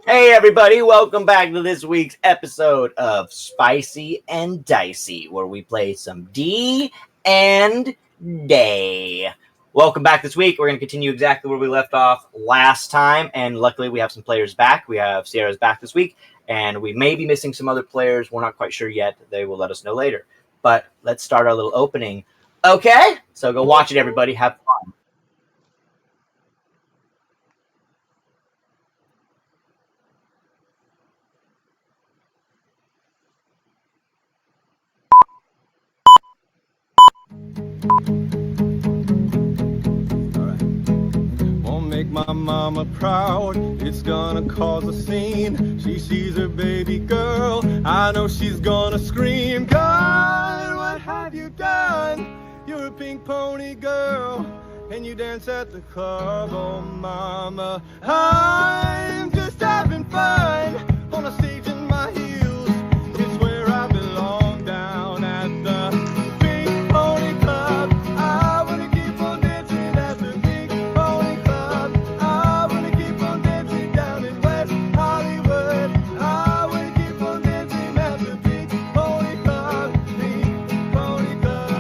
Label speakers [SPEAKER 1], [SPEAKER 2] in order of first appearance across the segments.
[SPEAKER 1] Hey everybody, welcome back to this week's episode of Spicy and Dicey, where we play some D and Day. Welcome back this week. We're going to continue exactly where we left off last time, and luckily we have some players back. We have Sierra's back this week, and we may be missing some other players. We're not quite sure yet. They will let us know later. But let's start our little opening. Okay? So go watch it, everybody. Have fun.
[SPEAKER 2] Make my mama proud, it's gonna cause a scene. She sees her baby girl, I know she's gonna scream. God, what have you done? You're a pink pony girl, and you dance at the club. Oh mama, I'm just having fun on a stage in my heels. It's where I belong, down at the pink pony club. I wanna keep on dancing at the pink pony club. I wanna keep on dancing down in West Hollywood. I wanna keep on dancing at the pink pony club. Pink pony club.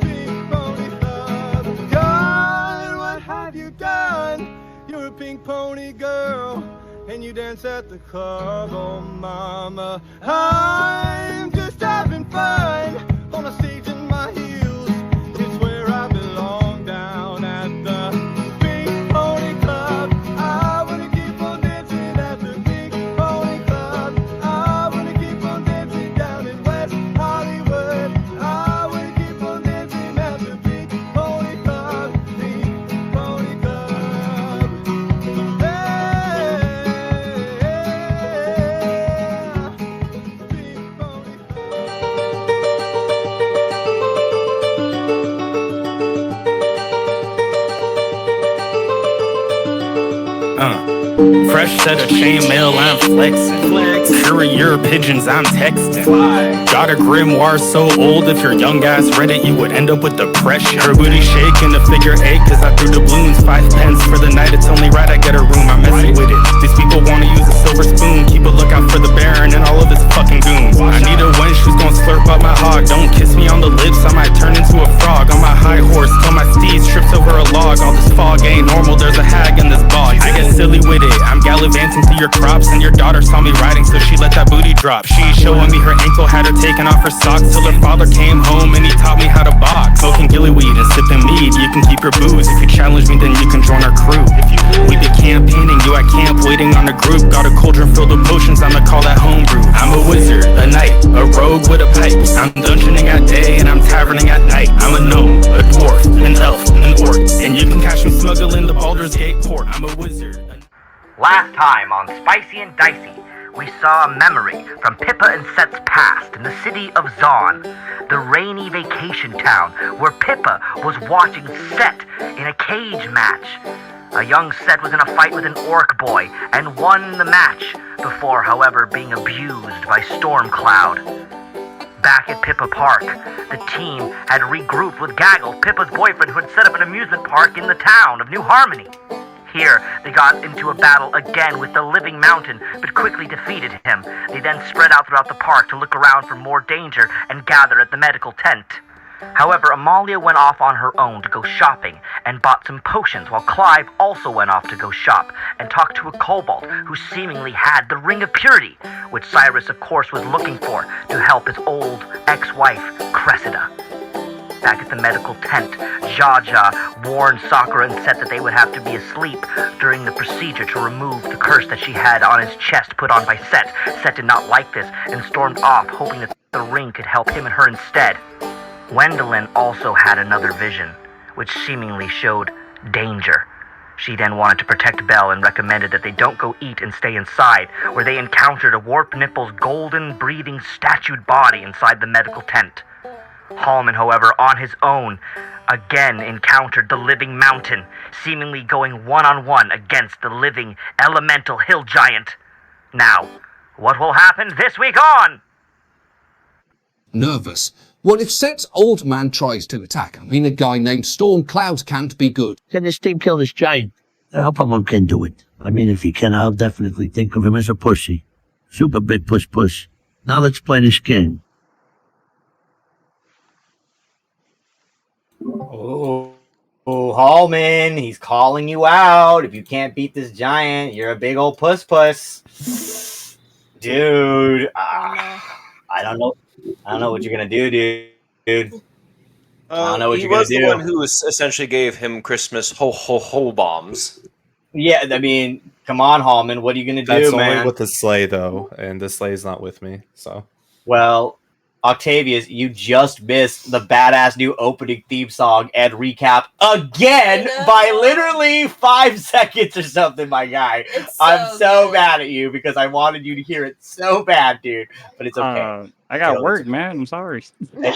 [SPEAKER 2] Pink pony club. God, what have you done? You're a pink pony girl, and you dance at the club. Oh mama, I'm just having fun on a stage in my heels. It's where I belong, down at the pink pony club. I wanna keep on dancing at the pink pony club. I wanna keep on dancing down in West Hollywood. I wanna keep on dancing at the pink pony club. Pink pony club. Pink pony
[SPEAKER 3] Fresh set of chainmail, I'm flexing. Courier pigeons, I'm texting. Got a grimoire so old, if your young ass read it, you would end up with depression. Her booty shaking the figure 8, cause I threw the balloons. 5 pence for the night, it's only right I get a room. I'm messing with it. These people wanna use a silver spoon. Keep a lookout for the Baron and all of his fucking goons. I need a wench who's gonna slurp up my hog. Don't kiss me on the lips, I might turn into a frog. On my high horse, till my steed trips over a log. All this fog ain't normal, there's a hag in this bog. I get silly with it, I'm gallivanting through your crops. And your daughter saw me riding, so she let that booty drop. She showing me her ankle, had her taking off her socks. Till her father came home and he taught me how to box. Smoking gillyweed and sipping mead, you can keep your booze. If you challenge me, then you can join our crew. We be campaigning, you at camp, waiting on a group. Got a cauldron filled with potions, I'ma call that homebrew. I'm a wizard, a knight, a rogue with a pipe. I'm dungeoning at day and I'm taverning at night. I'm a gnome, a dwarf, an elf, an orc, and you can catch me smuggling the Baldur's Gate port. I'm a wizard.
[SPEAKER 4] Last time on Spicy and Dicey, we saw a memory from Pippa and Sett's past in the city of Zon, the rainy vacation town where Pippa was watching Sett in a cage match. A young Sett was in a fight with an orc boy and won the match, before, however, being abused by Stormcloud. Back at Pippa Park, the team had regrouped with Gaggle, Pippa's boyfriend, who had set up an amusement park in the town of New Harmony. Here, they got into a battle again with the Living Mountain, but quickly defeated him. They then spread out throughout the park to look around for more danger and gather at the medical tent. However, Amalia went off on her own to go shopping and bought some potions, while Clive also went off to go shop and talk to a kobold who seemingly had the Ring of Purity, which Sirus, of course, was looking for to help his old ex-wife, Cressida. Back at the medical tent, Jaja warned Sakura and Sett that they would have to be asleep during the procedure to remove the curse that she had on his chest put on by Sett. Sett did not like this and stormed off, hoping that the ring could help him and her instead. Wendeline also had another vision, which seemingly showed danger. She then wanted to protect Belle and recommended that they don't go eat and stay inside, where they encountered a Warp Nipple's golden, breathing, statued body inside the medical tent. Halmon, however, on his own, again encountered the Living Mountain, seemingly going one-on-one against the living elemental hill giant. Now, what will happen this week on?
[SPEAKER 5] Nervous, Well, if Sett's old man tries to attack, I mean, a guy named Storm Cloud can't be good.
[SPEAKER 6] Can this team kill this giant? I hope someone can do it. I mean, if he can, I'll definitely think of him as a pussy. Super big push. Now let's play this game.
[SPEAKER 1] Oh, Halmon, he's calling you out. If you can't beat this giant, you're a big old puss. Dude, I don't know. I don't know what you're gonna do, dude. I don't know what you're gonna do.
[SPEAKER 7] He was the one who essentially gave him Christmas ho bombs.
[SPEAKER 1] Yeah, I mean, come on, Halmon. What are you gonna do,
[SPEAKER 8] That's
[SPEAKER 1] man?
[SPEAKER 8] only with the sleigh, though, and the sleigh's not with me. So,
[SPEAKER 1] well, Octavius, you just missed the badass new opening theme song and recap again by literally 5 seconds or something, my guy. I'm so mad at you because I wanted you to hear it so bad, dude. But it's okay.
[SPEAKER 3] I got work, man. I'm sorry.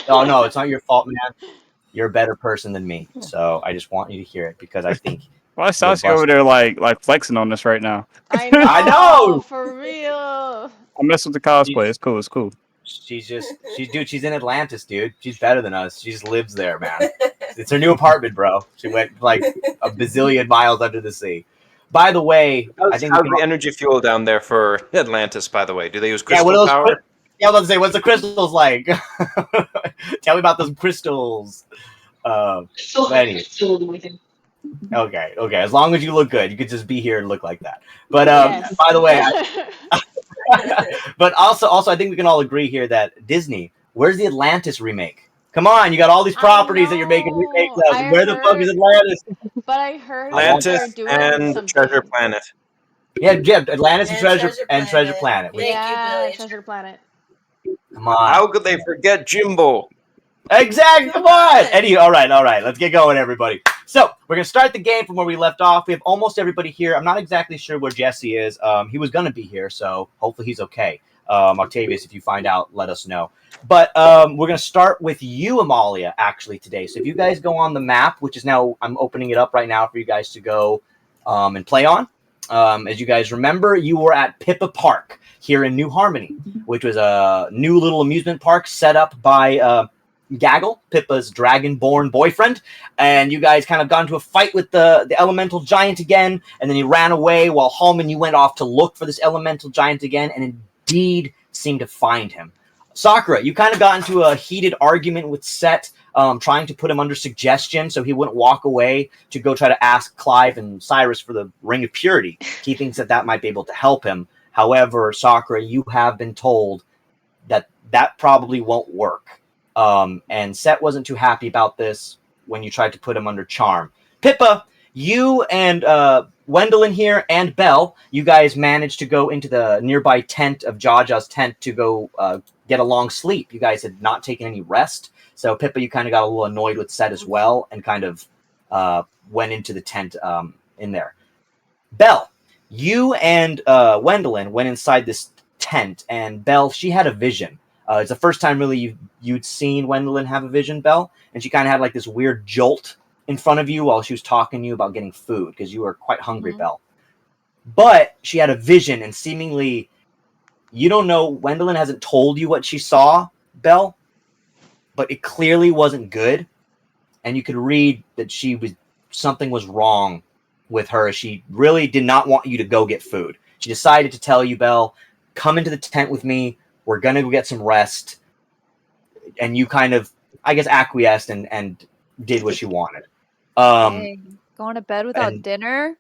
[SPEAKER 1] Oh, no, it's not your fault, man. You're a better person than me. So I just want you to hear it because I think...
[SPEAKER 3] Why is Saucy over there like flexing on this right now?
[SPEAKER 9] I know.
[SPEAKER 1] I know!
[SPEAKER 9] For real.
[SPEAKER 3] I mess with the cosplay. It's cool. It's cool.
[SPEAKER 1] She's in Atlantis, dude. She's better than us. She just lives there, man. It's her new apartment, bro. She went like a bazillion miles under the sea. By the way,
[SPEAKER 7] how's the energy fuel down there for Atlantis, by the way? Do they use crystal power?
[SPEAKER 1] Yeah, I was about to say, what's the crystals like? Tell me about those crystals. Anyway. Okay. As long as you look good, you could just be here and look like that. But yes. By the way, but also, I think we can all agree here that Disney, where's the Atlantis remake? Come on, you got all these properties that you're making remakes of. Where the fuck is Atlantis?
[SPEAKER 9] But I heard
[SPEAKER 7] Atlantis and Treasure Planet.
[SPEAKER 1] Yeah, Atlantis and Treasure Planet.
[SPEAKER 9] Yeah, Treasure Planet.
[SPEAKER 1] Come on.
[SPEAKER 7] How could they forget Jimbo?
[SPEAKER 1] Exactly. Come on. All right. Let's get going, everybody. So we're gonna start the game from where we left off. We have almost everybody here. I'm not exactly sure where Jesse is. He was gonna be here, so hopefully he's okay. Octavius, if you find out, let us know. But we're gonna start with you, Amalia, actually today. So if you guys go on the map, which is now I'm opening it up right now for you guys to go and play on. As you guys remember, you were at Pippa Park here in New Harmony, which was a new little amusement park set up by Gaggle, Pippa's dragonborn boyfriend, and you guys kind of got into a fight with the elemental giant again, and then he ran away while Halmon, you went off to look for this elemental giant again, and indeed seemed to find him. Sakura, you kind of got into a heated argument with Sett, trying to put him under suggestion so he wouldn't walk away to go try to ask Clive and Sirus for the Ring of Purity. He thinks that might be able to help him. However, Sakura, you have been told that probably won't work. And Sett wasn't too happy about this when you tried to put him under charm. Pippa, you and Wendeline here and Belle, you guys managed to go into the nearby tent of Jaja's tent to go get a long sleep. You guys had not taken any rest. So Pippa, you kind of got a little annoyed with Sett as well and kind of went into the tent in there. Belle, you and Wendeline went inside this tent, and Belle, she had a vision. It's the first time really you'd seen Wendeline have a vision, Belle, and she kind of had like this weird jolt in front of you while she was talking to you about getting food because you were quite hungry, Belle. But she had a vision, and seemingly, you don't know, Wendeline hasn't told you what she saw, Belle, but it clearly wasn't good, and you could read that something was wrong with her. She really did not want you to go get food. She decided to tell you, Belle, come into the tent with me. We're going to go get some rest. And you kind of, I guess, acquiesced and did what she wanted.
[SPEAKER 10] Going to bed without dinner?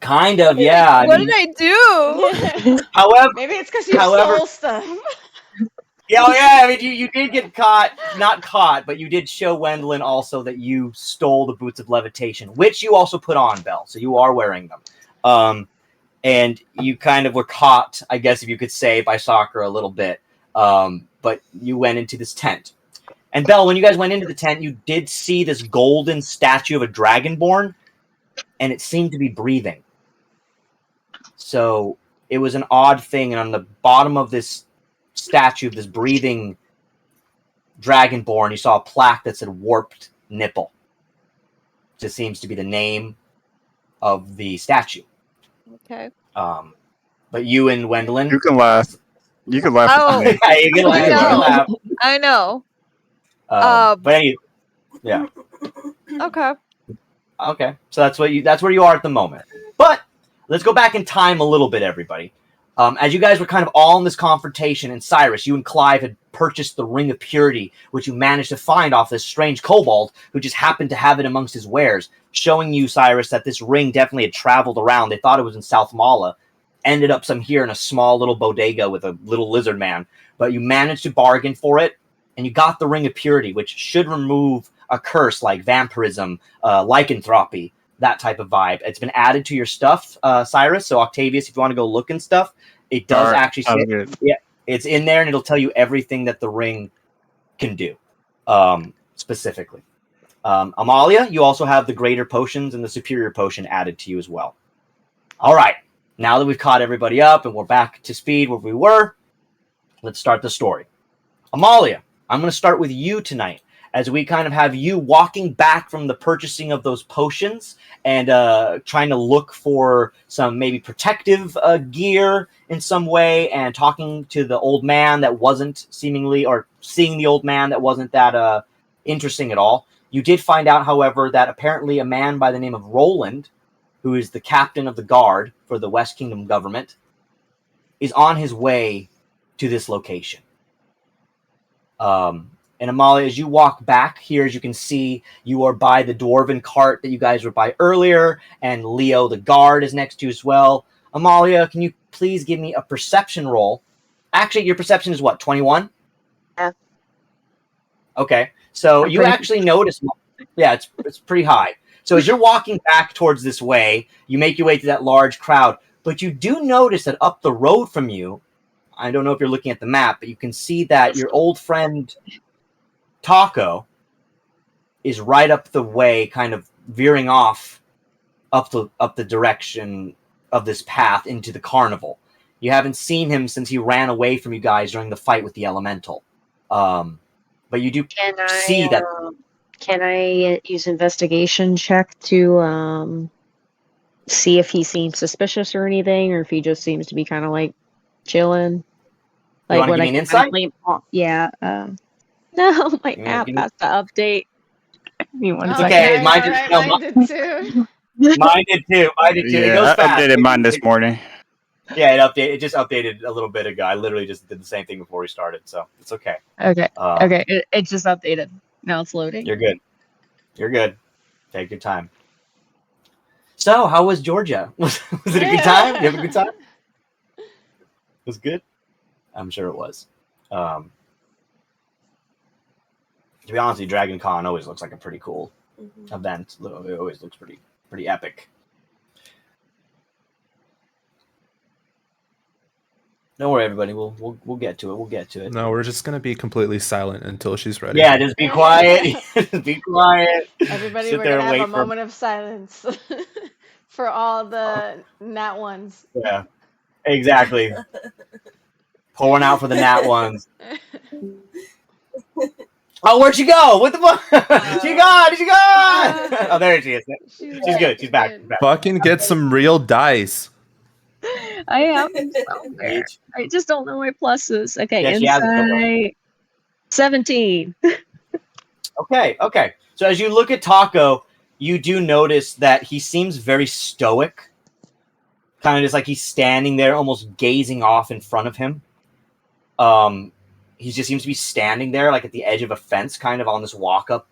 [SPEAKER 1] Kind of, yeah.
[SPEAKER 10] What did I do?
[SPEAKER 1] However,
[SPEAKER 9] maybe it's because you stole stuff.
[SPEAKER 1] Yeah, I mean, you did get caught. Not caught, but you did show Wendeline also that you stole the boots of levitation, which you also put on, Belle. So you are wearing them. And you kind of were caught, I guess if you could say, by Sakura a little bit. But you went into this tent. And Belle, when you guys went into the tent, you did see this golden statue of a dragonborn, and it seemed to be breathing. So it was an odd thing, and on the bottom of this statue of this breathing dragonborn, you saw a plaque that said warped nipple. Just seems to be the name of the statue.
[SPEAKER 10] Okay.
[SPEAKER 1] But you and Wendeline,
[SPEAKER 3] you can laugh. You can laugh.
[SPEAKER 10] Oh,
[SPEAKER 1] you can laugh.
[SPEAKER 10] I know.
[SPEAKER 1] But anyway, yeah.
[SPEAKER 10] Okay.
[SPEAKER 1] Okay, so that's where you are at the moment. But let's go back in time a little bit, everybody. As you guys were kind of all in this confrontation, and Sirus, you and Clive had purchased the Ring of Purity, which you managed to find off this strange kobold who just happened to have it amongst his wares, showing you, Sirus, that this ring definitely had traveled around. They thought it was in South Malla, ended up some here in a small little bodega with a little lizard man, but you managed to bargain for it, and you got the Ring of Purity, which should remove a curse like vampirism, lycanthropy, that type of vibe. It's been added to your stuff, Sirus. So Octavius, if you want to go look and stuff, it does actually say, yeah, it's in there, and it'll tell you everything that the ring can do, specifically. Amalia, you also have the greater potions and the superior potion added to you as well. All right, now that we've caught everybody up and we're back to speed where we were, let's start the story. Amalia, I'm going to start with you tonight, as we kind of have you walking back from the purchasing of those potions and trying to look for some maybe protective gear in some way, and talking to the old man that wasn't seemingly, or seeing the old man that wasn't that interesting at all. You did find out, however, that apparently a man by the name of Roland, who is the captain of the guard for the West Kingdom government, is on his way to this location. And Amalia, as you walk back here, as you can see, you are by the dwarven cart that you guys were by earlier, and Leo, the guard, is next to you as well. Amalia, can you please give me a perception roll? Actually, your perception is what, 21?
[SPEAKER 11] Yeah.
[SPEAKER 1] Okay, so you actually notice, yeah, it's pretty high. So as you're walking back towards this way, you make your way through that large crowd, but you do notice that up the road from you, I don't know if you're looking at the map, but you can see that your old friend Taco is right up the way, kind of veering off up the direction of this path into the carnival. You haven't seen him since he ran away from you guys during the fight with the elemental. But you do see that.
[SPEAKER 11] Can I use investigation check to see if he seems suspicious or anything, or if he just seems to be kind of like chilling?
[SPEAKER 1] Like, you want to give me an insight?
[SPEAKER 11] Yeah. No, my app has to update.
[SPEAKER 1] It's okay. Mine did too. Mine did too.
[SPEAKER 12] Yeah,
[SPEAKER 1] It goes fast.
[SPEAKER 12] I updated mine this morning.
[SPEAKER 1] Yeah, it just updated a little bit ago. I literally just did the same thing before we started, so it's okay.
[SPEAKER 11] Okay. Okay. It just updated. Now it's loading.
[SPEAKER 1] You're good. You're good. Take your time. So, how was Georgia? Was it a good time? Did you have a good time? It was good? I'm sure it was. To be honest with you, Dragon Con always looks like a pretty cool event. It always looks pretty epic. Don't worry, everybody. We'll get to it. We'll get to it.
[SPEAKER 8] No, we're just gonna be completely silent until she's ready.
[SPEAKER 1] Yeah, just be quiet. Just be quiet.
[SPEAKER 9] Everybody, we're gonna have a moment of silence for all the nat ones.
[SPEAKER 1] Yeah, exactly. Pouring out for the nat ones. Oh, where'd she go? What the fuck? She gone! She gone! Oh, there she is. She's good. She's back.
[SPEAKER 8] Fucking get some real dice.
[SPEAKER 11] I have them somewhere. I just don't know my pluses. Okay,
[SPEAKER 1] Yeah,
[SPEAKER 11] insight 17.
[SPEAKER 1] Okay. So as you look at Taco, you do notice that he seems very stoic. Kind of just like he's standing there, almost gazing off in front of him. He just seems to be standing there, like at the edge of a fence, kind of on this walk up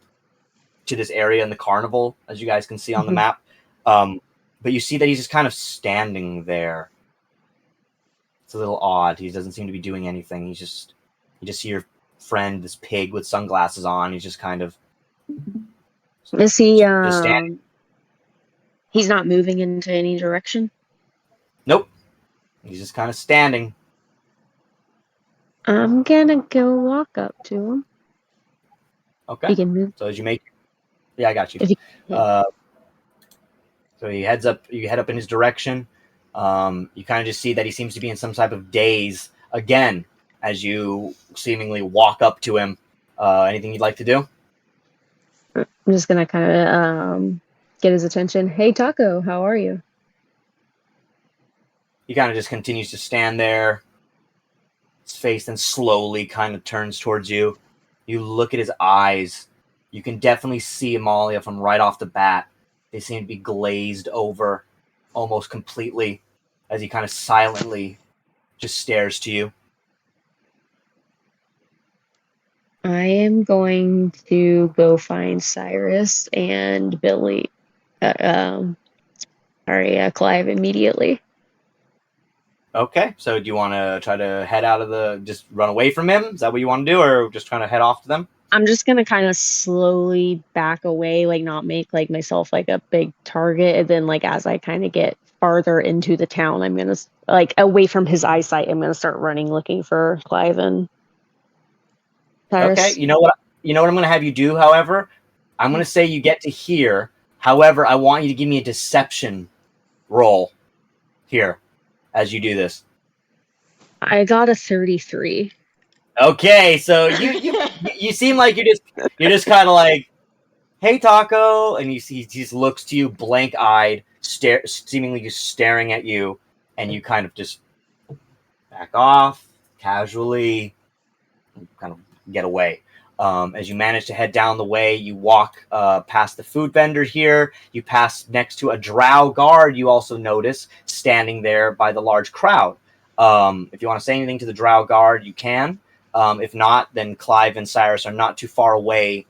[SPEAKER 1] to this area in the carnival, as you guys can see on the map. But you see that he's just kind of standing there. It's a little odd. He doesn't seem to be doing anything. You just see your friend, this pig with sunglasses on. He's just kind of.
[SPEAKER 11] Is he?
[SPEAKER 1] Just standing.
[SPEAKER 11] He's not moving into any direction.
[SPEAKER 1] Nope. He's just kind of standing.
[SPEAKER 11] I'm gonna go walk up to him.
[SPEAKER 1] Okay.
[SPEAKER 11] He can move.
[SPEAKER 1] So as you make, I got you. So he heads up. You head up in his direction. You kind of just see that he seems to be in some type of daze again as you seemingly walk up to him. Anything you'd like to do?
[SPEAKER 11] I'm just gonna kind of get his attention. Hey, Taco, how are you?
[SPEAKER 1] He kind of just continues to stand there. His face then slowly kind of turns towards you. You look at his eyes. You can definitely see Amalia from right off the bat. They seem to be glazed over almost completely as he kind of silently just stares to you.
[SPEAKER 11] I am going to go find Sirus and Billy. Clive immediately.
[SPEAKER 1] Okay, so do you want to try to head out of just run away from him? Is that what you want to do, or just trying to head off to them?
[SPEAKER 11] I'm just gonna kind of slowly back away, like not make like myself like a big target, and then like as I kind of get farther into the town, I'm gonna like away from his eyesight. I'm gonna start running, looking for Clive and Sirus.
[SPEAKER 1] Okay, you know what I'm gonna have you do. However, I'm gonna say you get to here. However, I want you to give me a deception roll here as you do this.
[SPEAKER 11] I got a 33.
[SPEAKER 1] Okay, so you seem like you're just kind of like, hey Taco, and he just looks to you blank-eyed, seemingly just staring at you, and you kind of just back off casually, and kind of get away. As you manage to head down the way, you walk past the food vendor here. You pass next to a drow guard. You also notice standing there by the large crowd. If you want to say anything to the drow guard, you can. If not, then Clive and Sirus are not too far away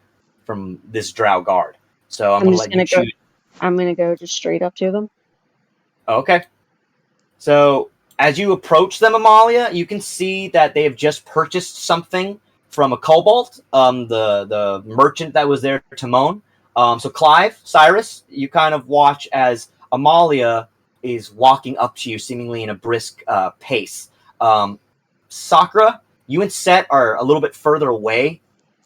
[SPEAKER 1] from this drow guard. So I'm going to let you choose.
[SPEAKER 11] I'm going to go just straight up to them.
[SPEAKER 1] Okay. So as you approach them, Amalia, you can see that they have just purchased something from a kobold, the merchant that was there, Timon. So Clive, Sirus, you kind of watch as Amalia is walking up to you, seemingly in a brisk pace. Sakura, you and Sett are a little bit further away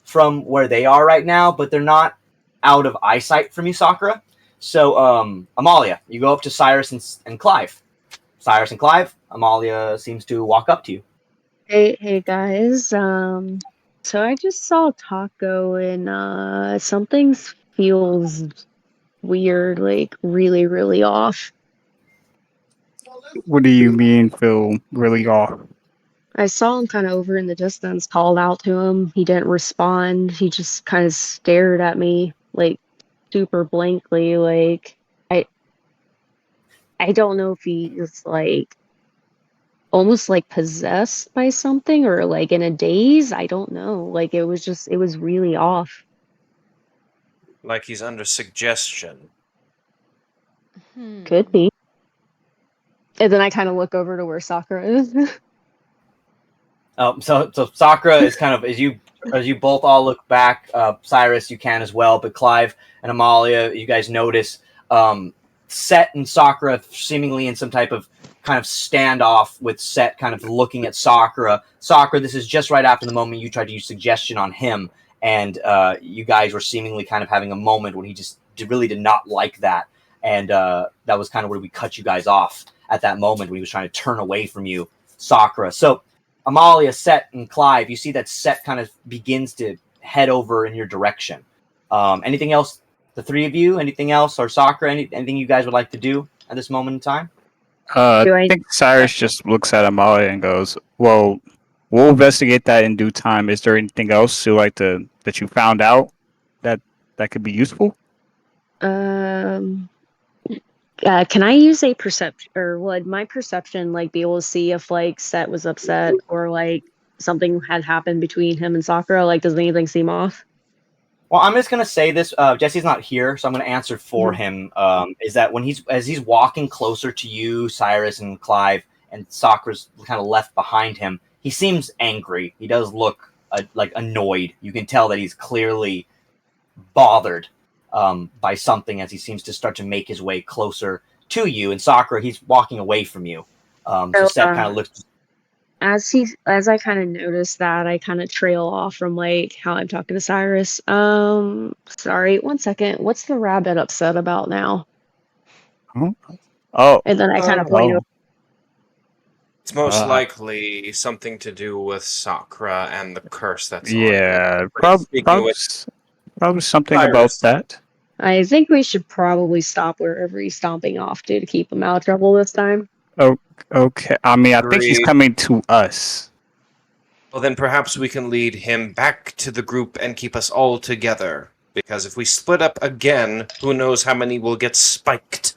[SPEAKER 1] from where they are right now, but they're not out of eyesight from you, Sakura. So Amalia, you go up to Sirus and Clive. Sirus and Clive, Amalia seems to walk up to you.
[SPEAKER 11] Hey guys. So I just saw Taco and something feels weird, like really, really off.
[SPEAKER 12] What do you mean feel really off?
[SPEAKER 11] I saw him kind of over in the distance, called out to him. He didn't respond. He just kind of stared at me, like super blankly. Like I don't know if he is like almost like possessed by something or like in a daze. I don't know. Like it was really off.
[SPEAKER 7] Like he's under suggestion.
[SPEAKER 11] Could be. And then I kind of look over to where Sakura is.
[SPEAKER 1] So Sakura is kind of as you both all look back. Sirus, you can as well, but Clive and Amalia, you guys notice Sett and Sakura seemingly in some type of kind of standoff, with Sett kind of looking at Sakura. Sakura, this is just right after the moment you tried to use suggestion on him, and you guys were seemingly kind of having a moment when he just really did not like that, and that was kind of where we cut you guys off at that moment when he was trying to turn away from you, Sakura. So Amalia, Sett, and Clive, you see that Sett kind of begins to head over in your direction. Anything else, the three of you? Anything else, or Sakura? Anything you guys would like to do at this moment in time?
[SPEAKER 12] I think Sirus just looks at Amalia and goes, "Well, we'll investigate that in due time. Is there anything else that you found out that could be useful?"
[SPEAKER 11] Can I use a perception, or would my perception like be able to see if like Sett was upset or like something had happened between him and Sakura? Like, does anything seem off?
[SPEAKER 1] Well, I'm just gonna say this. Jesse's not here, so I'm gonna answer for him. Is that as he's walking closer to you, Sirus and Clive, and Sakura's kind of left behind him, he seems angry. He does look like annoyed. You can tell that he's clearly bothered by something as he seems to start to make his way closer to you. And Sakura, he's walking away from you. So Sett kind of looks.
[SPEAKER 11] As I kind of notice that, I kind of trail off from like how I'm talking to Sirus. Sorry, 1 second. What's the rabbit upset about now?
[SPEAKER 12] Oh.
[SPEAKER 11] And then I kind of point.
[SPEAKER 7] It's most likely something to do with Sakura and the curse that's on
[SPEAKER 12] Yeah,
[SPEAKER 7] it.
[SPEAKER 12] probably something
[SPEAKER 7] Sirus.
[SPEAKER 12] about that.
[SPEAKER 11] I think we should probably stop wherever he's stomping off to keep him out of trouble this time.
[SPEAKER 12] Oh, okay. I mean, I think he's
[SPEAKER 7] Agreed.
[SPEAKER 12] coming to us.
[SPEAKER 7] Well, then perhaps we can lead him back to the group and keep us all together. Because if we split up again, who knows how many will get spiked.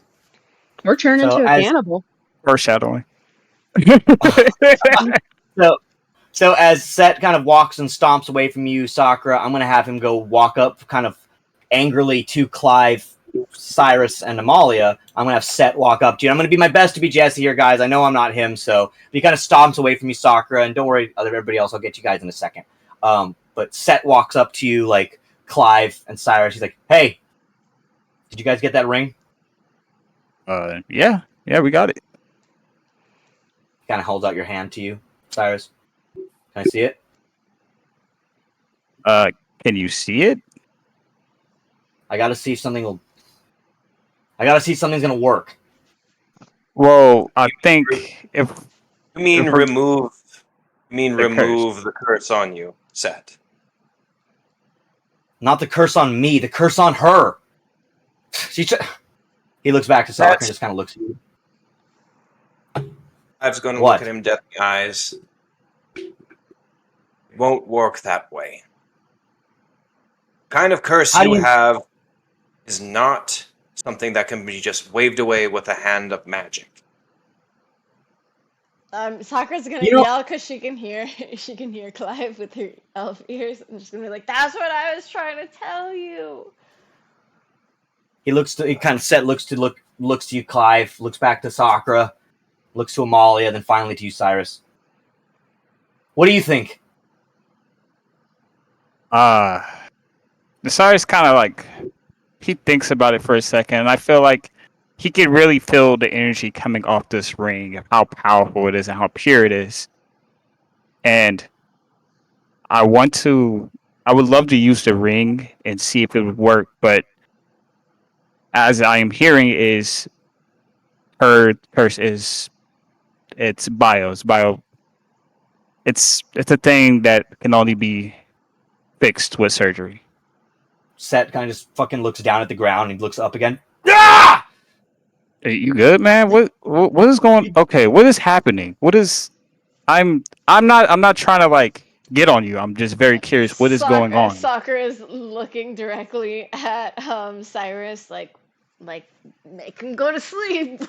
[SPEAKER 11] Or turn into a cannibal.
[SPEAKER 12] Foreshadowing.
[SPEAKER 1] So as Sett kind of walks and stomps away from you, Sakura, I'm going to have him go walk up kind of angrily to Clive, Sirus, and Amalia. I'm going to have Sett walk up to you. I'm going to be my best to be Jesse here, guys. I know I'm not him, so he kind of stomps away from you, Sakura, and don't worry, everybody else, I'll get you guys in a second. But Sett walks up to you, like Clive and Sirus. He's like, hey, did you guys get that ring?
[SPEAKER 12] Yeah, we got it.
[SPEAKER 1] He kind of holds out your hand to you, Sirus. Can I see it?
[SPEAKER 12] Can you see it?
[SPEAKER 1] I gotta see if something's gonna work.
[SPEAKER 12] Well, I think if
[SPEAKER 7] You mean
[SPEAKER 12] if
[SPEAKER 7] remove
[SPEAKER 12] curse.
[SPEAKER 7] the curse on you, Sett.
[SPEAKER 1] Not the curse on me, the curse on her. He looks back to Sakura and just kind of looks at you.
[SPEAKER 7] I was going to
[SPEAKER 1] What?
[SPEAKER 7] look at him dead in the eyes. It won't work that way. The kind of curse
[SPEAKER 1] How do
[SPEAKER 7] you
[SPEAKER 1] you-
[SPEAKER 7] have is not something that can be just waved away with a hand of magic.
[SPEAKER 9] Sakura's gonna
[SPEAKER 1] You know-
[SPEAKER 9] yell because she can hear Clive with her elf ears, and she's gonna be like, "That's what I was trying to tell you."
[SPEAKER 1] looks to you, Clive, looks back to Sakura, looks to Amalia, then finally to you, Sirus. What do you think?
[SPEAKER 12] The Cyrus kind of like he thinks about it for a second, and I feel like he can really feel the energy coming off this ring, how powerful it is and how pure it is. And I would love to use the ring and see if it would work, but as I am hearing is her curse is it's bio. It's a thing that can only be fixed with surgery.
[SPEAKER 1] Sett kind of just fucking looks down at the ground and he looks up again. Ah!
[SPEAKER 12] Are you good, man? What is going? Okay, what is happening? What is? I'm not trying to like get on you. I'm just very curious. What is going on?
[SPEAKER 9] Sakura is looking directly at Cyrus, like make him go to sleep.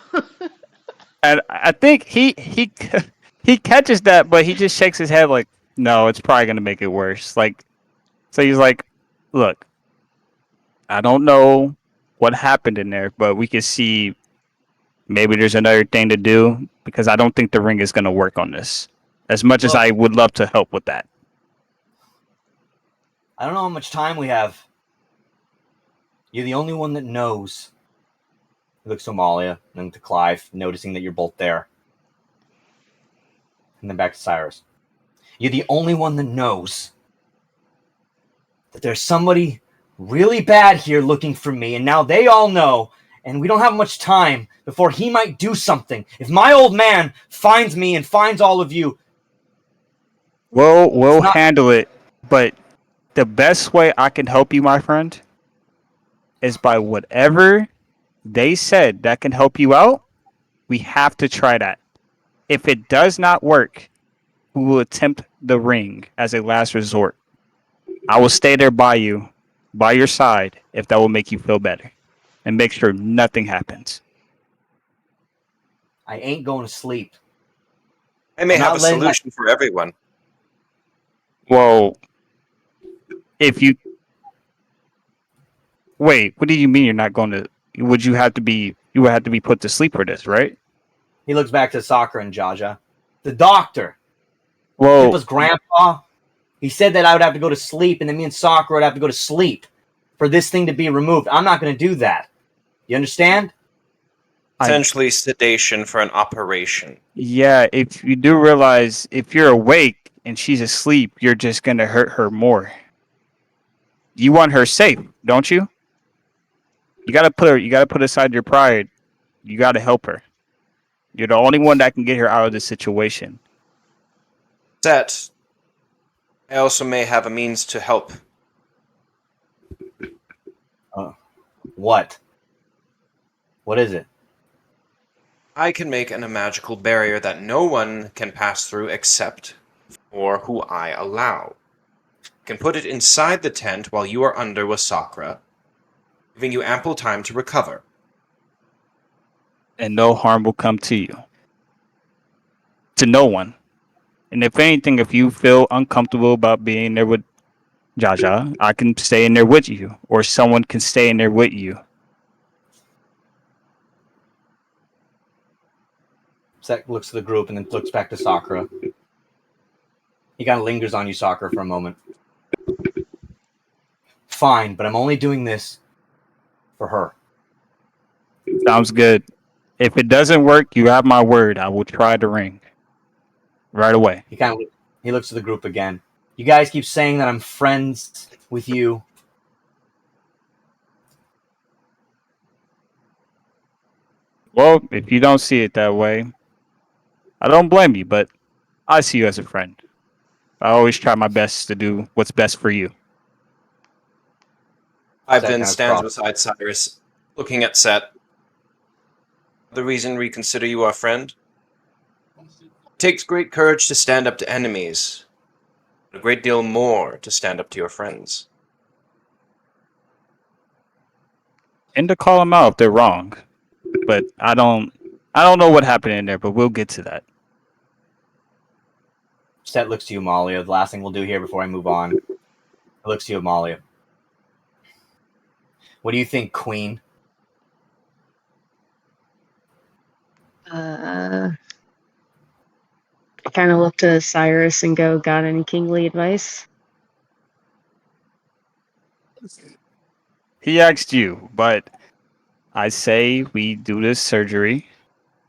[SPEAKER 12] And I think he catches that, but he just shakes his head like, no, it's probably gonna make it worse. Like, so he's like, look, I don't know what happened in there, but we can see maybe there's another thing to do because I don't think the ring is gonna work on this. As much as I would love to help with that.
[SPEAKER 1] I don't know how much time we have. You're the only one that knows. He looks to Amalia and then to Clive, noticing that you're both there. And then back to Sirus. You're the only one that knows that there's somebody really bad here looking for me, and now they all know, and we don't have much time before he might do something. If my old man finds me and finds all of you...
[SPEAKER 12] We'll handle it, but the best way I can help you, my friend, is by whatever they said that can help you out. We have to try that. If it does not work, we will attempt the ring as a last resort. I will stay there by you, by your side, if that will make you feel better, and make sure nothing happens.
[SPEAKER 1] I ain't going to sleep.
[SPEAKER 7] I may have a solution for everyone.
[SPEAKER 12] Well, if you... Wait, what do you mean you're not going to... You would have to be put to sleep for this, right?
[SPEAKER 1] He looks back to Sakura and Jaja. The doctor.
[SPEAKER 12] Whoa.
[SPEAKER 1] Pippa's grandpa. He said that I would have to go to sleep, and then me and Sakura would have to go to sleep for this thing to be removed. I'm not going to do that. You understand?
[SPEAKER 7] Essentially sedation for an operation.
[SPEAKER 12] Yeah, if you do realize if you're awake and she's asleep, you're just going to hurt her more. You want her safe, don't you? You got to put aside your pride. You got to help her. You're the only one that can get her out of this situation.
[SPEAKER 7] Sett, I also may have a means to help.
[SPEAKER 1] What? What is it?
[SPEAKER 7] I can make a magical barrier that no one can pass through except or who I allow. Can put it inside the tent while you are under with Sakura, giving you ample time to recover.
[SPEAKER 12] And no harm will come to you. To no one. And if anything, if you feel uncomfortable about being there with Jaja, I can stay in there with you, or someone can stay in there with you.
[SPEAKER 1] Sett looks to the group and then looks back to Sakura. He kind of lingers on you, Sakura, for a moment. Fine, but I'm only doing this for her.
[SPEAKER 12] Sounds good. If it doesn't work, you have my word. I will try the ring. Right away.
[SPEAKER 1] He looks to the group again. You guys keep saying that I'm friends with you.
[SPEAKER 12] Well, if you don't see it that way, I don't blame you, but I see you as a friend. I always try my best to do what's best for you.
[SPEAKER 7] Clive then stands beside Sirus, looking at Sett. The reason we consider you our friend? It takes great courage to stand up to enemies, but a great deal more to stand up to your friends.
[SPEAKER 12] And to call them out if they're wrong. But I don't know what happened in there, but we'll get to that.
[SPEAKER 1] Sett looks to you, Amalia. The last thing we'll do here before I move on. It looks to you, Amalia. What do you think, Queen?
[SPEAKER 11] I kind of look to Sirus and go, got any kingly advice?
[SPEAKER 12] He asked you, but I say we do this surgery,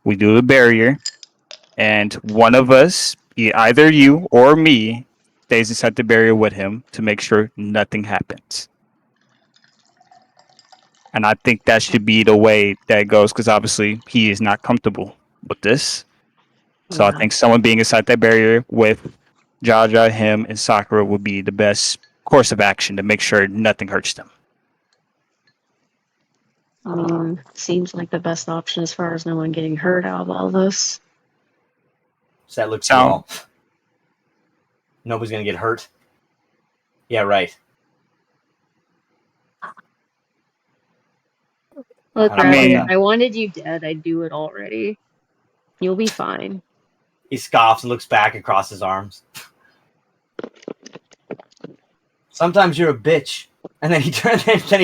[SPEAKER 12] we do the barrier, and one of us, either you or me, stays inside the barrier with him to make sure nothing happens. And I think that should be the way that goes, because obviously he is not comfortable with this. So I think someone being inside that barrier with Jaja, him, and Sakura would be the best course of action to make sure nothing hurts them.
[SPEAKER 11] Seems like the best option as far as no one getting hurt out of all this.
[SPEAKER 1] Sett looks to you all. Nobody's gonna get hurt. Yeah, right.
[SPEAKER 11] Look, I wanted you dead. I'd do it already. You'll be fine.
[SPEAKER 1] He scoffs and looks back across his arms. Sometimes you're a bitch. And then he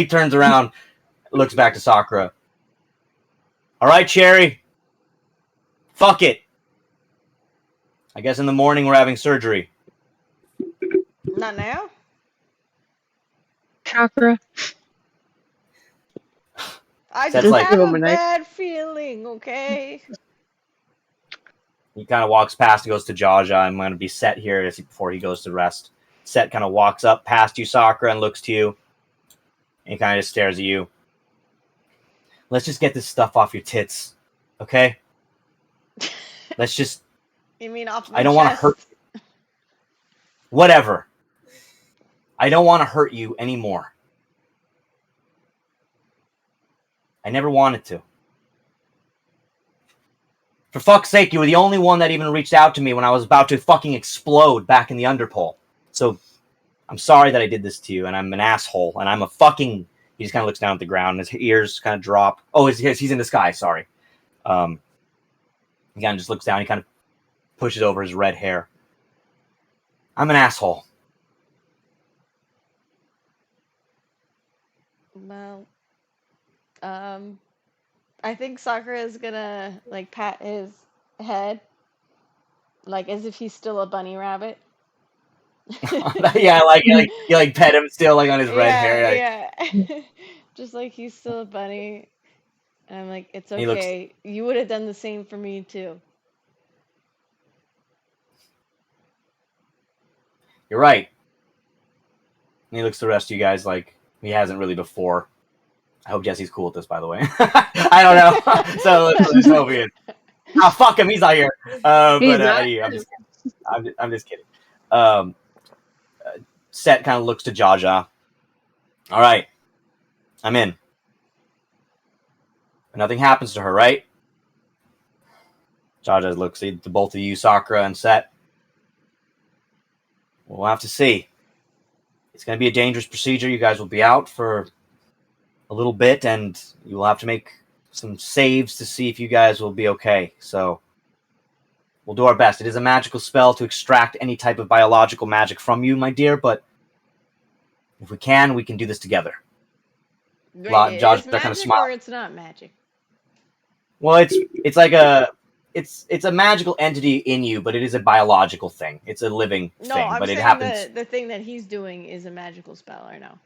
[SPEAKER 1] turns around, looks back to Sakura. All right, Cherry. Fuck it. I guess in the morning we're having surgery.
[SPEAKER 9] Not now?
[SPEAKER 11] Sakura.
[SPEAKER 9] I just have a bad feeling, okay?
[SPEAKER 1] He kind of walks past and goes to Jaja. I'm going to be Sett here before he goes to rest. Sett kind of walks up past you, Sakura, and looks to you. And he kind of just stares at you. Let's just get this stuff off your tits, okay? Let's just...
[SPEAKER 9] You mean off my
[SPEAKER 1] I don't want to hurt you. Whatever. I don't want to hurt you anymore. I never wanted to. For fuck's sake, you were the only one that even reached out to me when I was about to fucking explode back in the underpole. So, I'm sorry that I did this to you, and I'm an asshole, and I'm a fucking... He just kind of looks down at the ground, and his ears kind of drop. Oh, he's in the sky, sorry. He kind of just looks down, he kind of pushes over his red hair. I'm an asshole.
[SPEAKER 9] Well, I think Sakura is gonna, like, pat his head, like, as if he's still a bunny rabbit.
[SPEAKER 1] Yeah, you pet him still, like, on his red hair. Like.
[SPEAKER 9] Yeah. Just like he's still a bunny. And I'm like, it's okay. You would have done the same for me, too.
[SPEAKER 1] You're right. And he looks to the rest of you guys like he hasn't really before. I hope Jesse's cool with this, by the way. I don't know. So let's just hope he is. Oh, fuck him. He's not here. I'm just kidding. Sett kind of looks to Jaja. All right. I'm in. But nothing happens to her, right? Jaja looks to both of you, Sakura and Sett. We'll have to see. It's going to be a dangerous procedure. You guys will be out for a little bit, and you will have to make some saves to see if you guys will be okay. So we'll do our best. It is a magical spell to extract any type of biological magic from you, my dear, but if we can do this together.
[SPEAKER 9] Wait,
[SPEAKER 1] Josh,
[SPEAKER 9] it's
[SPEAKER 1] they're kind of
[SPEAKER 9] magic
[SPEAKER 1] smile.
[SPEAKER 9] or it's not magic?
[SPEAKER 1] Well, it's like it's a magical entity in you, but it is a biological thing. It's a living
[SPEAKER 9] No,
[SPEAKER 1] thing,
[SPEAKER 9] I'm
[SPEAKER 1] but
[SPEAKER 9] saying
[SPEAKER 1] it happens.
[SPEAKER 9] the thing that he's doing is a magical spell, or no?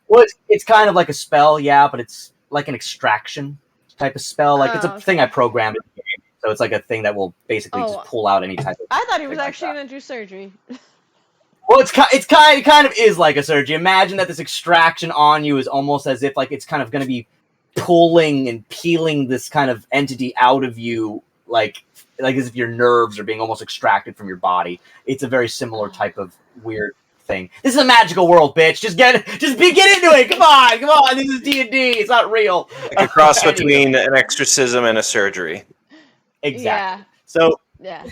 [SPEAKER 1] Well, it's kind of like a spell, yeah, but it's like an extraction type of spell. Like it's a thing I programmed in the game, so it's like a thing that will basically just pull out any type of.
[SPEAKER 9] I thought he was actually gonna do surgery.
[SPEAKER 1] Well, it kind of is like a surgery. Imagine that this extraction on you is almost as if like it's kind of going to be pulling and peeling this kind of entity out of you, like as if your nerves are being almost extracted from your body. It's a very similar type of weird thing. This is a magical world, bitch. Just get into it. Come on. This is D&D. It's not real.
[SPEAKER 7] Like a cross between an exorcism and a surgery.
[SPEAKER 1] Exactly.
[SPEAKER 9] Yeah.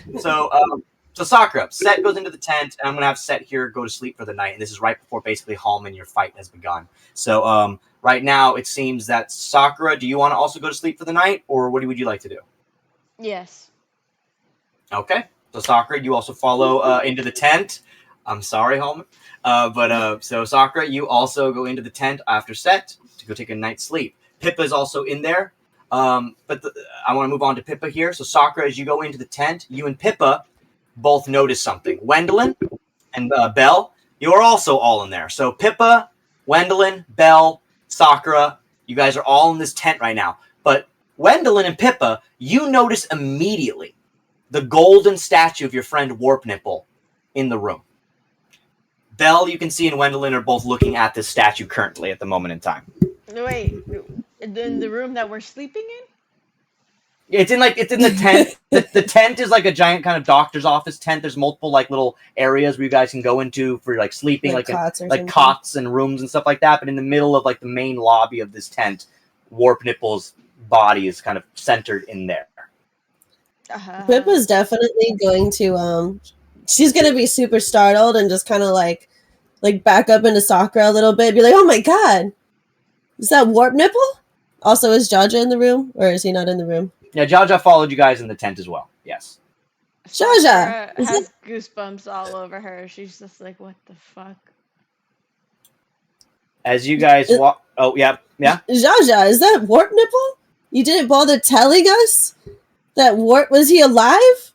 [SPEAKER 1] So Sakura, Sett goes into the tent, and I'm gonna have Sett here go to sleep for the night. And this is right before basically Halmon, your fight has begun. So right now it seems that Sakura, do you want to also go to sleep for the night, or what would you like to do?
[SPEAKER 9] Yes.
[SPEAKER 1] Okay. So Sakura, you also follow into the tent. I'm sorry, Halmon. So Sakura, you also go into the tent after Sett to go take a night's sleep. Pippa is also in there. I want to move on to Pippa here. So Sakura, as you go into the tent, you and Pippa both notice something. Wendeline and Belle, you are also all in there. So Pippa, Wendeline, Belle, Sakura, you guys are all in this tent right now. But Wendeline and Pippa, you notice immediately the golden statue of your friend Warp Nipple in the room. Belle, you can see, and Wendeline are both looking at this statue currently at the moment in time.
[SPEAKER 9] Wait, in the room that we're sleeping in?
[SPEAKER 1] It's in the tent. The tent is like a giant kind of doctor's office tent. There's multiple like little areas where you guys can go into for like sleeping, like cots and rooms and stuff like that. But in the middle of like the main lobby of this tent, Warp Nipple's body is kind of centered in there.
[SPEAKER 13] Pippa's definitely going to she's gonna be super startled and just kind of like back up into Sakura a little bit, be like, "Oh my god, is that Warp Nipple?" Also, is Jaja in the room, or is he not in the room?
[SPEAKER 1] Yeah, Jaja followed you guys in the tent as well. Yes.
[SPEAKER 13] Jaja
[SPEAKER 9] has goosebumps all over her. She's just like, "What the fuck?"
[SPEAKER 1] As you guys walk, yeah.
[SPEAKER 13] Jaja, is that Warp Nipple? You didn't bother telling us that Warp was he alive?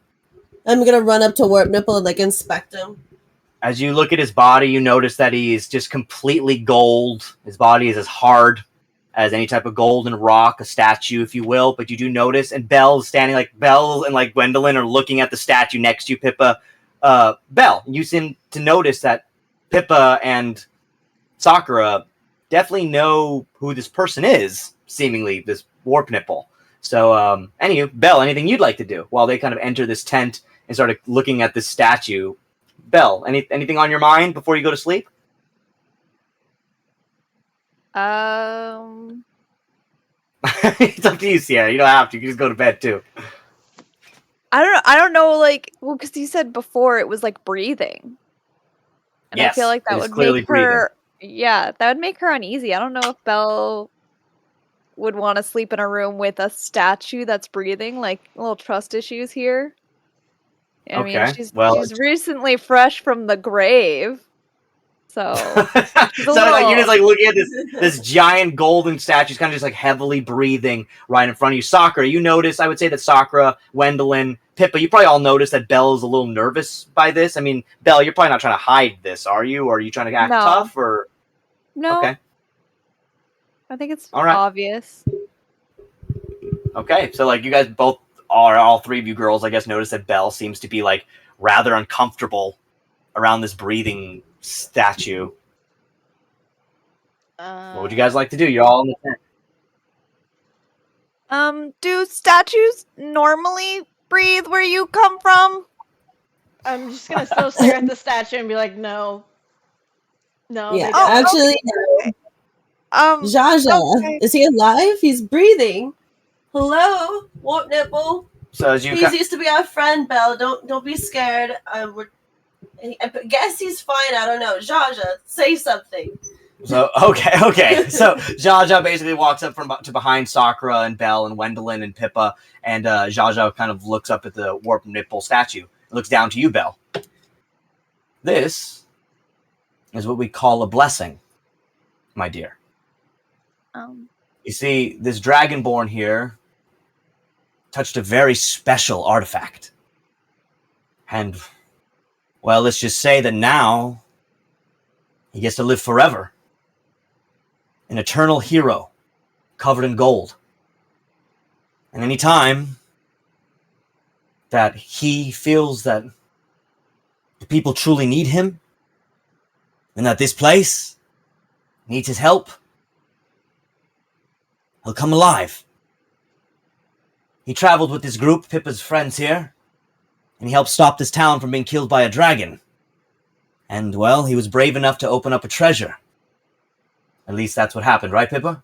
[SPEAKER 13] I'm gonna run up to Warp Nipple and like inspect him.
[SPEAKER 1] As you look at his body, you notice that he's just completely gold. His body is as hard as any type of golden rock, a statue, if you will. But you do notice, and Belle's standing, like Belle and like Wendeline are looking at the statue next to you, Pippa. Belle, you seem to notice that Pippa and Sakura definitely know who this person is, seemingly, this Warp Nipple. So, anywho, Belle, anything you'd like to do while they kind of enter this tent and start looking at this statue? Belle, anything on your mind before you go to sleep? It's up to you, Sierra. You don't have to. You can just go to bed too.
[SPEAKER 10] I don't know, like, well, because you said before it was like breathing, and
[SPEAKER 1] yes,
[SPEAKER 10] I feel like that would make her, that would make her uneasy. I don't know if Belle would want to sleep in a room with a statue that's breathing. Like, little trust issues here. I mean, she's recently fresh from the grave. So,
[SPEAKER 1] you're just like looking at this giant golden statue, kind of just like heavily breathing right in front of you. Sakura, you notice, I would say that Sakura, Wendeline, Pippa, you probably all noticed that Belle is a little nervous by this. I mean, Belle, you're probably not trying to hide this, are you? Or are you trying to act tough? Or
[SPEAKER 10] no?
[SPEAKER 1] Okay.
[SPEAKER 10] I think it's
[SPEAKER 1] all right.
[SPEAKER 10] Obvious.
[SPEAKER 1] Okay, so like you guys both all three of you girls, I guess, notice that Belle seems to be like rather uncomfortable around this breathing statue. What would you guys like to do? You're all in the tent.
[SPEAKER 10] Do statues normally breathe where you come from?
[SPEAKER 9] I'm just gonna still stare at the statue and be like, no.
[SPEAKER 13] Yeah, actually,
[SPEAKER 10] okay.
[SPEAKER 13] Jaja, is he alive? He's breathing. Hello, Warp Nipple.
[SPEAKER 1] So as you
[SPEAKER 13] He used to be our friend, Belle. Don't be scared. I guess he's fine. I don't know. Jaja, say something.
[SPEAKER 1] So okay. So Jaja basically walks up to behind Sakura and Belle and Wendeline and Pippa, and Jaja kind of looks up at the warp nipple statue. Looks down to you, Belle. This is what we call a blessing, my dear. You see, this dragonborn here touched a very special artifact, and well, let's just say that now he gets to live forever. An eternal hero, covered in gold. And any time that he feels that the people truly need him, and that this place needs his help, he'll come alive. He traveled with this group, Pippa's friends here, and he helped stop this town from being killed by a dragon. And, well, he was brave enough to open up a treasure. At least that's what happened, right, Pippa?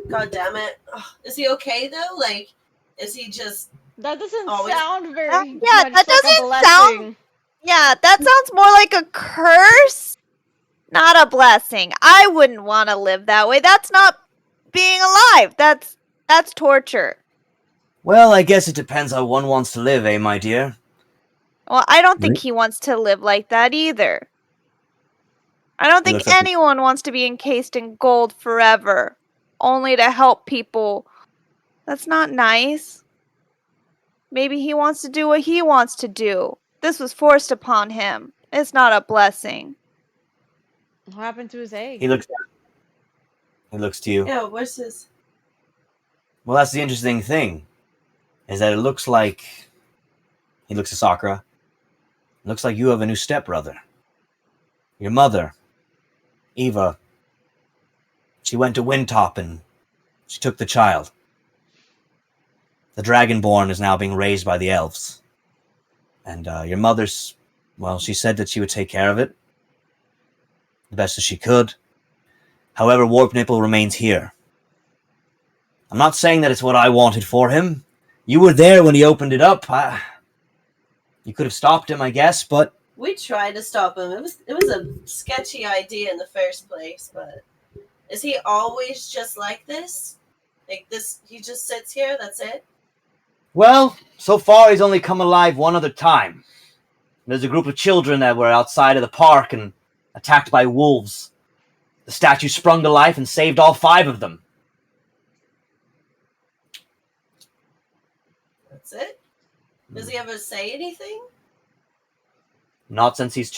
[SPEAKER 13] God damn it. Ugh, is he okay, though? Like, is he just...
[SPEAKER 9] That doesn't
[SPEAKER 13] always...
[SPEAKER 9] sound very
[SPEAKER 10] Yeah,
[SPEAKER 9] much
[SPEAKER 10] that
[SPEAKER 9] like a
[SPEAKER 10] doesn't
[SPEAKER 9] blessing.
[SPEAKER 10] sound... Yeah, that sounds more like a curse, not a blessing. I wouldn't want to live that way. That's not being alive. That's torture.
[SPEAKER 1] Well, I guess it depends how one wants to live, my dear?
[SPEAKER 10] Well, I don't think he wants to live like that either. I don't think anyone wants to be encased in gold forever, only to help people. That's not nice. Maybe he wants to do what he wants to do. This was forced upon him. It's not a blessing.
[SPEAKER 9] What happened to his egg?
[SPEAKER 1] He looks to you.
[SPEAKER 13] Yeah, what's this?
[SPEAKER 1] Well, that's the interesting thing, is that it looks like... He looks at Sakura. It looks like you have a new stepbrother. Your mother, Eva, she went to Windtop and she took the child. The Dragonborn is now being raised by the elves. And your mother's, well, she said that she would take care of it the best as she could. However, Warp Nipple remains here. I'm not saying that it's what I wanted for him. You were there when he opened it up. You could have stopped him, I guess, but...
[SPEAKER 13] We tried to stop him. It was a sketchy idea in the first place, but... Is he always just like this? Like this, he just sits here, that's it?
[SPEAKER 1] Well, so far he's only come alive one other time. There's a group of children that were outside of the park and attacked by wolves. The statue sprung to life and saved all 5 of them.
[SPEAKER 13] That's it? Does he ever say anything?
[SPEAKER 1] Not since he's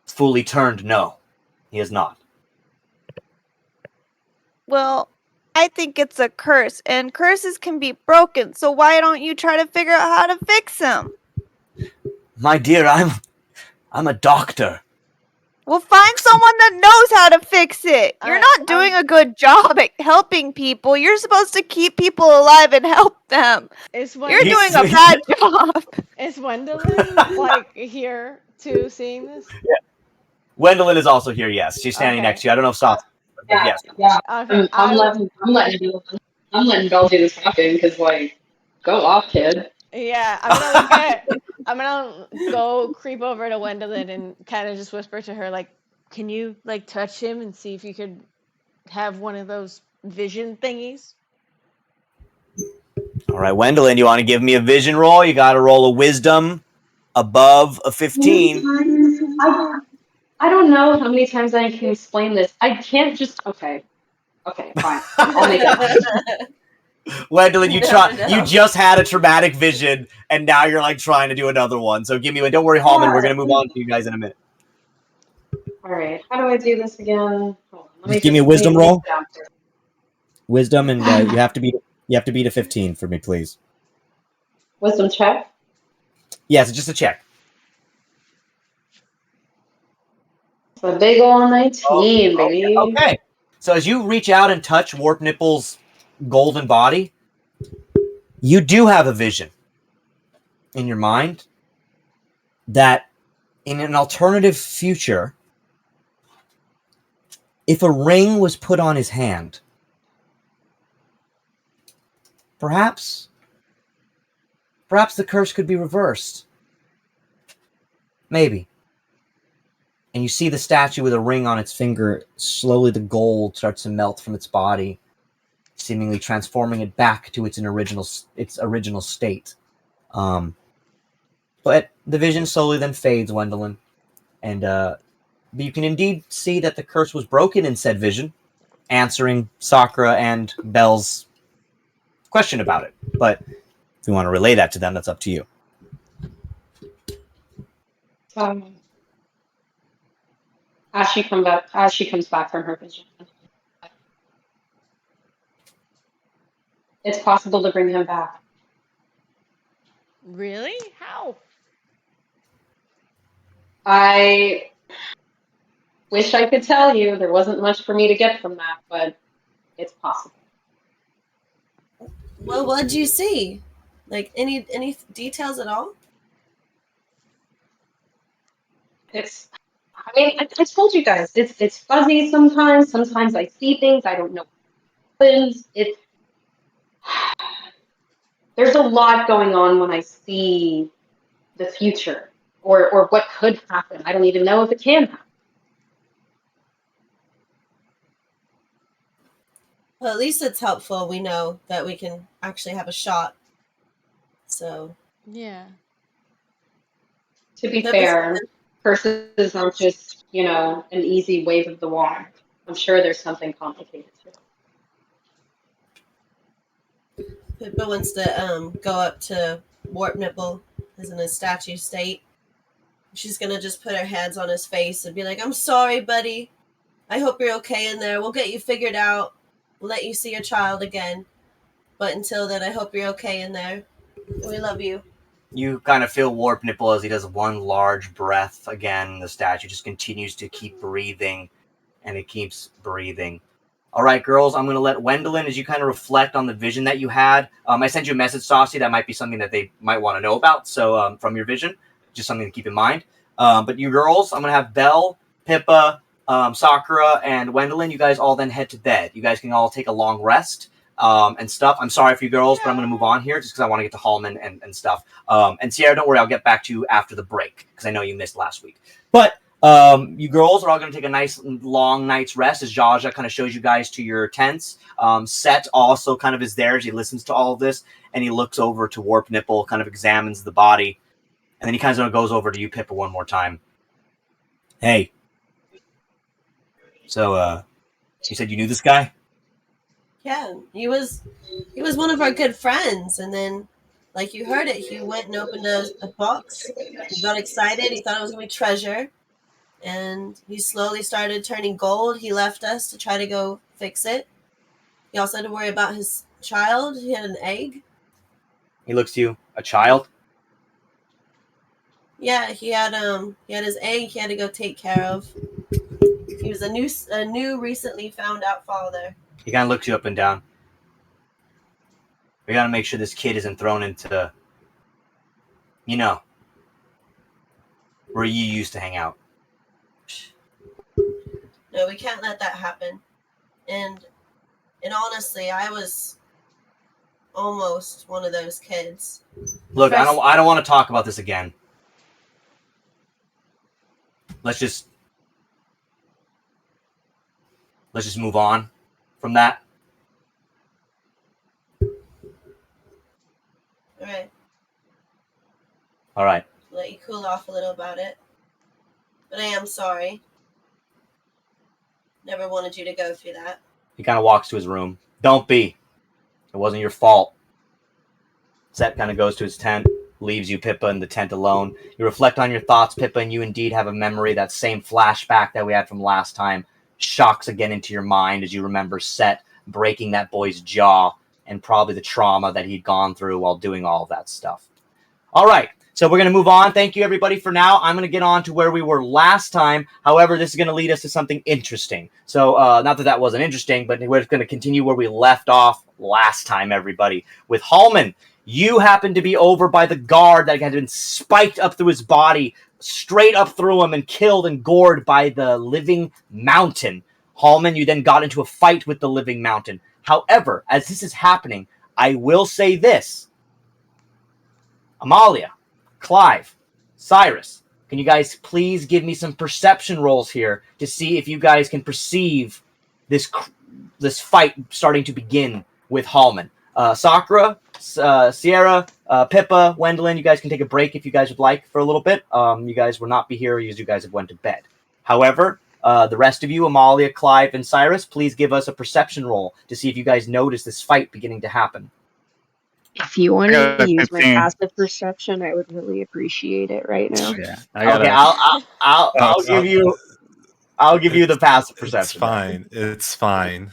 [SPEAKER 1] fully turned, no. He has not.
[SPEAKER 10] Well, I think it's a curse, and curses can be broken, so why don't you try to figure out how to fix them?
[SPEAKER 1] My dear, I'm a doctor.
[SPEAKER 10] Well, find someone that knows how to fix it. You're not doing a good job at helping people. You're supposed to keep people alive and help them. You're doing a bad job.
[SPEAKER 9] Is Wendeline like here too, seeing this?
[SPEAKER 1] Yeah. Wendeline is also here, yes. She's standing next to you. I don't know if Soft. Yes.
[SPEAKER 14] I'm letting Belle do the talking because, like, go off, kid.
[SPEAKER 9] Yeah, I'm gonna go creep over to Wendeline and kind of just whisper to her, like, can you like touch him and see if you could have one of those vision thingies?
[SPEAKER 1] All right, Wendeline, you want to give me a vision roll? You got to roll a wisdom above a 15.
[SPEAKER 14] I don't know how many times I can explain this. I can't just... Okay, fine. I'll make it.
[SPEAKER 1] Wendeline, you just had a traumatic vision, and now you're like trying to do another one. So give me one. Don't worry, Halmon. We're gonna move on to you guys in a minute.
[SPEAKER 14] All right, how do I do this again?
[SPEAKER 1] Just give me a wisdom roll. Wisdom, and you have to beat a 15 for me, please.
[SPEAKER 14] Wisdom check.
[SPEAKER 1] Yes, it's just a check.
[SPEAKER 14] It's a big ol' 19, baby.
[SPEAKER 1] Okay. So as you reach out and touch Warp Nipple's golden body, you do have a vision in your mind that in an alternative future, if a ring was put on his hand, perhaps the curse could be reversed. Maybe. And you see the statue with a ring on its finger. Slowly the gold starts to melt from its body, seemingly transforming it back to its original state. But the vision slowly then fades, Wendeline. And you can indeed see that the curse was broken in said vision, answering Sakura and Belle's question about it. But if you want to relay that to them, that's up to you.
[SPEAKER 14] As she comes back from her vision, it's possible to bring him back.
[SPEAKER 9] Really? How?
[SPEAKER 14] I wish I could tell you. There wasn't much for me to get from that, but it's possible.
[SPEAKER 13] Well, what'd you see? Like any details at all?
[SPEAKER 14] I mean, I told you guys, it's fuzzy sometimes. Sometimes I see things I don't know what happens. There's a lot going on when I see the future or what could happen. I don't even know if it can happen.
[SPEAKER 13] Well, at least it's helpful. We know that we can actually have a shot. So
[SPEAKER 9] yeah.
[SPEAKER 14] To be fair, curses aren't just, an easy wave of the wand. I'm sure there's something complicated to it.
[SPEAKER 13] Pippa wants to go up to Warp Nipple, as in a statue state. She's gonna just put her hands on his face and be like, "I'm sorry, buddy. I hope you're okay in there. We'll get you figured out. We'll let you see your child again. But until then, I hope you're okay in there. We love you."
[SPEAKER 1] You kind of feel Warp Nipple as he does one large breath. Again, the statue just continues to keep breathing, and it keeps breathing. All right, girls, I'm going to let Wendeline, as you kind of reflect on the vision that you had. I sent you a message, Saucy. That might be something that they might want to know about. So from your vision, just something to keep in mind. But you girls, I'm going to have Belle, Pippa, Sakura, and Wendeline. You guys all then head to bed. You guys can all take a long rest. And stuff. I'm sorry for you girls, but I'm going to move on here just because I want to get to Halmon and stuff. And Sierra, don't worry, I'll get back to you after the break because I know you missed last week. But you girls are all going to take a nice long night's rest as Jaja kind of shows you guys to your tents. Sett also kind of is there as he listens to all of this, and he looks over to Warp Nipple, kind of examines the body, and then he kind of goes over to you, Pippa, one more time. Hey. So, you said you knew this guy?
[SPEAKER 13] Yeah, he was one of our good friends, and then, like you heard it, he went and opened a box. He got excited. He thought it was gonna be treasure, and he slowly started turning gold. He left us to try to go fix it. He also had to worry about his child. He had an egg.
[SPEAKER 1] He looks to you. A child?
[SPEAKER 13] Yeah, he had his egg. He had to go take care of. He was a new recently found out father.
[SPEAKER 1] He kind of looks you up and down. We got to make sure this kid isn't thrown into, where you used to hang out.
[SPEAKER 13] No, we can't let that happen. And honestly, I was almost one of those kids.
[SPEAKER 1] Look, I don't want to talk about this again. Let's just move on from that. All right.
[SPEAKER 13] Let you cool off a little about it. But I am sorry. Never wanted you to go through that.
[SPEAKER 1] He kind of walks to his room. Don't be. It wasn't your fault. Sett kind of goes to his tent, leaves you, Pippa, in the tent alone. You reflect on your thoughts, Pippa, and you indeed have a memory. That same flashback that we had from last time shocks again into your mind as you remember Sett breaking that boy's jaw and probably the trauma that he'd gone through while doing all of that stuff. All right. So we're going to move on. Thank you, everybody, for now. I'm going to get on to where we were last time. However, this is going to lead us to something interesting. So not that that wasn't interesting, but we're going to continue where we left off last time, everybody. With Halmon, you happened to be over by the guard that had been spiked up through his body, straight up through him and killed and gored by the living mountain. Halmon, you then got into a fight with the living mountain. However, as this is happening, I will say this. Amalia, Clive, Sirus, can you guys please give me some perception rolls here to see if you guys can perceive this fight starting to begin with Halmon? Sakura, Sierra, Pippa, Wendeline, you guys can take a break if you guys would like for a little bit. You guys will not be here as you guys have went to bed. However, the rest of you, Amalia, Clive, and Sirus, please give us a perception roll to see if you guys notice this fight beginning to happen.
[SPEAKER 11] If you want to use my passive perception, I would really appreciate it right now.
[SPEAKER 12] Yeah.
[SPEAKER 1] Okay, I'll give you the passive perception.
[SPEAKER 8] It's fine.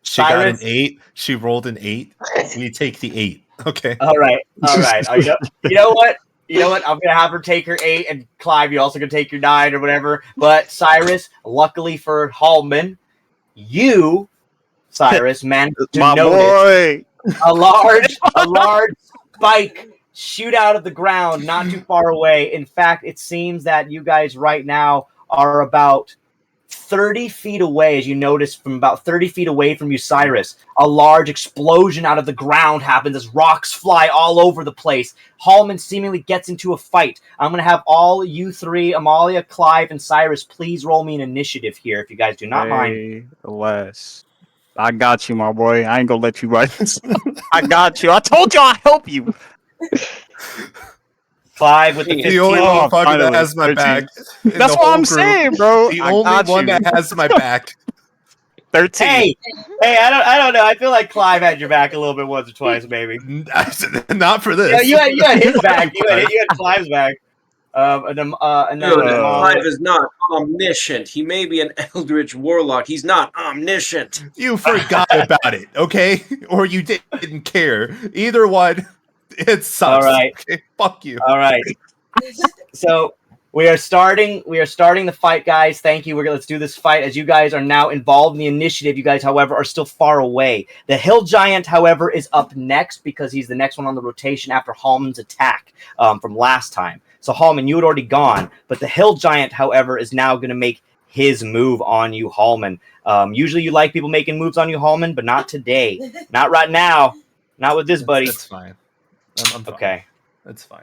[SPEAKER 8] She
[SPEAKER 1] Sirus?
[SPEAKER 8] got an 8. She rolled an 8. And you take the 8. Okay.
[SPEAKER 1] All right. You know what? I'm gonna have her take her 8, and Clive, you're also gonna take your 9 or whatever. But Sirus, luckily for Halmon, you, Sirus, managed to notice a large spike shoot out of the ground, not too far away. In fact, it seems that you guys right now are about 30 feet away, as you notice from about 30 feet away from you, Sirus. A large explosion out of the ground happens as rocks fly all over the place. Halmon seemingly gets into a fight. I'm going to have all you three, Amalia, Clive, and Sirus, please roll me an initiative here if you guys do not mind.
[SPEAKER 12] Less. I got you, my boy. I ain't gonna let you run. I got you. I told you I'll help you.
[SPEAKER 1] Clive with the 15.
[SPEAKER 8] The only motherfucker that has my back.
[SPEAKER 12] That's what I'm saying, bro.
[SPEAKER 8] The only one that has my back.
[SPEAKER 12] 13.
[SPEAKER 1] Hey, I don't know. I feel like Clive had your back a little bit once or twice, maybe.
[SPEAKER 8] Not for this.
[SPEAKER 1] Yeah, you had his back. You had Clive's back.
[SPEAKER 7] Clive is not omniscient. He may be an eldritch warlock. He's not omniscient.
[SPEAKER 8] You forgot about it, okay? Or you didn't care. Either one, it sucks.
[SPEAKER 1] All right.
[SPEAKER 8] Okay? Fuck you.
[SPEAKER 1] All right. So we are starting the fight, guys. Thank you. Let's do this fight. As you guys are now involved in the initiative, you guys, however, are still far away. The Hill Giant, however, is up next because he's the next one on the rotation after Halmon's attack from last time. So, Halmon, you had already gone, but the Hill Giant, however, is now going to make his move on you, Halmon. Usually you like people making moves on you, Halmon, but not today. Not right now. Not with this buddy.
[SPEAKER 8] That's fine. I'm fine.
[SPEAKER 1] Okay.
[SPEAKER 8] That's fine.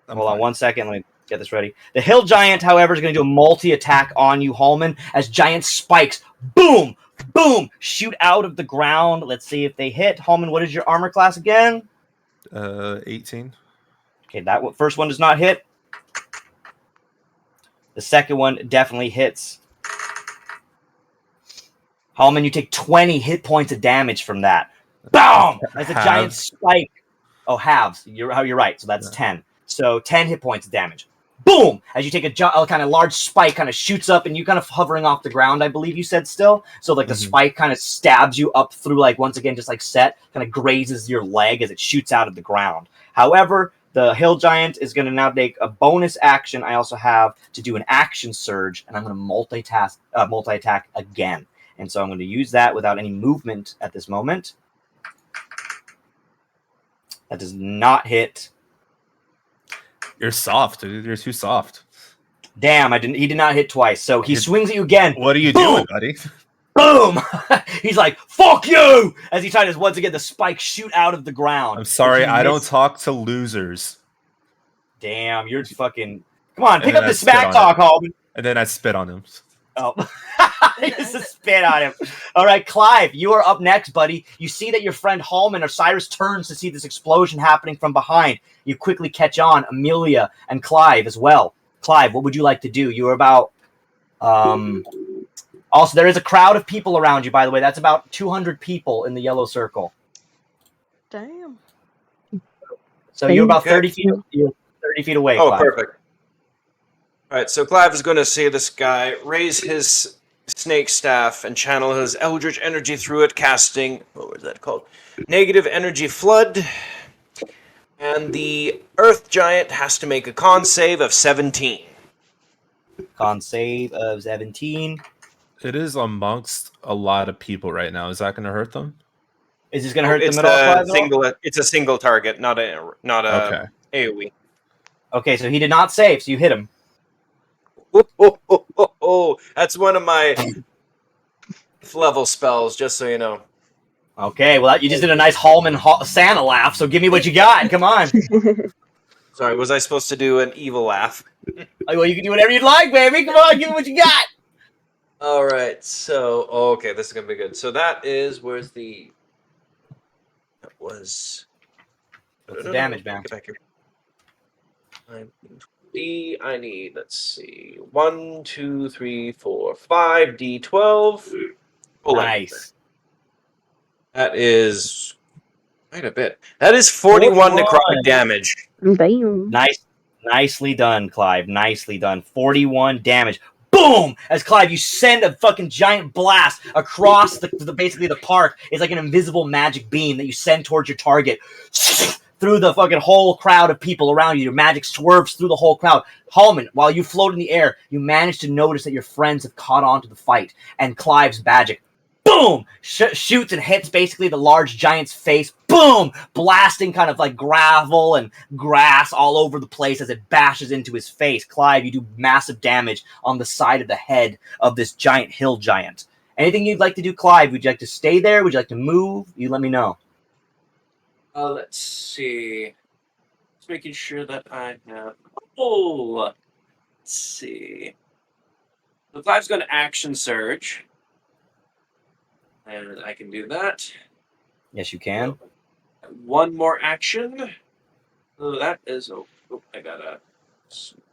[SPEAKER 1] Hold on 1 second. Let me get this ready. The Hill Giant, however, is going to do a multi-attack on you, Halmon, as giant spikes, boom, boom, shoot out of the ground. Let's see if they hit. Halmon, what is your armor class again?
[SPEAKER 8] 18.
[SPEAKER 1] Okay, that first one does not hit. The second one definitely hits. Halmon, you take 20 hit points of damage from that. Boom! That's a giant spike. Oh, halves. You're right. So that's 10. So 10 hit points of damage. Boom! As you take a kind of large spike, kind of shoots up, and you kind of hovering off the ground, I believe you said still. So like the spike kind of stabs you up through, like once again, just like Sett, kind of grazes your leg as it shoots out of the ground. However, the Hill Giant is going to now take a bonus action. I also have to do an action surge, and I'm going to multi-attack again. And so I'm going to use that without any movement at this moment. That does not hit.
[SPEAKER 8] You're soft, dude. You're too soft.
[SPEAKER 1] Damn, he did not hit twice. So he swings at you again.
[SPEAKER 8] What are you
[SPEAKER 1] Boom!
[SPEAKER 8] doing, buddy?
[SPEAKER 1] Boom! He's like, fuck you! As he tries to, once again, the spike shoot out of the ground.
[SPEAKER 8] I'm sorry, I don't talk to losers.
[SPEAKER 1] Damn, you're fucking... Come on, pick up the smack talk, Halmon.
[SPEAKER 8] And then I spit on him.
[SPEAKER 1] Oh. Just spit on him. All right, Clive, you are up next, buddy. You see that your friend Halmon or Sirus turns to see this explosion happening from behind. You quickly catch on Amelia and Clive as well. Clive, what would you like to do? You are about... Also, there is a crowd of people around you, by the way. That's about 200 people in the yellow circle.
[SPEAKER 9] Damn.
[SPEAKER 1] So you're about 30 feet away,
[SPEAKER 7] Oh,
[SPEAKER 1] Clive.
[SPEAKER 7] perfect. All right, so Clive is going to see this guy raise his snake staff and channel his eldritch energy through it, casting, what was that called? Negative energy flood. And the earth giant has to make a con save of 17.
[SPEAKER 1] Con save of 17.
[SPEAKER 8] It is amongst a lot of people right now. Is that going to hurt them?
[SPEAKER 1] Is this going to hurt them at all?
[SPEAKER 7] It's a single target, not a AoE.
[SPEAKER 1] Okay, so he did not save, so you hit him.
[SPEAKER 7] Oh, that's one of my level spells, just so you know.
[SPEAKER 1] Okay, well, you just did a nice Halmon Santa laugh, so give me what you got. Come on.
[SPEAKER 7] So Sorry, was I supposed to do an evil laugh?
[SPEAKER 1] Well, you can do whatever you'd like, baby. Come on, give me what you got.
[SPEAKER 7] All right, so okay, this is gonna be good. So that is where's the? That was.
[SPEAKER 1] What's the damage, man?
[SPEAKER 7] Get back here. I need. Let's see. 1, 2, 3, 4, 5 D12.
[SPEAKER 1] Nice.
[SPEAKER 7] That is quite a bit. That is 41 necrotic damage.
[SPEAKER 11] Damn.
[SPEAKER 1] Nicely done, Clive. Nicely done. 41 damage. Boom! As Clive, you send a fucking giant blast across basically the park. It's like an invisible magic beam that you send towards your target. Through the fucking whole crowd of people around you. Your magic swerves through the whole crowd. Halmon, while you float in the air, you manage to notice that your friends have caught on to the fight. And Clive's magic, boom! Shoots and hits basically the large giant's face. Boom! Blasting kind of like gravel and grass all over the place as it bashes into his face. Clive, you do massive damage on the side of the head of this giant hill giant. Anything you'd like to do, Clive? Would you like to stay there? Would you like to move? You let me know.
[SPEAKER 7] Let's see. Just making sure that I have. Oh, let's see. So Clive's going to action surge, and I can do that.
[SPEAKER 1] Yes, you can.
[SPEAKER 7] One more action. Oh, that is. Oh, I gotta.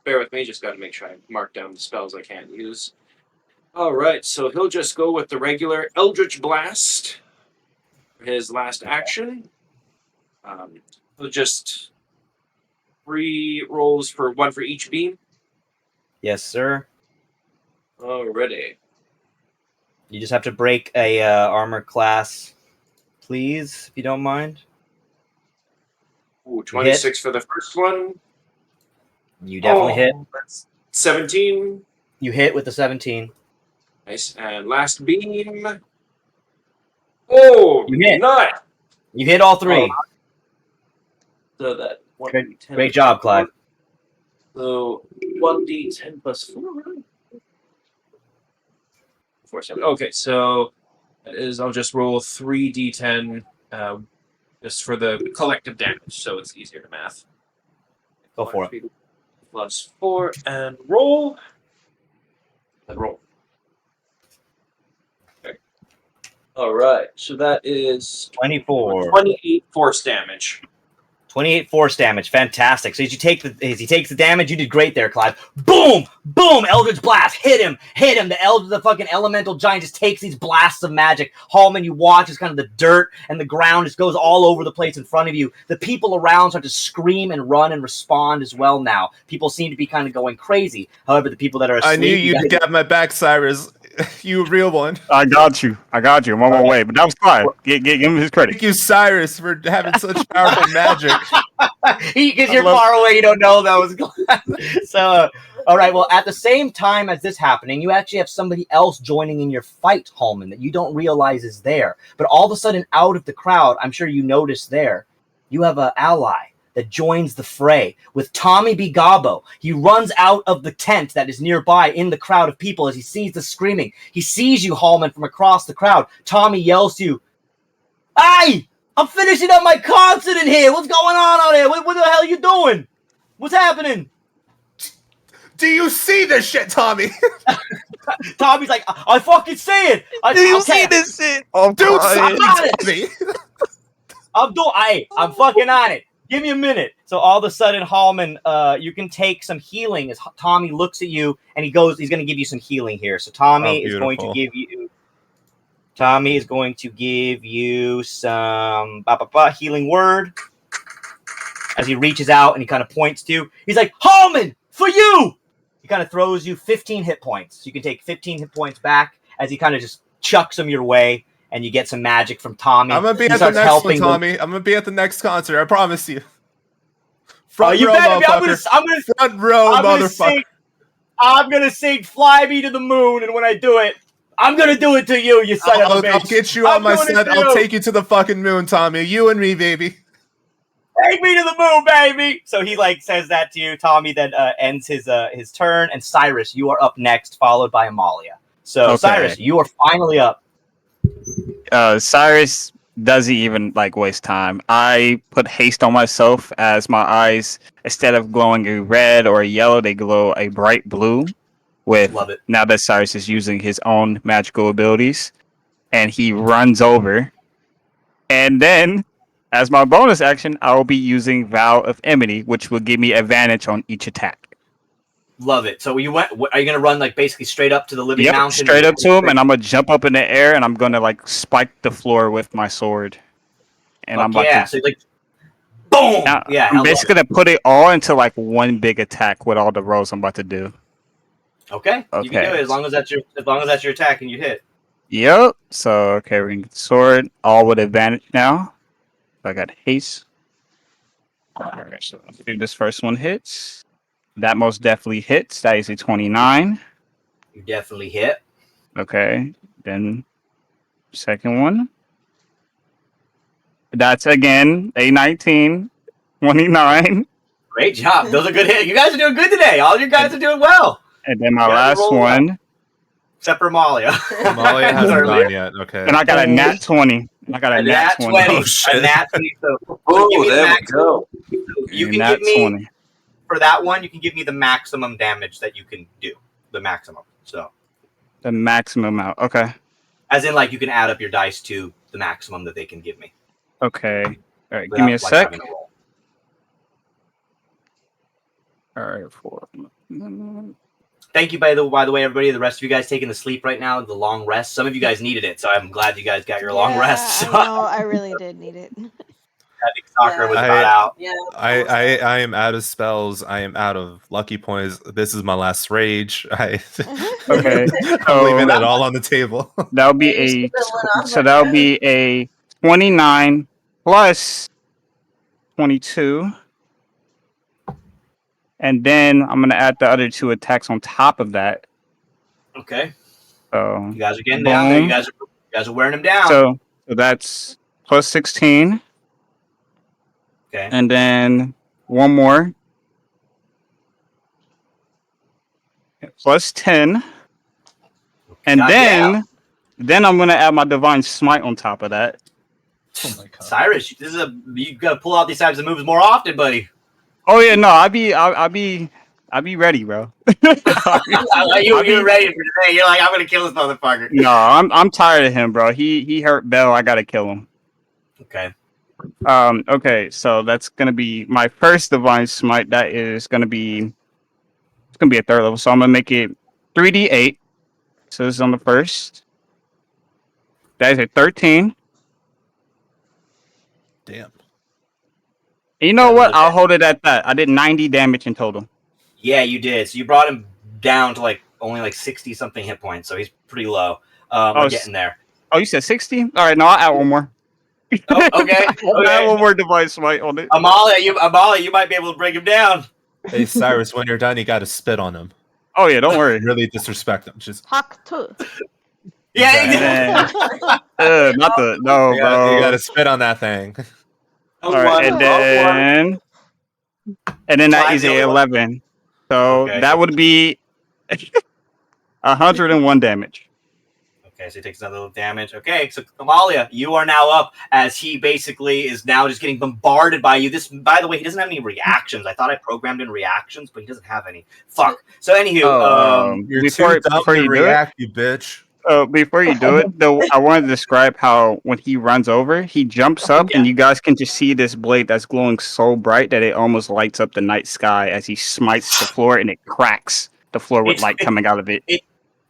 [SPEAKER 7] Bear with me. Just gotta make sure I mark down the spells I can't use. All right, so he'll just go with the regular Eldritch Blast for his last action. He'll just 3 rolls for 1 for each beam.
[SPEAKER 1] Yes, sir.
[SPEAKER 7] Alrighty.
[SPEAKER 1] You just have to break a armor class, please, if you don't mind.
[SPEAKER 7] Ooh, 26 for the first one.
[SPEAKER 1] You definitely hit.
[SPEAKER 7] That's 17.
[SPEAKER 1] You hit with the 17.
[SPEAKER 7] Nice. And last beam. Oh,
[SPEAKER 1] you hit.
[SPEAKER 7] Nice.
[SPEAKER 1] You hit all 3.
[SPEAKER 7] So that 1d10.
[SPEAKER 1] Great job, Clive.
[SPEAKER 7] So 1d10 plus 4, right? 4, 7. Okay, so that is, I'll just roll 3d10 just for the collective damage, so it's easier to math.
[SPEAKER 1] Go for it.
[SPEAKER 7] Plus 4 and roll. And roll. Okay. All right, so that is
[SPEAKER 1] 24.
[SPEAKER 7] 28 force damage.
[SPEAKER 1] 28 force damage. Fantastic. So as he takes the damage, you did great there, Clive. Boom! Boom! Eldritch Blast. Hit him. The fucking elemental giant just takes these blasts of magic. Halmon, you watch as kind of the dirt and the ground just goes all over the place in front of you. The people around start to scream and run and respond as well now. People seem to be kind of going crazy. However, the people that are asleep...
[SPEAKER 8] I knew you'd get my back, Sirus. You a real one.
[SPEAKER 12] I got you. I'm on my way. But that was Clive. Give him his credit.
[SPEAKER 8] Thank you, Sirus, for having such powerful magic.
[SPEAKER 1] Because you're far away, you don't know that was Clive. So, all right. Well, at the same time as this happening, you actually have somebody else joining in your fight, Halmon, that you don't realize is there. But all of a sudden, out of the crowd, I'm sure you noticed there, you have an ally that joins the fray with Tommy B. Gobbo. He runs out of the tent that is nearby in the crowd of people as he sees the screaming. He sees you, Halmon, from across the crowd. Tommy yells to you, "Aye! I'm finishing up my concert in here. What's going on out here? What the hell are you doing? What's happening?"
[SPEAKER 8] Do you see this shit, Tommy?
[SPEAKER 1] Tommy's like, I fucking see it.
[SPEAKER 12] Do you see this shit?
[SPEAKER 8] Oh, dude,
[SPEAKER 1] I'm on it. I'm fucking on it. Give me a minute. So all of a sudden, Halmon, you can take some healing as Tommy looks at you and he's going to give you some healing here. So Tommy is going to give you some healing word as he reaches out and he kind of points to you. He's like, "Halmon, for you!" He kind of throws you 15 hit points. You can take 15 hit points back as he kind of just chucks them your way. And you get some magic from Tommy.
[SPEAKER 8] I'm gonna be at the next one, Tommy. I'm gonna be at the next concert. I promise you.
[SPEAKER 1] Front row, motherfucker.
[SPEAKER 8] Front row, motherfucker.
[SPEAKER 1] I'm gonna sing "Fly Me to the Moon," and when I do it, I'm gonna do it to you, you son of a bitch.
[SPEAKER 8] I'll get you on my set. I'll take you to the fucking moon, Tommy. You and me, baby.
[SPEAKER 1] Take me to the moon, baby. So he says that to you. Tommy then ends his turn, and Sirus, you are up next, followed by Amalia. So
[SPEAKER 12] Okay.
[SPEAKER 1] Sirus, you are finally up.
[SPEAKER 12] Sirus doesn't even like waste time. I put haste on myself as my eyes, instead of glowing a red or a yellow, they glow a bright blue. With
[SPEAKER 1] Love it.
[SPEAKER 12] now that Sirus is using his own magical abilities, and he runs over, and then as my bonus action, I will be using Vow of Enmity, which will give me advantage on each attack.
[SPEAKER 1] Love it. So are you gonna run like basically straight up to the living
[SPEAKER 12] Yep,
[SPEAKER 1] mountain?
[SPEAKER 12] straight up to him, and I'm gonna jump up in the air, and I'm gonna like spike the floor with my sword. And I'm about to,
[SPEAKER 1] so like, boom. Yeah,
[SPEAKER 12] I'm basically gonna put it all into like one big attack with all the rolls I'm about to do.
[SPEAKER 1] Okay, you can do it as long as that's your attack and you hit.
[SPEAKER 12] Yep. So okay, we're gonna get the sword all with advantage now. I got haste. Alright, so let's do this first one hits. That most definitely hits. That is a 29.
[SPEAKER 1] You definitely hit.
[SPEAKER 12] Okay. Then second one. That's again a 19. 29.
[SPEAKER 1] Great job. Those are good hits. You guys are doing good today. All you guys are doing well.
[SPEAKER 12] And then my last one.
[SPEAKER 1] Well. Except for Amalia.
[SPEAKER 8] Amalia hasn't gone yet. Okay.
[SPEAKER 12] And I got a nat 20. I got a nat 20.
[SPEAKER 1] Oh, shit. A nat 20. So
[SPEAKER 7] there we go.
[SPEAKER 1] You can give me 20. For that one, you can give me the maximum damage that you can do. The maximum. So
[SPEAKER 12] the maximum out. Okay.
[SPEAKER 1] As in, like, you can add up your dice to the maximum that they can give me.
[SPEAKER 12] Okay. All right. Give me a sec. All right. 4.
[SPEAKER 1] Thank you, by the way, everybody. The rest of you guys taking the sleep right now, the long rest. Some of you guys needed it, so I'm glad you guys got your long rest.
[SPEAKER 9] I know, I really did need it.
[SPEAKER 1] I think Sakura was about out.
[SPEAKER 13] Yeah.
[SPEAKER 8] I am out of spells. I am out of lucky points. This is my last rage.
[SPEAKER 12] Okay.
[SPEAKER 8] I'm leaving it all on the table.
[SPEAKER 12] That'll be that'll be a 29 plus 22. And then I'm gonna add the other 2 attacks on top of that.
[SPEAKER 1] Okay.
[SPEAKER 12] So
[SPEAKER 1] you guys are getting down there. You guys are wearing them down.
[SPEAKER 12] So that's plus 16.
[SPEAKER 1] Okay.
[SPEAKER 12] And then one more. Plus 10. And then I'm gonna add my divine smite on top of that.
[SPEAKER 8] Oh my god.
[SPEAKER 1] Sirus, you gotta pull out these types of moves more often, buddy.
[SPEAKER 12] Oh yeah, no, I'll be ready, bro.
[SPEAKER 1] You're ready for today. You're like, I'm gonna kill this motherfucker.
[SPEAKER 12] No, I'm tired of him, bro. He hurt Bell. I gotta kill him.
[SPEAKER 1] Okay.
[SPEAKER 12] Okay, so that's gonna be my first divine smite. That is gonna be a 3rd level. So I'm gonna make it 3d8. So this is on the first. That is a 13.
[SPEAKER 8] Damn.
[SPEAKER 12] You know what? I'll hold it at that. I did 90 damage in total.
[SPEAKER 1] Yeah, you did. So you brought him down to like only like 60 something hit points. So he's pretty low. We're getting there.
[SPEAKER 12] Oh, you said 60? All right, no, I'll add one more.
[SPEAKER 1] Oh, okay.
[SPEAKER 12] I'll add one more device smite on it.
[SPEAKER 1] Amalia, you might be able to bring him down.
[SPEAKER 8] Hey Sirus, when you're done, you got to spit on him.
[SPEAKER 12] Oh yeah, don't worry.
[SPEAKER 8] Really disrespect him. Just
[SPEAKER 9] Hawk too.
[SPEAKER 1] Yeah.
[SPEAKER 12] Not the bro.
[SPEAKER 8] You got to spit on that thing.
[SPEAKER 12] All right, and then that is a 11. So that would be 101 damage.
[SPEAKER 1] Okay, so he takes another little damage. Okay, so Amalia, you are now up as he basically is now just getting bombarded by you. This, by the way, he doesn't have any reactions. I thought I programmed in reactions, but he doesn't have any. Fuck. So anywho,
[SPEAKER 8] you're too dumb to react, you bitch.
[SPEAKER 12] Before you do it, though, I wanted to describe how when he runs over, he jumps up, and you guys can just see this blade that's glowing so bright that it almost lights up the night sky as he smites the floor, and it cracks the floor with light coming out of it.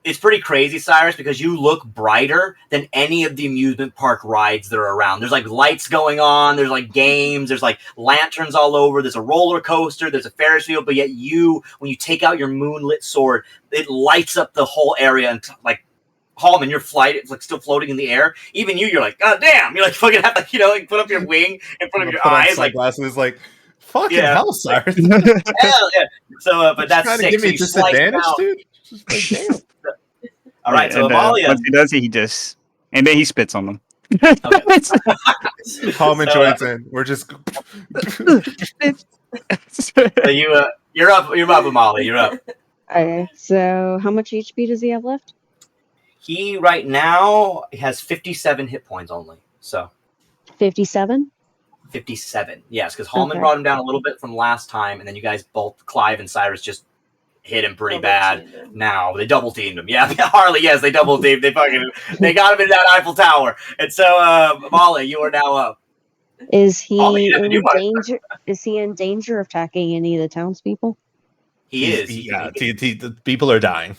[SPEAKER 1] It's pretty crazy, Sirus, because you look brighter than any of the amusement park rides that are around. There's like lights going on, there's like games, there's like lanterns all over, there's a roller coaster, there's a Ferris wheel, but yet when you take out your moonlit sword, it lights up the whole area and like Halmon, your flight is like still floating in the air. Even you're like, God damn! You're like fucking have like like put up your wing in front of your eyes, like
[SPEAKER 8] glasses, like fucking hell, Sirus.
[SPEAKER 1] Hell yeah. So, but that's
[SPEAKER 8] trying to
[SPEAKER 1] sick.
[SPEAKER 8] give
[SPEAKER 1] So
[SPEAKER 8] me
[SPEAKER 1] you
[SPEAKER 8] disadvantage,
[SPEAKER 1] slice
[SPEAKER 8] dude. Just like, damn.
[SPEAKER 1] All right, so Amalia.
[SPEAKER 12] Once he does it, and then he spits on them.
[SPEAKER 8] Halmon joins in. We're just.
[SPEAKER 1] So you're up, Amalia. You're up.
[SPEAKER 11] Okay, so how much HP does he have left?
[SPEAKER 1] He right now has 57 hit points only. So
[SPEAKER 11] 57?
[SPEAKER 1] 57. Yes, because Halmon
[SPEAKER 11] Okay.
[SPEAKER 1] brought him down a little bit from last time, and then you guys both, Clive and Sirus, just hit him pretty bad. Now they double teamed him. Yeah, Harley. Yes, they double teamed. They got him in that Eiffel Tower. And so, Amalia, you are now up.
[SPEAKER 11] Is he
[SPEAKER 1] Harley, you
[SPEAKER 11] in
[SPEAKER 1] want it.
[SPEAKER 11] danger? Is he in danger of attacking any of the townspeople?
[SPEAKER 1] He is.
[SPEAKER 8] The people are dying.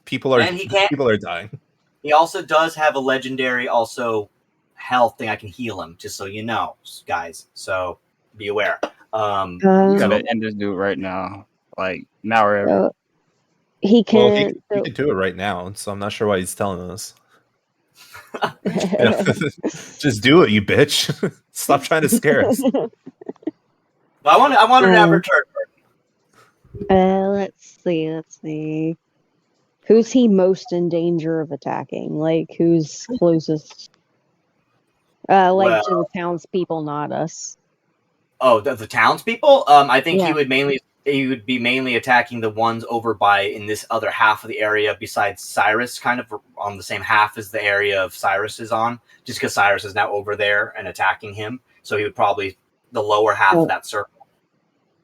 [SPEAKER 8] people are dying.
[SPEAKER 1] He also does have a legendary health thing. I can heal him, just so you know, guys. So be aware.
[SPEAKER 12] You gotta end this dude right now. Like now or ever.
[SPEAKER 11] He can.
[SPEAKER 8] Well, he can do it right now, so I'm not sure why he's telling us. Just do it, you bitch! Stop trying to scare us.
[SPEAKER 1] Well, I want to have her turn.
[SPEAKER 11] Let's see. Who's he most in danger of attacking? Like, who's closest? To the townspeople, not us.
[SPEAKER 1] Oh, the townspeople? I think
[SPEAKER 11] Yeah.
[SPEAKER 1] he would be mainly attacking the ones over by in this other half of the area besides Sirus, kind of on the same half as the area of Sirus is on, just because Sirus is now over there and attacking him. So he would probably the lower half of that circle.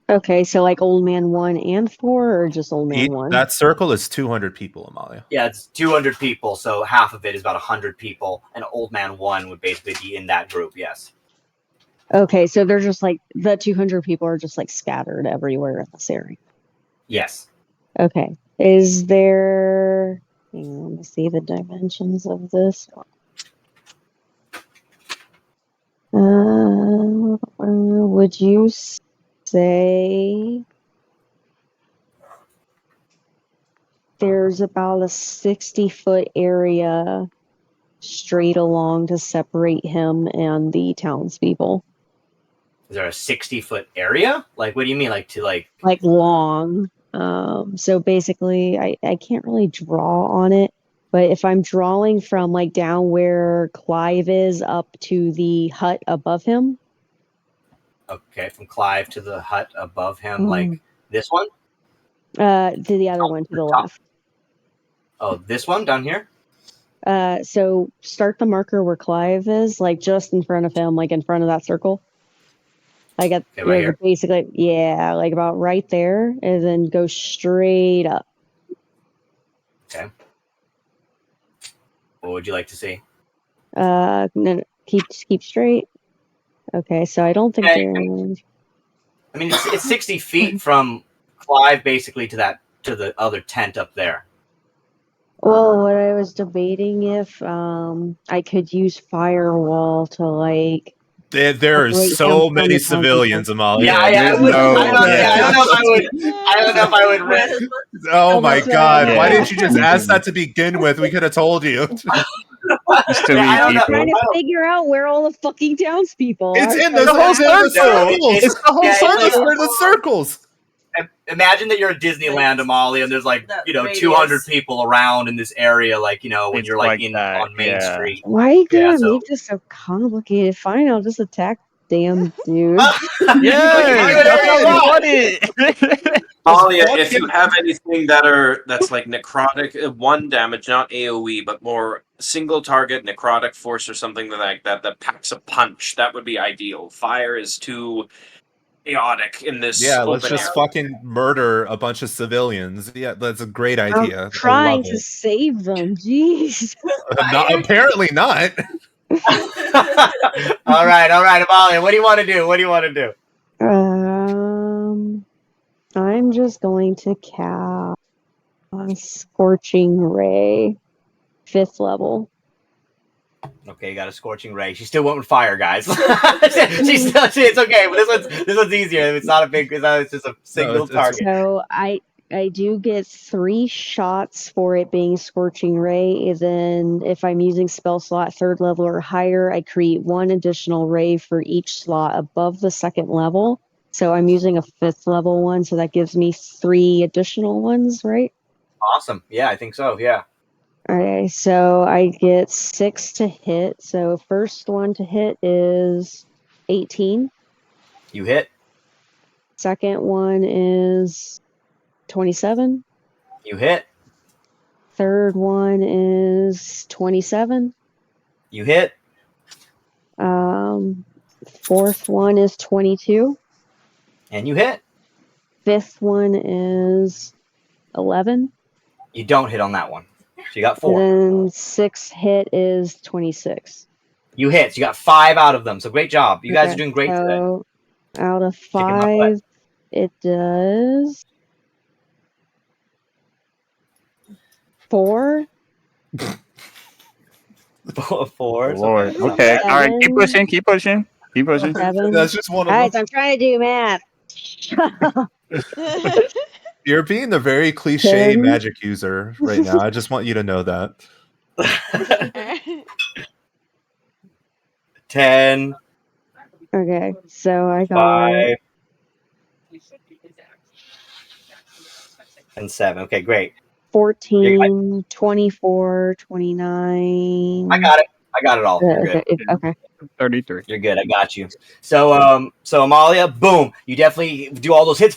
[SPEAKER 11] Okay, so like Old Man 1 and 4, or just Old Man 1?
[SPEAKER 8] That circle is 200 people, Amalia.
[SPEAKER 1] Yeah, it's 200 people, so half of it is about 100 people, and Old Man 1 would basically be in that group, yes.
[SPEAKER 11] Okay, so they're just like, the 200 people are just like scattered everywhere in this area.
[SPEAKER 1] Yes.
[SPEAKER 11] Okay. Is there... Hang on, let me see the dimensions of this. Would you say there's about a 60-foot area straight along to separate him and the townspeople?
[SPEAKER 1] Is there a 60-foot area? Like, what do you mean? Like
[SPEAKER 11] long. So basically, I can't really draw on it, but if I'm drawing from like down where Clive is up to the hut above him.
[SPEAKER 1] Okay, from Clive to the hut above him, like this one?
[SPEAKER 11] To the other one to the left.
[SPEAKER 1] Oh, this one down here?
[SPEAKER 11] So start the marker where Clive is, like just in front of him, like in front of that circle. Like at
[SPEAKER 1] right here?
[SPEAKER 11] basically, yeah, like about right there, and then go straight up.
[SPEAKER 1] Okay. What would you like to see?
[SPEAKER 11] No, keep straight. Okay, so I don't think they're.
[SPEAKER 1] I mean, it's 60 feet from Clive basically to the other tent up there.
[SPEAKER 11] Well, what I was debating if I could use firewall to like.
[SPEAKER 8] There are so many civilians, Amalia.
[SPEAKER 1] Yeah, I don't know if I would risk.
[SPEAKER 8] Oh my God! Why didn't you just ask that to begin with? We could have told you.
[SPEAKER 11] I'm trying to figure out where all the fucking townspeople are.
[SPEAKER 8] It's in the whole circles. It's the whole circles. Where the circles.
[SPEAKER 1] Imagine that you're at Disneyland, Amalia, and there's like 200 people around in this area, like when you're like on Main Street.
[SPEAKER 11] Why are you gonna make this so complicated? Fine, I'll just attack damn dude.
[SPEAKER 7] Amalia, if you have anything that's like necrotic, 1 damage, not AoE, but more single target necrotic force or something like that packs a punch, that would be ideal. Fire is too chaotic in this.
[SPEAKER 8] Yeah, let's just fucking murder a bunch of civilians. Yeah, that's a great idea.
[SPEAKER 11] I'm trying to save them. Jeez.
[SPEAKER 8] Apparently not.
[SPEAKER 1] All right, Amalia. What do you want to do?
[SPEAKER 11] I'm just going to cast Scorching Ray, 5th level.
[SPEAKER 1] Okay, you got a Scorching Ray. She still went with fire, guys. It's okay, but this one's easier. It's not a big. It's just a single target.
[SPEAKER 11] So I do get 3 shots for it being Scorching Ray. And then if I'm using spell slot 3rd level or higher, I create 1 additional ray for each slot above the 2nd level. So I'm using a 5th level one, so that gives me 3 additional ones, right?
[SPEAKER 1] Awesome. Yeah, I think so. Yeah.
[SPEAKER 11] Okay, so I get 6 to hit. So first one to hit is 18.
[SPEAKER 1] You hit.
[SPEAKER 11] Second one is 27.
[SPEAKER 1] You hit.
[SPEAKER 11] Third one is 27.
[SPEAKER 1] You hit.
[SPEAKER 11] Fourth one is 22.
[SPEAKER 1] And you hit.
[SPEAKER 11] Fifth one is 11.
[SPEAKER 1] You don't hit on that one. So you got 4.
[SPEAKER 11] And then sixth hit is 26.
[SPEAKER 1] You hit. So you got 5 out of them. So great job. You guys are doing great today.
[SPEAKER 11] Out of 5, it does 4.
[SPEAKER 1] 4.
[SPEAKER 12] Lord. Okay. All right. Keep pushing. Keep pushing. Keep pushing.
[SPEAKER 11] 7.
[SPEAKER 8] That's just one of
[SPEAKER 11] Guys,
[SPEAKER 8] them.
[SPEAKER 11] I'm trying to do math.
[SPEAKER 8] You're being a very cliche
[SPEAKER 11] 10.
[SPEAKER 8] magic user right now. I just want you to know that.
[SPEAKER 1] 10.
[SPEAKER 11] Okay, so I got
[SPEAKER 1] 5. And 7. Okay, great.
[SPEAKER 11] 14, 24, 29.
[SPEAKER 1] I got it. I got it all. You're good.
[SPEAKER 11] Okay.
[SPEAKER 12] 33.
[SPEAKER 1] You're good. I got you. So, Amalia, boom. You definitely do all those hits.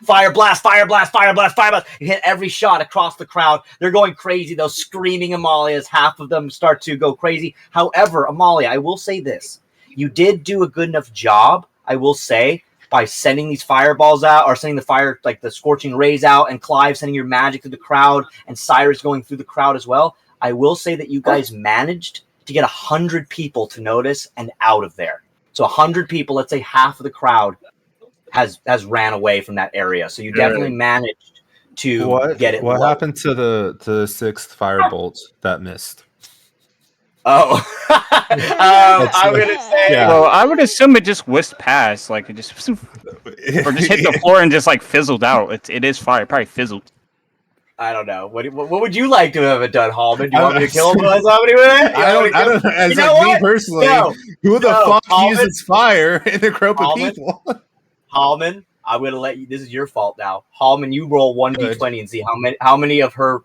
[SPEAKER 1] Fire blast, fire blast, fire blast, fire blast. You hit every shot across the crowd. They're going crazy. Those screaming Amalias, half of them start to go crazy. However, Amalia, I will say this. You did do a good enough job, I will say, by sending these fireballs out, or sending the fire, like the scorching rays out, and Clive sending your magic through the crowd, and Sirus going through the crowd as well. I will say that you guys managed to get 100 people to notice and out of there. So 100 people, let's say half of the crowd, has ran away from that area. So you definitely managed to get it.
[SPEAKER 8] What happened to the 6th firebolt that missed?
[SPEAKER 1] Oh, I'm gonna say.
[SPEAKER 12] Yeah. Well, I would assume it just whisked past, like it just, or just hit the floor and just like fizzled out. It is fire, probably fizzled.
[SPEAKER 1] I don't know. What would you like to have done, Halmon? Do you want me to kill somebody with it?
[SPEAKER 8] I don't. As
[SPEAKER 1] you know
[SPEAKER 8] me personally, who the fuck uses fire in a group of people?
[SPEAKER 1] Halmon, I'm gonna let you. This is your fault now. Halmon, you roll 1d20 and see how many of her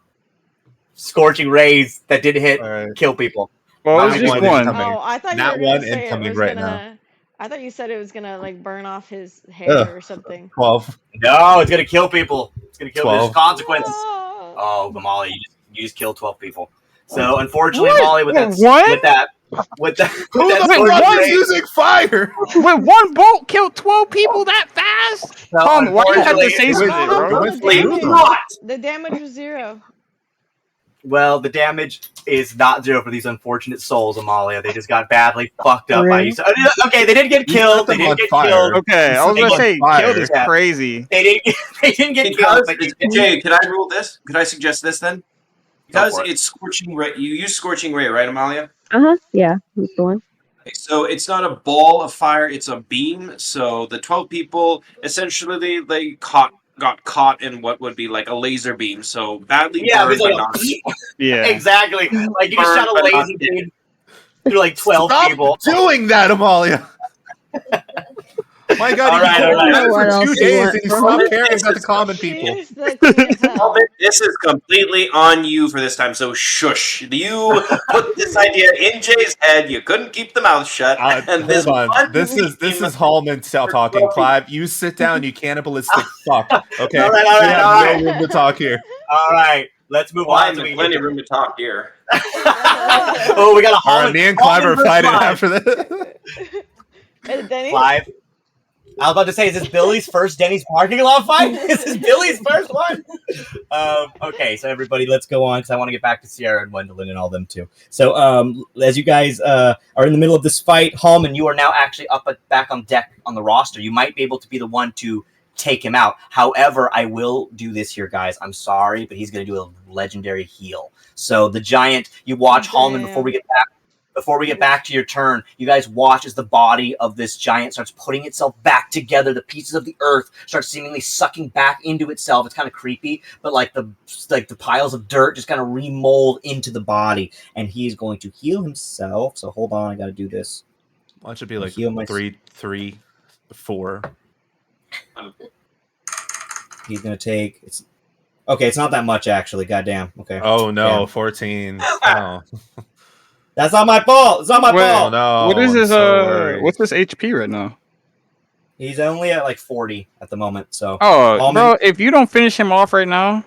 [SPEAKER 1] scorching rays that did hit kill people.
[SPEAKER 12] Well, it's just one.
[SPEAKER 9] Oh, I thought
[SPEAKER 8] Not
[SPEAKER 9] you were
[SPEAKER 8] one
[SPEAKER 9] gonna say
[SPEAKER 8] incoming
[SPEAKER 9] it was
[SPEAKER 8] right
[SPEAKER 9] gonna.
[SPEAKER 8] now.
[SPEAKER 9] I thought you said it was gonna like burn off his hair or something.
[SPEAKER 8] 12.
[SPEAKER 1] No, it's gonna kill people. It's gonna kill.
[SPEAKER 8] 12.
[SPEAKER 1] There's consequences. Oh, Amalia, you just killed 12 people. So unfortunately, Amalia, with that,
[SPEAKER 8] Who the fuck is using fire?
[SPEAKER 12] With one bolt killed 12 people that fast? Tom, why do you have to say something, bro?
[SPEAKER 9] The damage was 0.
[SPEAKER 1] Well, the damage is not 0 for these unfortunate souls, Amalia. They just got badly fucked up by you. So, okay, they didn't get killed. They didn't get killed.
[SPEAKER 12] Okay, I was gonna say killed is crazy.
[SPEAKER 1] They didn't get killed. But
[SPEAKER 7] Jay, can I rule this? Could I suggest this then? Because it's scorching ray. You use scorching ray, right, Amalia?
[SPEAKER 11] Yeah, that's the one.
[SPEAKER 7] So it's not a ball of fire; it's a beam. So the 12 people essentially they got caught in what would be like a laser beam. So badly burned, but not.
[SPEAKER 12] Yeah,
[SPEAKER 1] exactly. Like you just shot a laser beam through like 12 people.
[SPEAKER 8] Doing that, Amalia. My God, you for 2 days and you stop caring about the common people.
[SPEAKER 7] This is completely on you for this time, so shush. You put this idea in Jay's head, you couldn't keep the mouth shut. And
[SPEAKER 8] Hold on. This is Halmon still talking. Clive, you sit down, you cannibalistic fuck. Okay?
[SPEAKER 1] All right.
[SPEAKER 8] No room to talk here.
[SPEAKER 1] All right. Let's move on.
[SPEAKER 7] There's plenty of room to talk here.
[SPEAKER 1] Oh, we got a Halmon.
[SPEAKER 8] Me and Clive are fighting after this.
[SPEAKER 1] Clive. I was about to say, is this Billy's first Denny's parking lot fight? Is this Billy's first one? Okay, so everybody, let's go on because I want to get back to Sierra and Wendeline and all them too. So as you guys are in the middle of this fight, Halmon, you are now actually back on deck on the roster. You might be able to be the one to take him out. However, I will do this here, guys. I'm sorry, but he's going to do a legendary heal. So the giant, you watch Halmon before we get back. Before we get back to your turn, you guys watch as the body of this giant starts putting itself back together. The pieces of the earth start seemingly sucking back into itself. It's kind of creepy, but like the piles of dirt just kind of remold into the body, and he's going to heal himself. So hold on, I got to do this.
[SPEAKER 8] Why should be like 3, 4.
[SPEAKER 1] He's gonna take. It's not that much actually. Goddamn. Okay.
[SPEAKER 8] Oh no,
[SPEAKER 1] Damn.
[SPEAKER 8] 14. Oh.
[SPEAKER 1] That's not my fault. It's not my fault.
[SPEAKER 8] No.
[SPEAKER 12] What is his what's his HP right now?
[SPEAKER 1] He's only at like 40 at the moment. So
[SPEAKER 12] bro, if you don't finish him off right now,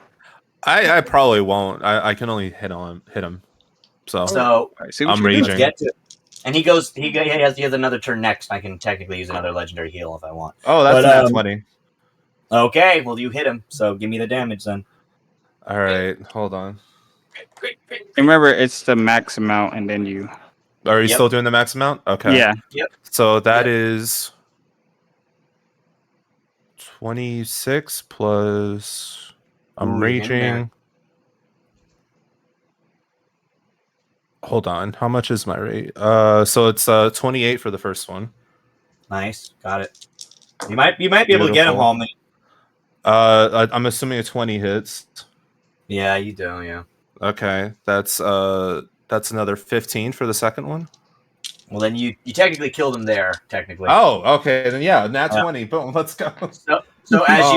[SPEAKER 8] I probably won't. I can only hit him. So
[SPEAKER 1] I'm raging. And he goes. He has another turn next. I can technically use another legendary heal if I want.
[SPEAKER 8] Oh, that's not 20.
[SPEAKER 1] Okay, well you hit him. So give me the damage then.
[SPEAKER 8] All right, hold on.
[SPEAKER 12] Remember, it's the max amount, and then you.
[SPEAKER 8] Are you still doing the max amount? Okay.
[SPEAKER 12] Yeah.
[SPEAKER 1] Yep.
[SPEAKER 8] So that is 26 plus. I'm raging. Hold on. How much is my rate? So it's 28 for the first one.
[SPEAKER 1] Nice. Got it. You might be able to get him, Halmon.
[SPEAKER 8] I'm assuming a 20 hits.
[SPEAKER 1] Yeah, you do. Yeah.
[SPEAKER 8] Okay, that's another 15 for the second one.
[SPEAKER 1] Well, then you technically killed him there. Technically.
[SPEAKER 8] Oh, okay. Then yeah, nat 20. Boom. Let's go.
[SPEAKER 1] So as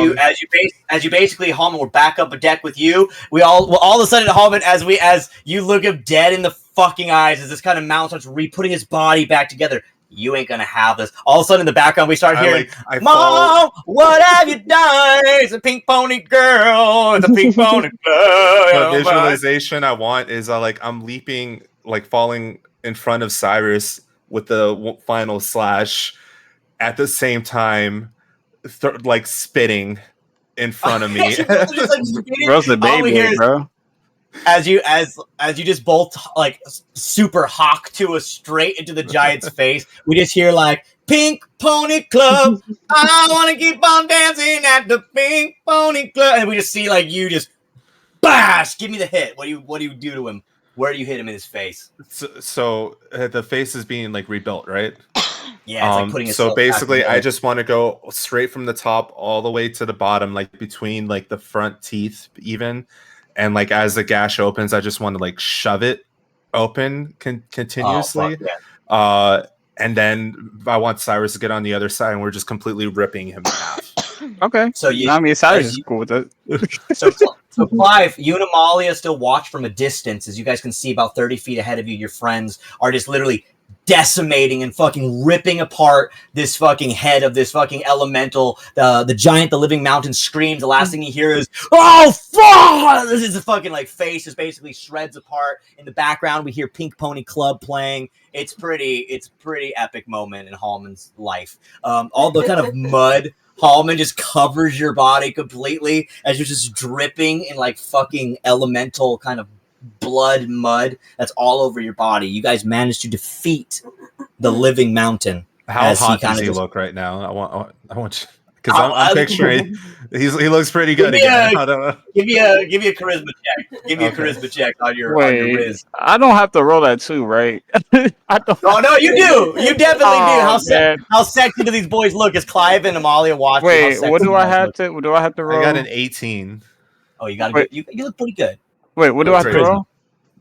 [SPEAKER 1] you basically, Halmon, we're back up a deck with you. We all of a sudden, Halmon, as you look him dead in the fucking eyes, as this kind of mount starts putting his body back together. You ain't gonna have this. All of a sudden, in the background, we start hearing, "Mom, what have you done? It's a pink pony girl. It's a pink pony girl."
[SPEAKER 8] The visualization I want is I'm leaping, falling in front of Sirus with the final slash at the same time, spitting in front of me.
[SPEAKER 12] Bro's the baby, bro.
[SPEAKER 1] As you just both super hawk to us straight into the giant's face, we just hear Pink Pony Club. I want to keep on dancing at the Pink Pony Club, and we just see you just bash. Give me the hit. What do you do to him? Where do you hit him in his face?
[SPEAKER 8] So the face is being rebuilt, right?
[SPEAKER 1] Yeah, it's putting.
[SPEAKER 8] So basically, I just want to go straight from the top all the way to the bottom, between the front teeth, even. And as the gash opens, I just want to shove it open continuously.
[SPEAKER 1] Oh, yeah.
[SPEAKER 8] And then I want Sirus to get on the other side, and we're just completely ripping him in half.
[SPEAKER 12] Okay.
[SPEAKER 1] So
[SPEAKER 12] Sirus is cool with it.
[SPEAKER 1] So Clive, you and Amalia still watch from a distance. As you guys can see, about 30 feet ahead of you, your friends are just literally decimating and fucking ripping apart this fucking head of this fucking elemental. The giant, the living mountain screams. The last thing you hear is, "Oh fuck!" This is a fucking face just basically shreds apart. In the background, we hear Pink Pony Club playing. It's pretty epic moment in Halmon's life. All the kind of mud. Halmon just covers your body completely as you're just dripping in fucking elemental kind of blood mud that's all over your body. You guys managed to defeat the living mountain.
[SPEAKER 8] How hot does he look right now? I want you, because I'm picturing he looks pretty good again. I don't know.
[SPEAKER 1] Give me a charisma check. Give me a charisma check on your Riz.
[SPEAKER 12] I don't have to roll that too, right? I don't.
[SPEAKER 1] Oh no, you do. You definitely do. How sexy do these boys look? As Clive and Amalia watch.
[SPEAKER 12] Wait, what do I have to roll?
[SPEAKER 8] I got an 18.
[SPEAKER 1] Oh, you got to. You look pretty good.
[SPEAKER 12] Wait, what do I have to roll?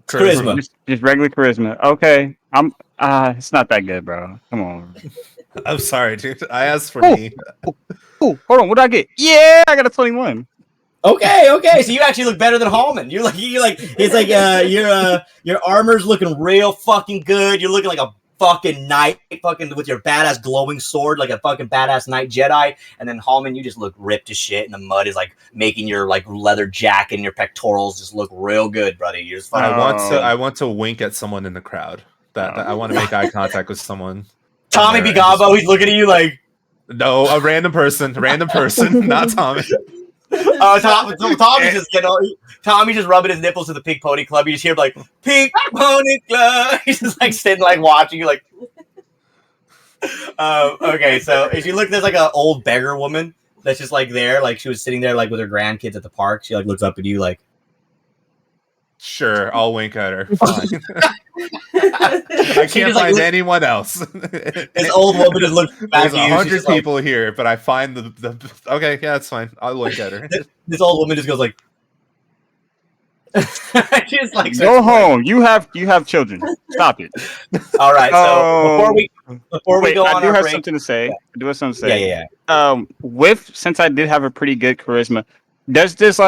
[SPEAKER 1] Charisma.
[SPEAKER 12] Just regular charisma. Okay. It's not that good, bro. Come on.
[SPEAKER 8] I'm sorry, dude. I asked for me.
[SPEAKER 12] Hold on. What did I get? Yeah, I got a 21.
[SPEAKER 1] Okay. So you actually look better than Halmon. Your armor's looking real fucking good. You're looking like a fucking knight, fucking with your badass glowing sword, like a fucking badass knight Jedi. And then Halmon, you just look ripped to shit, and the mud is making your leather jacket and your pectorals just look real good, brother. You're just fucking.
[SPEAKER 8] I want to wink at someone in the crowd. That I want to make eye contact with someone.
[SPEAKER 1] Tommy Bigabo, he's looking at you like.
[SPEAKER 8] No, a random person, not Tommy.
[SPEAKER 1] Tommy just rubbing his nipples to the Pink Pony Club. You just hear Pink Pony Club. He's just sitting watching you okay, so if you look, there's an old beggar woman that's just there, she was sitting there with her grandkids at the park. She looks up at you
[SPEAKER 8] Sure, I'll wink at her. Fine. I can't find anyone else.
[SPEAKER 1] This old woman just looks back
[SPEAKER 8] at you. There's 100 people here, but I find the okay, yeah, that's fine. I'll wink at her.
[SPEAKER 1] This old woman just goes she's
[SPEAKER 12] go home. You have children. Stop it.
[SPEAKER 1] All right. So before we go on,
[SPEAKER 12] I do have something to say.
[SPEAKER 1] Yeah.
[SPEAKER 12] Since I did have a pretty good charisma, does this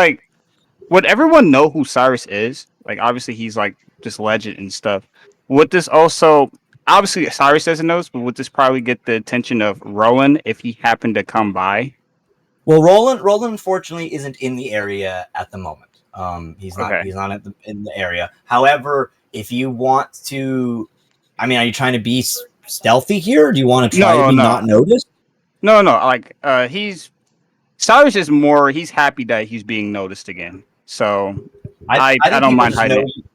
[SPEAKER 12] would everyone know who Sirus is? Obviously he's just legend and stuff. Would this also, obviously Sirus doesn't know, but would this probably get the attention of Roland if he happened to come by?
[SPEAKER 1] Well, Roland unfortunately isn't in the area at the moment. He's not in the area. However, if you want to I mean, are you trying to be stealthy here? Or do you want to try to be not noticed?
[SPEAKER 12] No. Like, Sirus is more. He's happy that he's being noticed again. So I don't mind hiding it.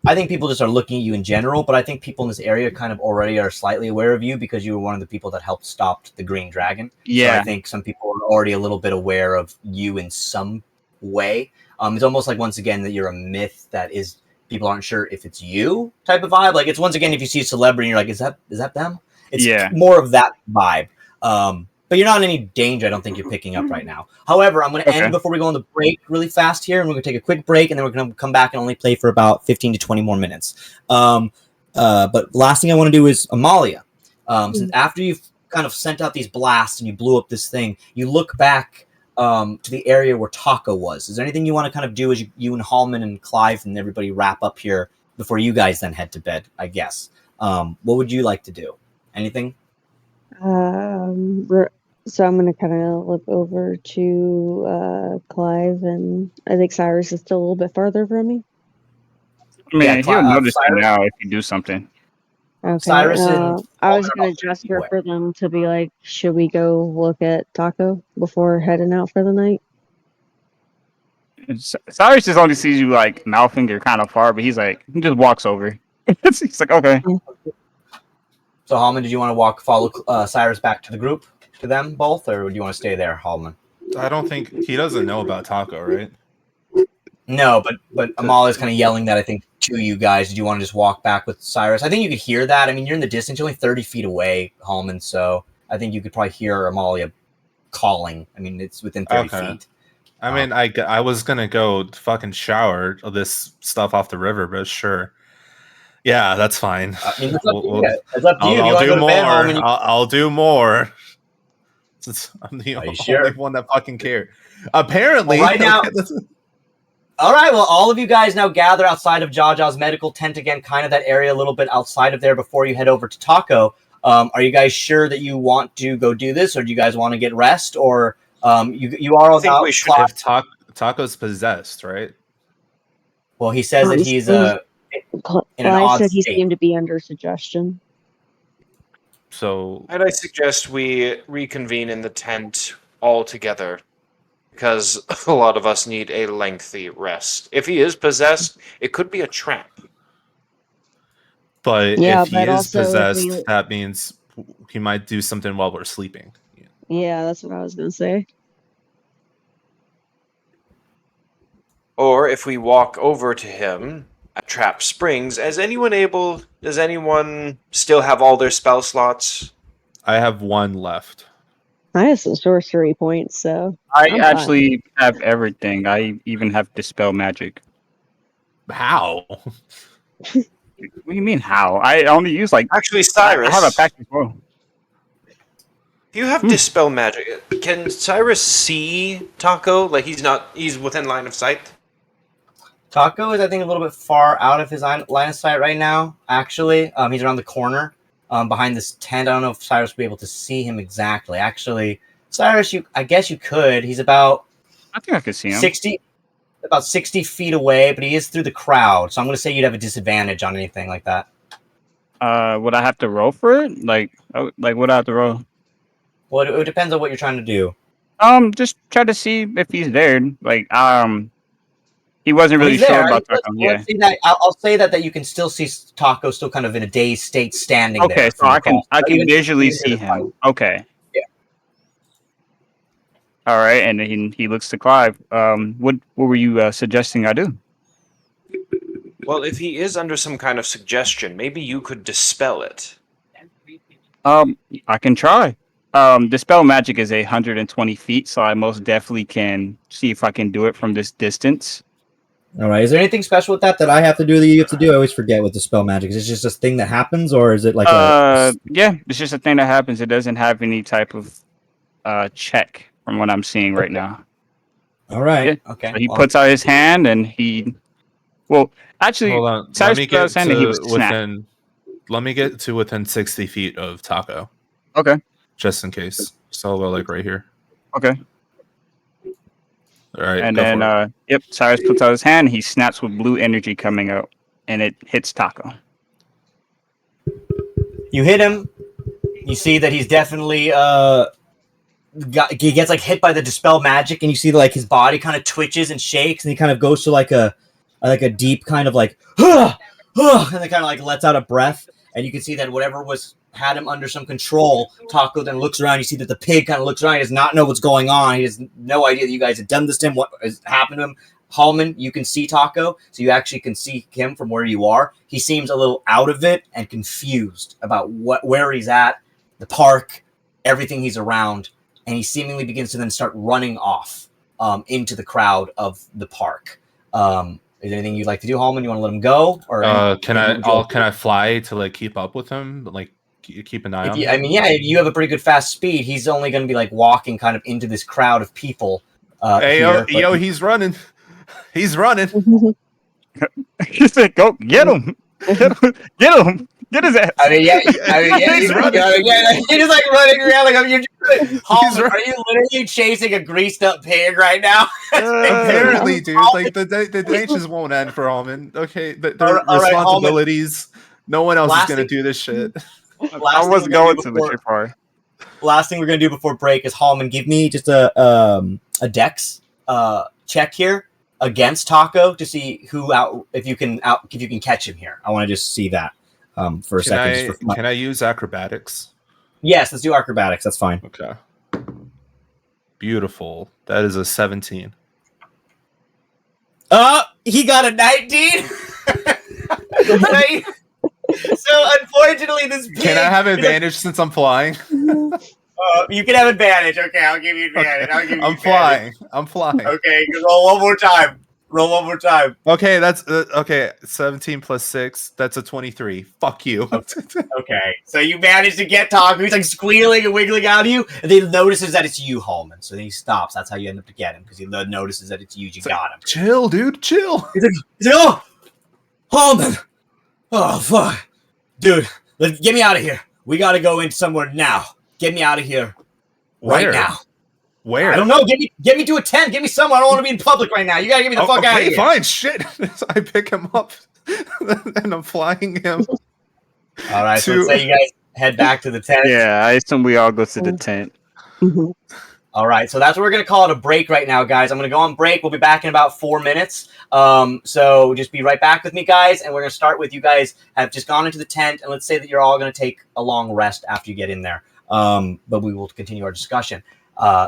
[SPEAKER 1] I think people just are looking at you in general, but I think people in this area kind of already are slightly aware of you because you were one of the people that helped stop the Green Dragon.
[SPEAKER 12] Yeah.
[SPEAKER 1] So I think some people are already a little bit aware of you in some way. It's almost like, once again, that you're a myth that is, people aren't sure if it's you type of vibe. Like, it's, once again, if you see a celebrity and you're like, is that them? It's more of that vibe. But you're not in any danger. I don't think you're picking up right now. However, I'm going to end before we go on the break really fast here, and we're going to take a quick break, and then we're going to come back and only play for about 15 to 20 more minutes. But last thing I want to do is Amalia. Since after you've kind of sent out these blasts and you blew up this thing, you look back to the area where Taco was. Is there anything you want to kind of do as you and Halmon and Clive and everybody wrap up here before you guys then head to bed, I guess? What would you like to do? Anything?
[SPEAKER 11] So I'm gonna kind of look over to Clive, and I think Sirus is still a little bit farther from me.
[SPEAKER 12] I mean, he'll notice you now if you do something.
[SPEAKER 11] Okay.
[SPEAKER 1] Cyrus and
[SPEAKER 11] I was gonna gesture for them to be like, should we go look at Taco before heading out for the night?
[SPEAKER 12] Cyrus just only sees you like mouthing, you're kind of far, but he just walks over. He's like, okay.
[SPEAKER 1] So, Halmon, did you want to follow Cyrus back to the group, to them both, or do you want to stay there, Halmon?
[SPEAKER 8] I don't think he doesn't know about Taco, right?
[SPEAKER 1] No, but Amalia's kind of yelling that, I think, to you guys. Do you want to just walk back with Cyrus? I think you could hear that. I mean, you're in the distance. You're only 30 feet away, Halmon, so I think you could probably hear Amalia calling. I mean, it's within 30 feet.
[SPEAKER 8] I mean, I was going to go fucking shower this stuff off the river, but sure. Yeah, that's fine.
[SPEAKER 1] I mean, it's up to you.
[SPEAKER 8] I'll do more. I'll do more. Since I'm the only one that fucking cared. Apparently.
[SPEAKER 1] Well, right now. All right. Well, all of you guys now gather outside of Jaja's medical tent again, kind of that area a little bit outside of there before you head over to Taco. Are you guys sure that you want to go do this, or do you guys want to get rest, or you are?
[SPEAKER 7] I think we should
[SPEAKER 8] have Taco's possessed, right?
[SPEAKER 1] Well, he says that he's
[SPEAKER 11] Clive said he seemed to be under suggestion.
[SPEAKER 8] So,
[SPEAKER 7] and I suggest we reconvene in the tent all together, because a lot of us need a lengthy rest. If he is possessed, it could be a trap.
[SPEAKER 8] But if he is possessed, that means he might do something while we're sleeping.
[SPEAKER 11] Yeah, that's what I was going to say.
[SPEAKER 7] Or if we walk over to him at Trap Springs, does anyone still have all their spell slots?
[SPEAKER 8] I have one left.
[SPEAKER 11] I have some sorcery points, so
[SPEAKER 12] I actually have everything. I even have Dispel Magic.
[SPEAKER 8] How?
[SPEAKER 12] What do you mean how? I only use
[SPEAKER 7] Actually, Cyrus,
[SPEAKER 12] I have a pack as well.
[SPEAKER 7] You have Dispel Magic. Can Cyrus see Taco? Like he's within line of sight?
[SPEAKER 1] Taco is, I think, a little bit far out of his line of sight right now, actually. He's around the corner behind this tent. I don't know if Cyrus will be able to see him exactly. Actually, Cyrus, I guess you could. He's about...
[SPEAKER 12] I think I could see him.
[SPEAKER 1] 60 feet away, but he is through the crowd, so I'm going to say you'd have a disadvantage on anything like that.
[SPEAKER 12] Would I have to roll for it? Like would I have to roll?
[SPEAKER 1] Well, it depends on what you're trying to do.
[SPEAKER 12] Just try to see if he's there. He wasn't really sure about Taco.
[SPEAKER 1] Let's see that. I'll say that you can still see Taco still kind of in a dazed state standing there.
[SPEAKER 12] Okay, so I can visually see him. Okay.
[SPEAKER 1] Yeah.
[SPEAKER 12] All right, and he looks to Clive. What were you suggesting I do?
[SPEAKER 7] Well, if he is under some kind of suggestion, maybe you could dispel it.
[SPEAKER 12] I can try. Dispel Magic is 120 feet, so I most definitely can see if I can do it from this distance.
[SPEAKER 1] All right. Is there anything special with that I have to do that you have to do? I always forget with Dispel Magic. Is it just a thing that happens, or is it like
[SPEAKER 12] yeah, it's just a thing that happens. It doesn't have any type of check from what I'm seeing right now.
[SPEAKER 1] All right.
[SPEAKER 12] Yeah.
[SPEAKER 1] Okay.
[SPEAKER 12] So he puts out his hand and he... Well, actually,
[SPEAKER 8] hold on. Let me get to within 60 feet of Taco.
[SPEAKER 12] Okay.
[SPEAKER 8] Just in case. So I'll go right here.
[SPEAKER 12] Okay.
[SPEAKER 8] All right.
[SPEAKER 12] And then, Cyrus puts out his hand. He snaps with blue energy coming out, and it hits Taco.
[SPEAKER 1] You hit him. You see that he's definitely he gets like hit by the dispel magic, and you see like his body kind of twitches and shakes, and he kind of goes to like a deep kind of like and then kind of like lets out a breath, and you can see that whatever had him under some control. Taco then looks around. You see that the pig kind of looks around. He does not know what's going on. He has no idea that you guys have done this to him. What has happened to him? Halmon, you can see Taco, so you actually can see him from where you are. He seems a little out of it and confused about where he's at, the park, everything he's around, and he seemingly begins to then start running off into the crowd of the park. Is there anything you'd like to do, Halmon? You want to let him go, or
[SPEAKER 8] can I fly to like keep up with him, like keep an eye on him?
[SPEAKER 1] I mean, yeah, if you have a pretty good fast speed, he's only going to be like walking kind of into this crowd of people.
[SPEAKER 8] Yo, he's running. He's running.
[SPEAKER 12] He said, "Go get him! Get him! Get his ass!"
[SPEAKER 1] I mean, yeah, he's running. You're just like running around like you're just. Halmon, are you literally chasing a greased up pig right now?
[SPEAKER 8] Apparently, dude. Like the days just won't end for Halmon. Okay, their responsibilities. Right, no one else is gonna do this shit.
[SPEAKER 12] I wasn't going to the trip far.
[SPEAKER 1] Last thing we're gonna do before break is Halmon, give me just a dex check here against Taco to see if you can catch him here. I want to just see that for a second.
[SPEAKER 8] Can I use acrobatics?
[SPEAKER 1] Yes, let's do acrobatics. That's fine.
[SPEAKER 8] Okay. Beautiful. That is a 17.
[SPEAKER 1] He got a 19. So unfortunately, this pig,
[SPEAKER 8] can I have advantage since I'm flying?
[SPEAKER 1] You can have advantage. Okay, I'll give you advantage.
[SPEAKER 8] I'm flying.
[SPEAKER 1] Okay, roll one more time.
[SPEAKER 8] Okay, that's okay. 17 plus 6. That's a 23. Fuck you.
[SPEAKER 1] Okay, so you managed to get Taco. He's like squealing and wiggling out of you, and then he notices that it's you, Halmon. So then he stops. That's how you end up to get him, because he notices that it's you. You got him.
[SPEAKER 8] Chill, dude. Chill.
[SPEAKER 1] He's like, oh, Halmon. Oh fuck, dude. Get me out of here. We got to go in somewhere now. Get me out of here right now.
[SPEAKER 8] Where?
[SPEAKER 1] I don't know. Get me to a tent. Get me somewhere. I don't want to be in public right now. You gotta get me the fuck out of here.
[SPEAKER 8] Fine. Shit. I pick him up and I'm flying him.
[SPEAKER 1] All right. So let's say you guys head back to the tent.
[SPEAKER 12] Yeah, I assume we all go to the tent.
[SPEAKER 1] All right. So that's what we're gonna call it a break right now, guys. I'm gonna go on break. We'll be back in about 4 minutes. So just be right back with me, guys. And we're gonna start with you guys have just gone into the tent, and let's say that you're all gonna take a long rest after you get in there. But we will continue our discussion.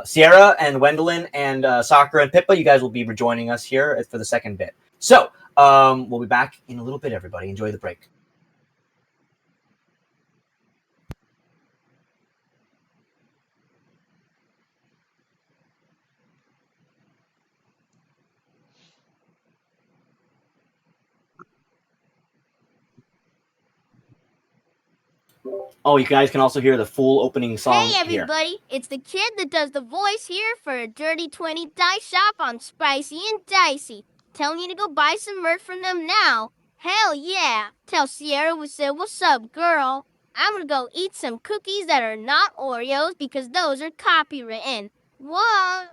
[SPEAKER 1] Sierra and Wendeline and Sakura and Pippa, you guys will be rejoining us here for the second bit. So we'll be back in a little bit, everybody. Enjoy the break. Oh, you guys can also hear the full opening song.
[SPEAKER 15] Hey, everybody. It's the kid that does the voice here for a Dirty 20 Dice Shop on Spicy and Dicey. Telling you to go buy some merch from them now. Hell yeah. Tell Sierra we said, what's up, girl? I'm gonna go eat some cookies that are not Oreos because those are copywritten. What?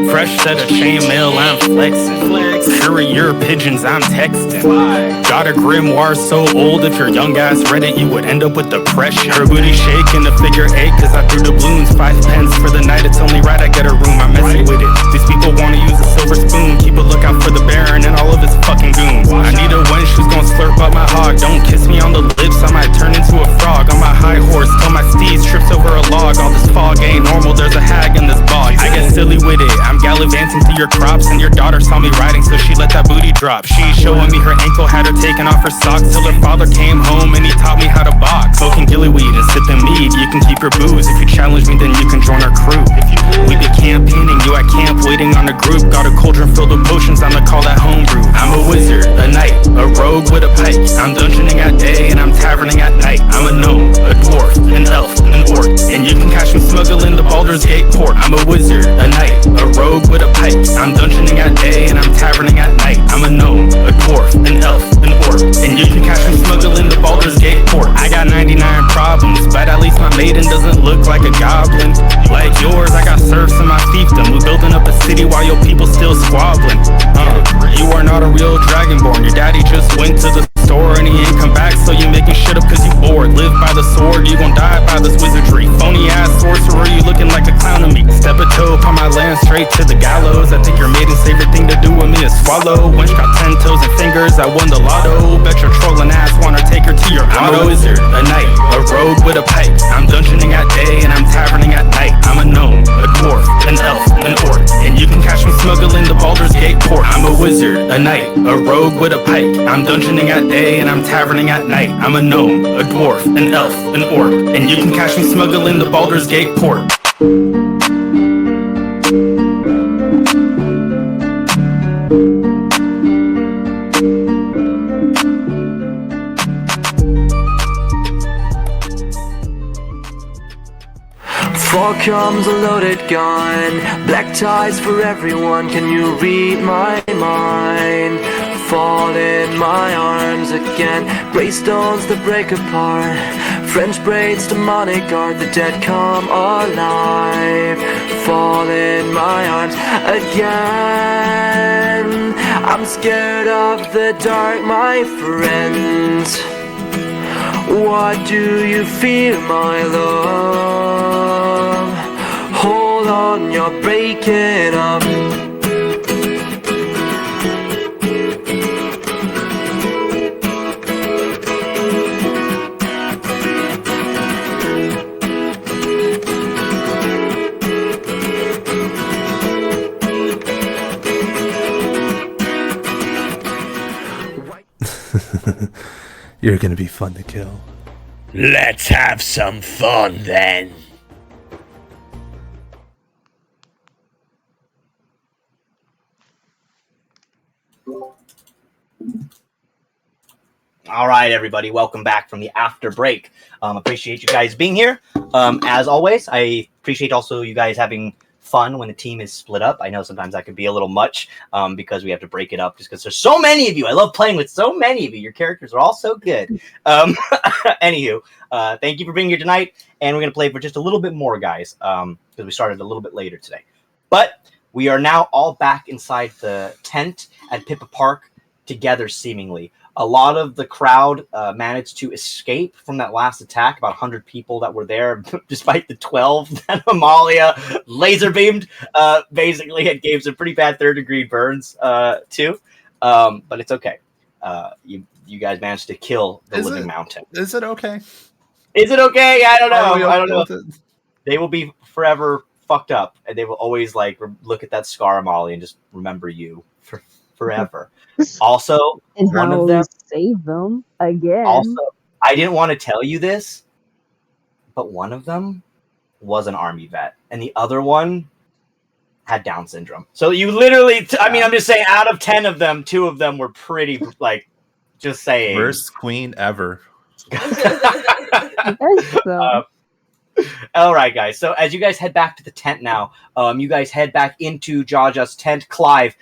[SPEAKER 3] Fresh set of chainmail, I'm flexing. Courier pigeons, I'm texting. Got a grimoire so old, if your young ass read it, you would end up with depression. Her booty shaking the figure 8, cause I threw the balloons. 5 pence for the night, it's only right I get a room. I'm messing with it. These people wanna use a silver spoon. Keep a lookout for the Baron and all of his fucking goons. I need a wench who's gonna slurp up my hog. Don't kiss me on the lips, I might turn into a frog. On my high horse, till my steed trips over a log. All this fog ain't normal, there's a hag in this bog. I get silly with it, I'm gallivanting through your crops, and your daughter saw me riding, so she let that booty drop. She's showing me her ankle, had her taking off her socks, till her father came home and he taught me how to box. Smoking gillyweed and sipping mead, you can keep your booze. If you challenge me, then you can join our crew. We be campaigning, you at camp, waiting on a group. Got a cauldron filled with potions, I'ma call that homebrew. I'm a wizard, a knight, a rogue with a pike. I'm dungeoning at day and I'm taverning at night. I'm a gnome, a dwarf, an elf, an orc, and you can catch me smuggling the Baldur's Gate port. I'm a wizard, a knight, a rogue with a pike. I'm dungeoning at day and I'm taverning at night. I'm a gnome, a dwarf, an elf, an orc, and you can catch me smuggling the Baldur's Gate port. I got 99 problems, but at least my maiden doesn't look like a goblin. Like lady while your people still squabbling. You are not a real dragonborn. Your daddy just went to the store and he ain't come back, so you making shit up cause you bored. Live by the sword, you gon' die by this wizardry. Phony ass sorcerer, you looking like a clown to me. Step a toe upon my land, straight to the gallows. I think your maiden's favorite thing to do with me is swallow. Wench got 10 toes and fingers, I won the lotto. Bet your trolling ass wanna take her to your grotto. I'm a wizard, a knight, a rogue with a pike. I'm dungeoning at day and I'm taverning at night. I'm a gnome, a dwarf, an elf, an orc, and you can catch me smuggling the Baldur's Gate port. I'm a wizard, a knight, a rogue with a pike. I'm dungeoning at day and I'm taverning at night. I'm a gnome, a dwarf, an elf, an orc, and you can catch me smuggling the Baldur's Gate port.
[SPEAKER 16] For comes a loaded gun, black ties for everyone, can you read my mind? Fall in my arms again, grey stones that break apart, French braids, demonic art, the dead come alive. Fall in my arms again, I'm scared of the dark, my friends. What do you fear, my love? Hold on, you're breaking up.
[SPEAKER 8] You're gonna be fun to kill.
[SPEAKER 6] Let's have some fun then.
[SPEAKER 1] All right, everybody, welcome back from the after break. Appreciate you guys being here. As always, I appreciate also you guys having fun when the team is split up. I know sometimes that can be a little much because we have to break it up just because there's so many of you. I love playing with so many of you. Your characters are all so good. Anywho, thank you for being here tonight, and we're going to play for just a little bit more, guys, because we started a little bit later today. But we are now all back inside the tent at Pippa Park together, seemingly. A lot of the crowd managed to escape from that last attack, about 100 people that were there, despite the 12 that Amalia laser beamed. Basically, it gave some pretty bad third-degree burns, too. But it's okay. You guys managed to kill the living mountain.
[SPEAKER 8] Is it okay?
[SPEAKER 1] Is it okay? I don't know.
[SPEAKER 8] Okay
[SPEAKER 1] I don't know. They will be forever fucked up, and they will always like look at that scar, Amalia, and just remember you for forever. Also,
[SPEAKER 11] and
[SPEAKER 1] one
[SPEAKER 11] how
[SPEAKER 1] of them
[SPEAKER 11] save them again.
[SPEAKER 1] Also, I didn't want to tell you this, but one of them was an army vet, and the other one had Down syndrome. So you literally, I mean, I'm just saying, out of 10 of them, 2 of them were pretty, like, just saying.
[SPEAKER 8] Worst queen ever.
[SPEAKER 1] All right, guys. So as you guys head back to the tent now, you guys head back into Jaja's tent. Clive,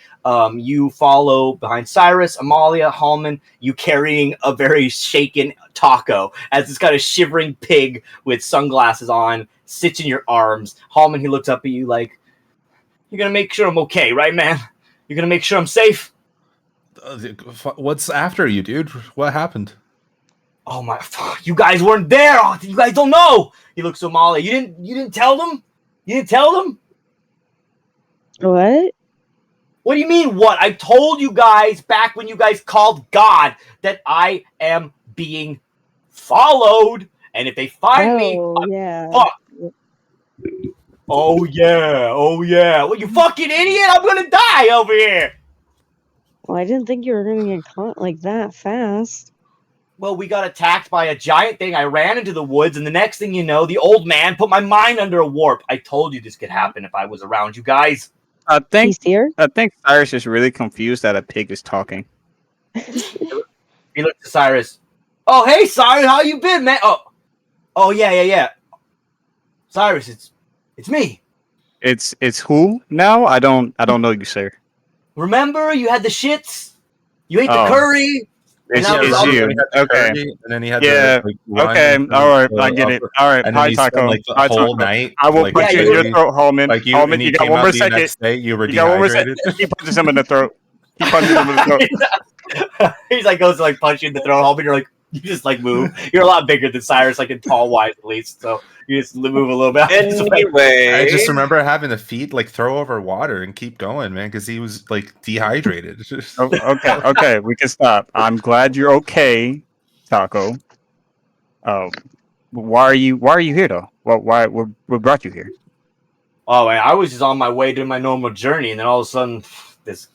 [SPEAKER 1] you follow behind Sirus, Amalia, Halmon, you carrying a very shaken taco as this kind of shivering pig with sunglasses on sits in your arms. Halmon, he looks up at you like, you're going to make sure I'm okay, right, man? You're going to make sure I'm safe?
[SPEAKER 8] What's after you, dude? What happened?
[SPEAKER 1] Oh my! You guys weren't there. Oh, you guys don't know. He looks to Amalia. You didn't tell them. You didn't tell them.
[SPEAKER 11] What?
[SPEAKER 1] What do you mean? What? I told you guys back when you guys called God that I am being followed, and if they find me, I'm fucked. Oh yeah. Oh yeah. Well, you fucking idiot! I'm gonna die over here.
[SPEAKER 11] Well, I didn't think you were gonna get caught like that fast.
[SPEAKER 1] Well, we got attacked by a giant thing. I ran into the woods, and the next thing you know, the old man put my mind under a warp. I told you this could happen if I was around you guys.
[SPEAKER 12] I think Cyrus is really confused that a pig is talking.
[SPEAKER 1] He looked to Cyrus. Oh, hey, Cyrus, how you been, man? Oh, yeah. Cyrus, it's me.
[SPEAKER 12] It's who now? I don't know you, sir.
[SPEAKER 1] Remember, you had the shits. You ate the curry.
[SPEAKER 12] It's
[SPEAKER 1] that was
[SPEAKER 12] you.
[SPEAKER 8] He had the
[SPEAKER 12] Okay.
[SPEAKER 8] curry, and then he had
[SPEAKER 12] Yeah.
[SPEAKER 8] to like run
[SPEAKER 12] Okay.
[SPEAKER 8] into
[SPEAKER 12] All right.
[SPEAKER 8] the
[SPEAKER 12] I get it.
[SPEAKER 8] upper-
[SPEAKER 12] All right.
[SPEAKER 8] and then
[SPEAKER 12] Hi,
[SPEAKER 8] he spent
[SPEAKER 12] Taco.
[SPEAKER 8] like the
[SPEAKER 12] Hi,
[SPEAKER 8] whole
[SPEAKER 12] Taco.
[SPEAKER 8] night.
[SPEAKER 12] I will
[SPEAKER 8] like,
[SPEAKER 12] punch you in your
[SPEAKER 8] literally-
[SPEAKER 12] throat, Halmon.
[SPEAKER 8] Like you,
[SPEAKER 12] Halmon,
[SPEAKER 8] and he
[SPEAKER 12] you got
[SPEAKER 8] came
[SPEAKER 12] one
[SPEAKER 8] out
[SPEAKER 12] more
[SPEAKER 8] the
[SPEAKER 12] second.
[SPEAKER 8] next day. You were
[SPEAKER 12] You got one more second.
[SPEAKER 8] dehydrated.
[SPEAKER 12] He punches him in the throat. He punches him in the throat.
[SPEAKER 1] He's like goes to like punch you in the throat, Halmon. You're like you just like move. You're a lot bigger than Sirus, like in tall wise at least. So you just move a little bit.
[SPEAKER 7] Anyway,
[SPEAKER 8] I just remember having to feed like throw over water and keep going, man, because he was like dehydrated.
[SPEAKER 12] Okay, we can stop. I'm glad you're okay, Taco. Why are you here though? What brought you here?
[SPEAKER 1] Oh, man, I was just on my way doing my normal journey, and then all of a sudden, this.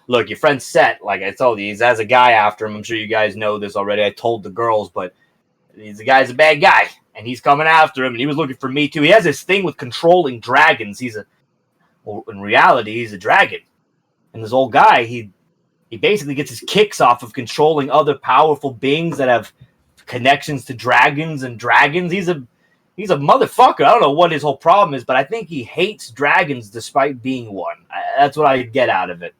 [SPEAKER 1] Look, your friend Sett, like I told you, he has a guy after him. I'm sure you guys know this already. I told the girls, but the guy's a bad guy, and he's coming after him, and he was looking for me too. He has this thing with controlling dragons. Well, in reality, he's a dragon. And this old guy, he basically gets his kicks off of controlling other powerful beings that have connections to dragons and dragons. He's a motherfucker. I don't know what his whole problem is, but I think he hates dragons despite being one. That's what I get out of it.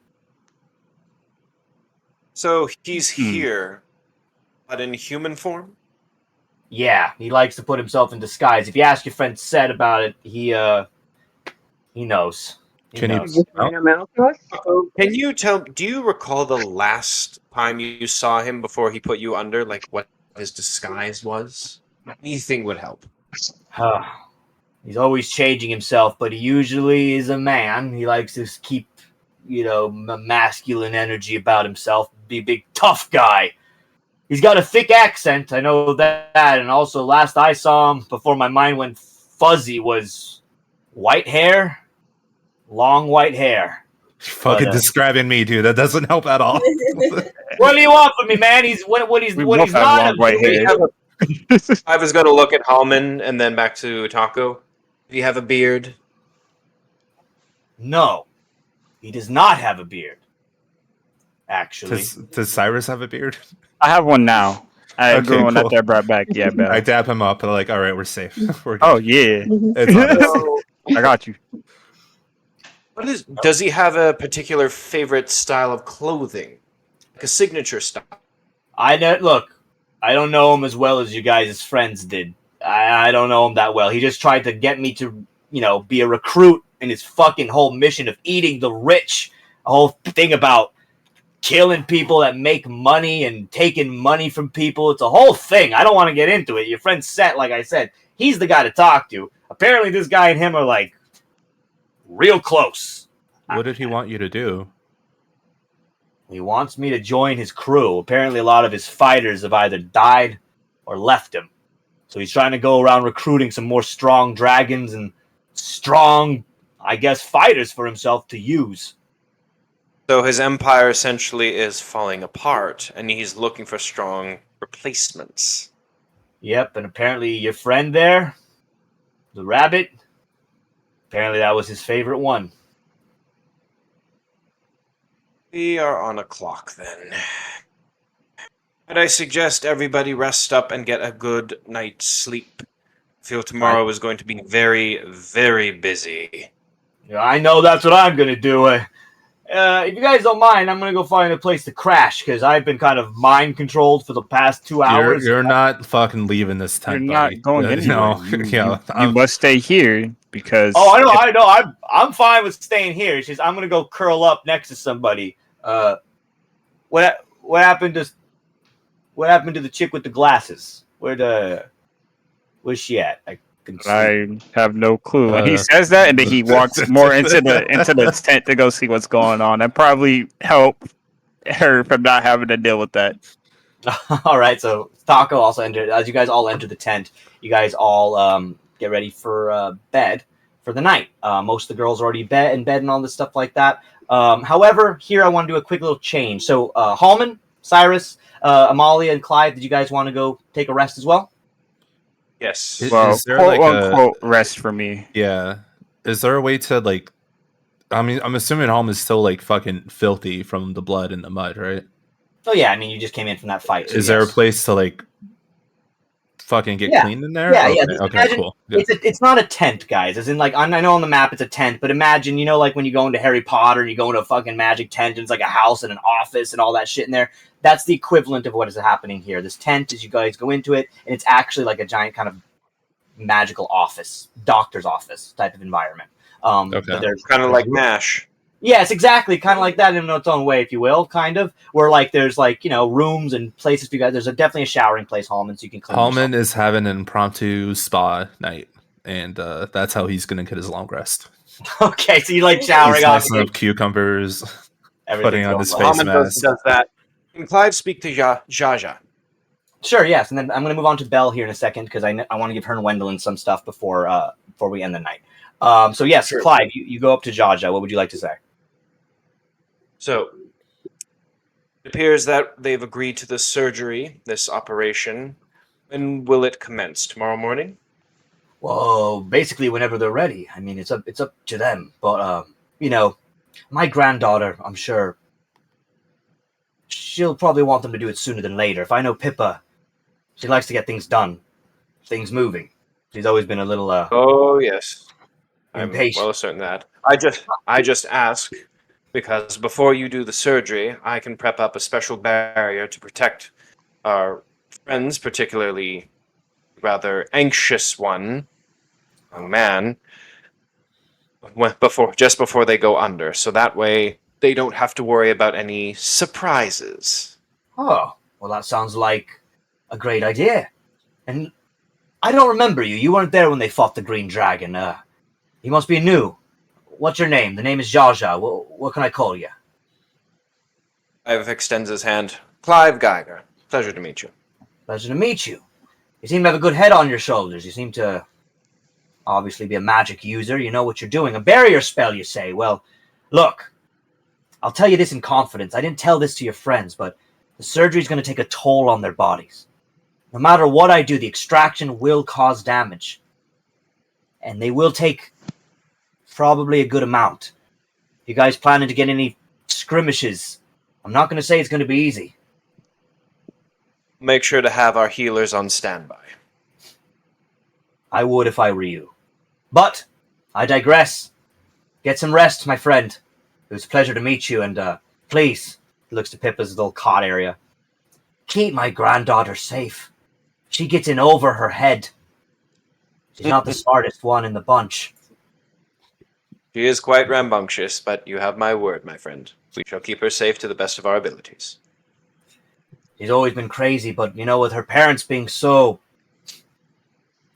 [SPEAKER 7] So he's here, but in human form?
[SPEAKER 1] Yeah, he likes to put himself in disguise. If you ask your friend Sett about it, he knows.
[SPEAKER 8] Can
[SPEAKER 1] knows.
[SPEAKER 7] Can you tell? Do you recall the last time you saw him before he put you under? Like what his disguise was? Anything would help.
[SPEAKER 1] He's always changing himself, but he usually is a man. He likes to keep, masculine energy about himself. Be a big tough guy. He's got a thick accent. I know that. And also, last I saw him before my mind went fuzzy was white hair, long white hair.
[SPEAKER 8] Fucking describing me, dude. That doesn't help at all.
[SPEAKER 1] What do you want from me, man? He's what he's not.
[SPEAKER 7] I was going to look at Halmon and then back to Taco. Do you have a beard?
[SPEAKER 1] No, he does not have a beard. Actually,
[SPEAKER 8] Does Sirus have a beard?
[SPEAKER 12] I have one now. I grew one
[SPEAKER 8] cool.
[SPEAKER 12] that they brought back. Yeah, bro.
[SPEAKER 8] I dab him up and like, all right, we're safe. We're good.
[SPEAKER 12] Oh yeah,
[SPEAKER 8] It's honest.
[SPEAKER 12] I got you.
[SPEAKER 7] Does he have a particular favorite style of clothing? Like a signature style?
[SPEAKER 1] I don't know him as well as you guys' friends did. I don't know him that well. He just tried to get me to, be a recruit in his fucking whole mission of eating the rich. A whole thing about killing people that make money and taking money from people. It's a whole thing. I don't want to get into it. Your friend Sett, like I said, he's the guy to talk to. Apparently this guy and him are like real close.
[SPEAKER 8] What did he want you to do?
[SPEAKER 1] He wants me to join his crew. Apparently a lot of his fighters have either died or left him. So he's trying to go around recruiting some more strong dragons and strong, I guess, fighters for himself to use.
[SPEAKER 7] So his empire essentially is falling apart, and he's looking for strong replacements.
[SPEAKER 1] Yep, and apparently your friend there, the rabbit, apparently that was his favorite one.
[SPEAKER 7] We are on a clock then. And I suggest everybody rest up and get a good night's sleep. I feel tomorrow is going to be very, very busy.
[SPEAKER 1] Yeah, I know that's what I'm going to do. If you guys don't mind, I'm going to go find a place to crash, because I've been kind of mind-controlled for the past 2 hours.
[SPEAKER 8] You're not fucking leaving this tent,
[SPEAKER 12] You're
[SPEAKER 8] buddy.
[SPEAKER 12] not going anywhere.
[SPEAKER 8] No,
[SPEAKER 12] You must stay here because.
[SPEAKER 1] Oh, I know. I'm fine with staying here. It's just I'm going to go curl up next to somebody. What happened to the chick with the glasses? Where's she at?
[SPEAKER 12] I have no clue. And he says that, and then he walks more into the tent to go see what's going on. That probably help her from not having to deal with that.
[SPEAKER 1] All right, so Taco also entered. As you guys all enter the tent, you guys all get ready for bed for the night. Most of the girls are already in bed and all this stuff like that. However, here I want to do a quick little change. So, Halmon, Sirus, Amalia, and Clive, did you guys want to go take a rest as well?
[SPEAKER 7] Yes.
[SPEAKER 12] Well,
[SPEAKER 8] is there
[SPEAKER 12] quote
[SPEAKER 8] like
[SPEAKER 12] unquote rest for me.
[SPEAKER 8] Yeah. Is there a way to like? I mean, I'm assuming Home is still like fucking filthy from the blood and the mud, right?
[SPEAKER 1] Oh yeah, I mean, you just came in from that fight. So
[SPEAKER 8] is there a place to like fucking get
[SPEAKER 1] Yeah.
[SPEAKER 8] clean in there?
[SPEAKER 1] Yeah,
[SPEAKER 8] Okay,
[SPEAKER 1] yeah. Just
[SPEAKER 8] okay,
[SPEAKER 1] imagine
[SPEAKER 8] cool. Good.
[SPEAKER 1] it's not a tent, guys. As in, like, I know on the map it's a tent, but imagine, you know, like when you go into Harry Potter and you go into a fucking magic tent and it's like a house and an office and all that shit in there. That's the equivalent of what is happening here. This tent is you guys go into it and it's actually like a giant kind of magical office, doctor's office type of environment. But there's
[SPEAKER 7] kind of like MASH.
[SPEAKER 1] Yes, exactly. Kind of like that in its own way, if you will, kind of. Where, like, there's, like, you know, rooms and places for you guys. There's definitely a showering place, Halmon, so you can clean
[SPEAKER 8] Halmon is having an impromptu spa night, and that's how he's going to get his long rest.
[SPEAKER 1] Okay, so you like showering
[SPEAKER 8] He's
[SPEAKER 1] off.
[SPEAKER 8] slicing up cucumbers, putting on his face
[SPEAKER 7] Halmon
[SPEAKER 8] mask.
[SPEAKER 7] does that. Can Clive speak to Jaja?
[SPEAKER 1] Sure, yes. And then I'm going to move on to Belle here in a second because I want to give her and Wendeline some stuff before we end the night. So, yes, sure. Clive, you go up to Jaja. What would you like to say?
[SPEAKER 7] So, it appears that they've agreed to this surgery, this operation. When will it commence? Tomorrow morning?
[SPEAKER 1] Well, basically whenever they're ready. I mean, it's up to them. But, you know, my granddaughter, I'm sure, she'll probably want them to do it sooner than later. If I know Pippa, she likes to get things done, things moving. She's always been a little,
[SPEAKER 7] Oh, yes. I'm
[SPEAKER 1] impatient.
[SPEAKER 7] well certain that. I just ask because before you do the surgery, I can prep up a special barrier to protect our friends, particularly rather anxious one, a man, just before they go under. So that way they don't have to worry about any surprises.
[SPEAKER 1] Oh, well, that sounds like a great idea. And I don't remember you. You weren't there when they fought the Green Dragon. You must be new. What's your name? The name is Jaja. What can I call you?
[SPEAKER 7] Clive extends his hand. Clive Geiger. Pleasure to meet you.
[SPEAKER 1] Pleasure to meet you. You seem to have a good head on your shoulders. You seem to obviously be a magic user. You know what you're doing. A barrier spell, you say. Well, look, I'll tell you this in confidence. I didn't tell this to your friends, but the surgery's going to take a toll on their bodies. No matter what I do, the extraction will cause damage. And they will take probably a good amount. You guys planning to get any skirmishes? I'm not going to say it's going to be easy.
[SPEAKER 7] Make sure to have our healers on standby.
[SPEAKER 1] I would if I were you. But I digress. Get some rest, my friend. It was a pleasure to meet you, and please, he looks to Pippa's little cot area. Keep my granddaughter safe. She gets in over her head. She's not the smartest one in the bunch.
[SPEAKER 7] She is quite rambunctious, but you have my word, my friend. We shall keep her safe to the best of our abilities.
[SPEAKER 1] She's always been crazy, but, you know, with her parents being so...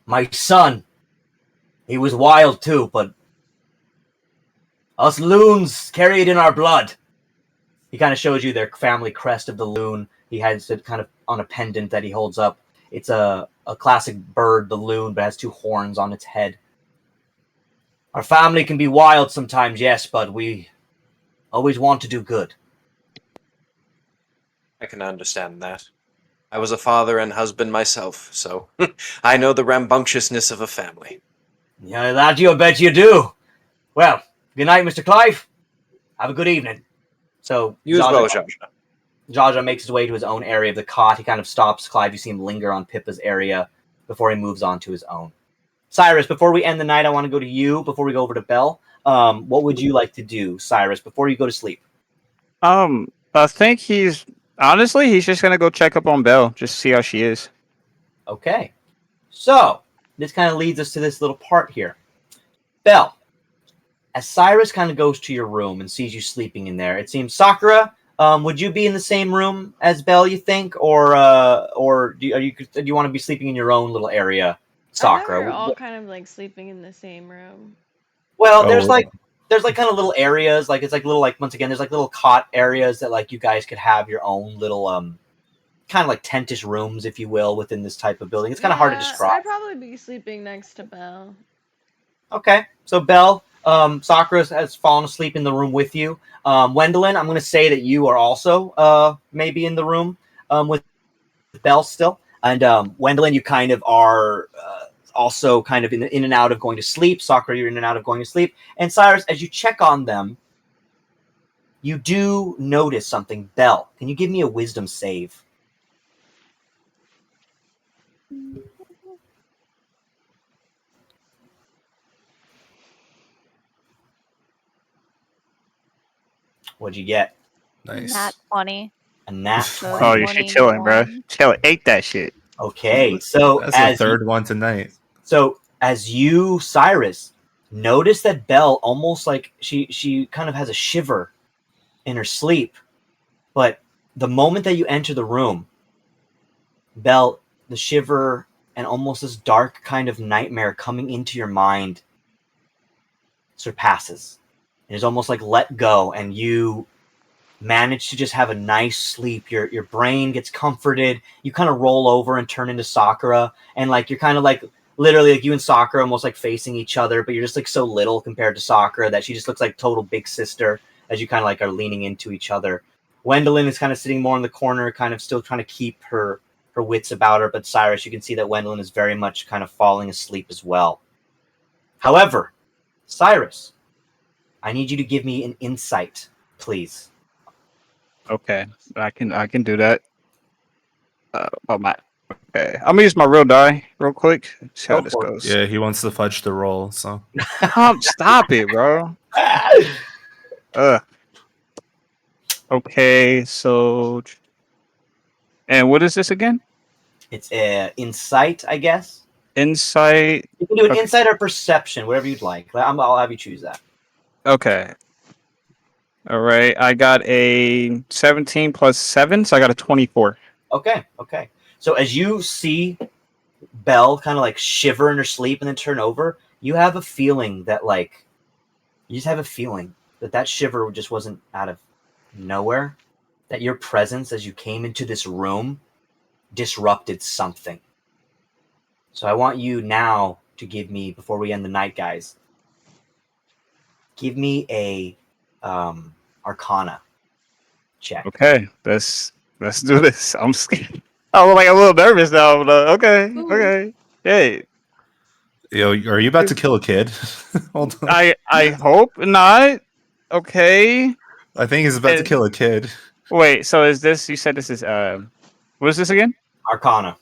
[SPEAKER 1] My son, he was wild too, but us loons carry it in our blood. He kind of shows you their family crest of the loon. He has it kind of on a pendant that he holds up. It's a classic bird, the loon, but has two horns on its head. Our family can be wild sometimes, yes, but we always want to do good.
[SPEAKER 7] I can understand that. I was a father and husband myself, so I know the rambunctiousness of a family.
[SPEAKER 1] Yeah, that I bet you do. Well, good night, Mr. Clive. Have a good evening. So
[SPEAKER 7] You as well, Jaja.
[SPEAKER 1] Jaja makes his way to his own area of the cot. He kind of stops Clive. You see him linger on Pippa's area before he moves on to his own. Cyrus, before we end the night, I want to go to you before we go over to Belle. What would you like to do, Cyrus, before you go to sleep?
[SPEAKER 12] I think he's just gonna go check up on Belle, just see how she is.
[SPEAKER 1] Okay. So, this kind of leads us to this little part here. Belle, as Cyrus kind of goes to your room and sees you sleeping in there, it seems, Sakura, would you be in the same room as Belle, you think? Or do you want to be sleeping in your own little area, Sakura?
[SPEAKER 9] We're all kind of like sleeping in the same room.
[SPEAKER 1] Well, there's like kind of little areas, like it's like little, like, once again, there's like little cot areas that like you guys could have your own little kind of like tentish rooms, if you will, within this type of building. It's kind of hard to describe.
[SPEAKER 9] I'd probably be sleeping next to Belle.
[SPEAKER 1] Okay, so Belle, Sakura has fallen asleep in the room with you. Wendeline, I'm going to say that you are also maybe in the room with Belle still. And Wendeline, you kind of are also kind of in and out of going to sleep. Sakura, you're in and out of going to sleep. And Cyrus, as you check on them, you do notice something. Belle, can you give me a wisdom save? What'd you get?
[SPEAKER 10] Nat 20.
[SPEAKER 1] A nat
[SPEAKER 10] So
[SPEAKER 1] 20.
[SPEAKER 12] Oh, you should chilling, bro. Chill. Ate that shit.
[SPEAKER 1] Okay, so
[SPEAKER 8] That's
[SPEAKER 1] as
[SPEAKER 8] the third one tonight.
[SPEAKER 1] So as you, Sirus, notice that Belle almost like she kind of has a shiver in her sleep, but the moment that you enter the room, Belle, the shiver and almost this dark kind of nightmare coming into your mind surpasses. It is almost like let go, and you manage to just have a nice sleep. Your brain gets comforted. You kind of roll over and turn into Sakura, and like you're kind of like literally like you and Sakura almost like facing each other, but you're just like so little compared to Sakura that she just looks like total big sister as you kind of like are leaning into each other. Wendeline is kind of sitting more in the corner, kind of still trying to keep her wits about her, but Sirus, you can see that Wendeline is very much kind of falling asleep as well. However, Sirus, I need you to give me an insight, please.
[SPEAKER 12] Okay, I can do that. Okay, I'm gonna use my real die real quick. See how this goes.
[SPEAKER 8] Yeah, he wants to fudge the roll, so.
[SPEAKER 12] Stop it, bro. Okay, so. And what is this again?
[SPEAKER 1] It's insight, I guess.
[SPEAKER 12] Insight.
[SPEAKER 1] You can do an insight or perception, whatever you'd like. I'll have you choose that.
[SPEAKER 12] Okay. All right. I got a 17 plus 7, so I got a 24.
[SPEAKER 1] Okay. So as you see Belle kind of like shiver in her sleep and then turn over, you have a feeling that that shiver just wasn't out of nowhere. That your presence as you came into this room disrupted something. So I want you now to give me, before we end the night, guys, give me a Arcana check.
[SPEAKER 12] Okay, let's do this. I'm scared. I'm like a little nervous now. But, okay. Hey.
[SPEAKER 8] Yo, are you about to kill a kid? Hold on.
[SPEAKER 12] I hope not. Okay.
[SPEAKER 8] I think he's about to kill a kid.
[SPEAKER 12] Wait, so is this? You said this is what is this again?
[SPEAKER 1] Arcana.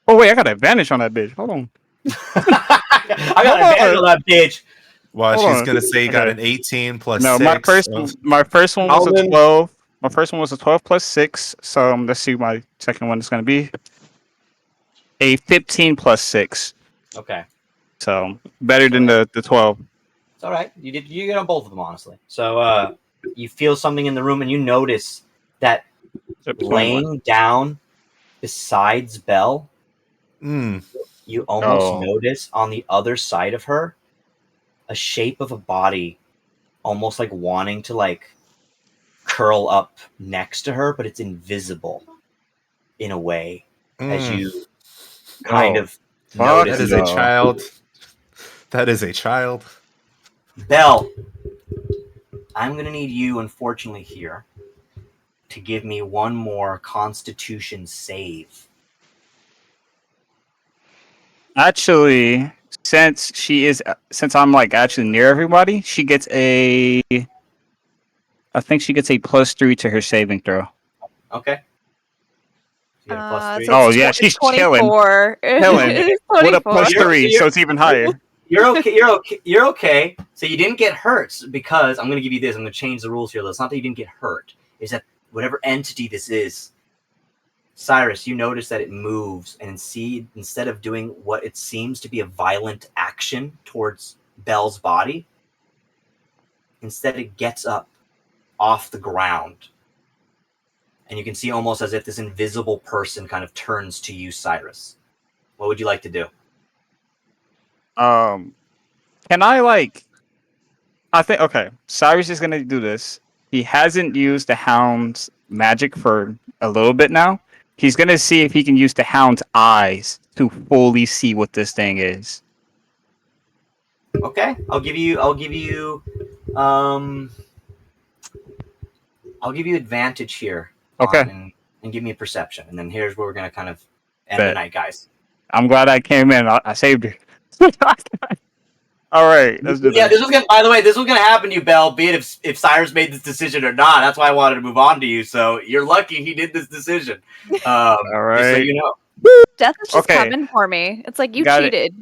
[SPEAKER 12] Oh wait, I got advantage on that bitch. Hold on.
[SPEAKER 1] I got advantage on that bitch.
[SPEAKER 8] Well,
[SPEAKER 12] Hold
[SPEAKER 8] she's
[SPEAKER 12] on.
[SPEAKER 8] gonna say you got an 18 plus
[SPEAKER 12] No,
[SPEAKER 8] 6.
[SPEAKER 12] my first one was a
[SPEAKER 8] Halmon.
[SPEAKER 12] 12. My first one was a 12 plus 6. So let's see what my second one is gonna be. A 15 plus 6.
[SPEAKER 1] Okay.
[SPEAKER 12] So better than the 12.
[SPEAKER 1] It's all right. You get on both of them, honestly. So you feel something in the room, and you notice that laying down besides Belle, you almost notice on the other side of her a shape of a body, almost like wanting to like curl up next to her, but it's invisible in a way as you kind of notice.
[SPEAKER 8] That is a child. That is a child.
[SPEAKER 1] Belle, I'm going to need you, unfortunately, here to give me one more Constitution save.
[SPEAKER 12] Actually, since I'm like actually near everybody, she gets I think she gets a +3 to her saving throw.
[SPEAKER 1] Okay.
[SPEAKER 10] So
[SPEAKER 12] oh yeah, she's
[SPEAKER 10] 24.
[SPEAKER 12] chilling. With a +3, so it's even higher.
[SPEAKER 1] You're okay. So you didn't get hurt because I'm going to give you this. I'm going to change the rules here. It's not that you didn't get hurt. It's that whatever entity this is, Sirus, you notice that it moves, and instead of doing what it seems to be a violent action towards Belle's body, instead it gets up off the ground. And you can see almost as if this invisible person kind of turns to you, Sirus. What would you like to do?
[SPEAKER 12] Can I okay, Sirus is gonna do this. He hasn't used the Hound's magic for a little bit now. He's gonna see if he can use the Hound's eyes to fully see what this thing is.
[SPEAKER 1] Okay, I'll give you advantage here.
[SPEAKER 12] Okay.
[SPEAKER 1] And give me a perception, and then here's where we're gonna kind of end the night, guys.
[SPEAKER 12] I'm glad I came in. I saved her. All right, let's do
[SPEAKER 1] this was gonna. By the way, this was gonna happen to you, Belle. Be it if Sirus made this decision or not. That's why I wanted to move on to you. So you're lucky he did this decision. All
[SPEAKER 12] right,
[SPEAKER 1] just so you know.
[SPEAKER 10] Death is just coming for me. It's like you cheated.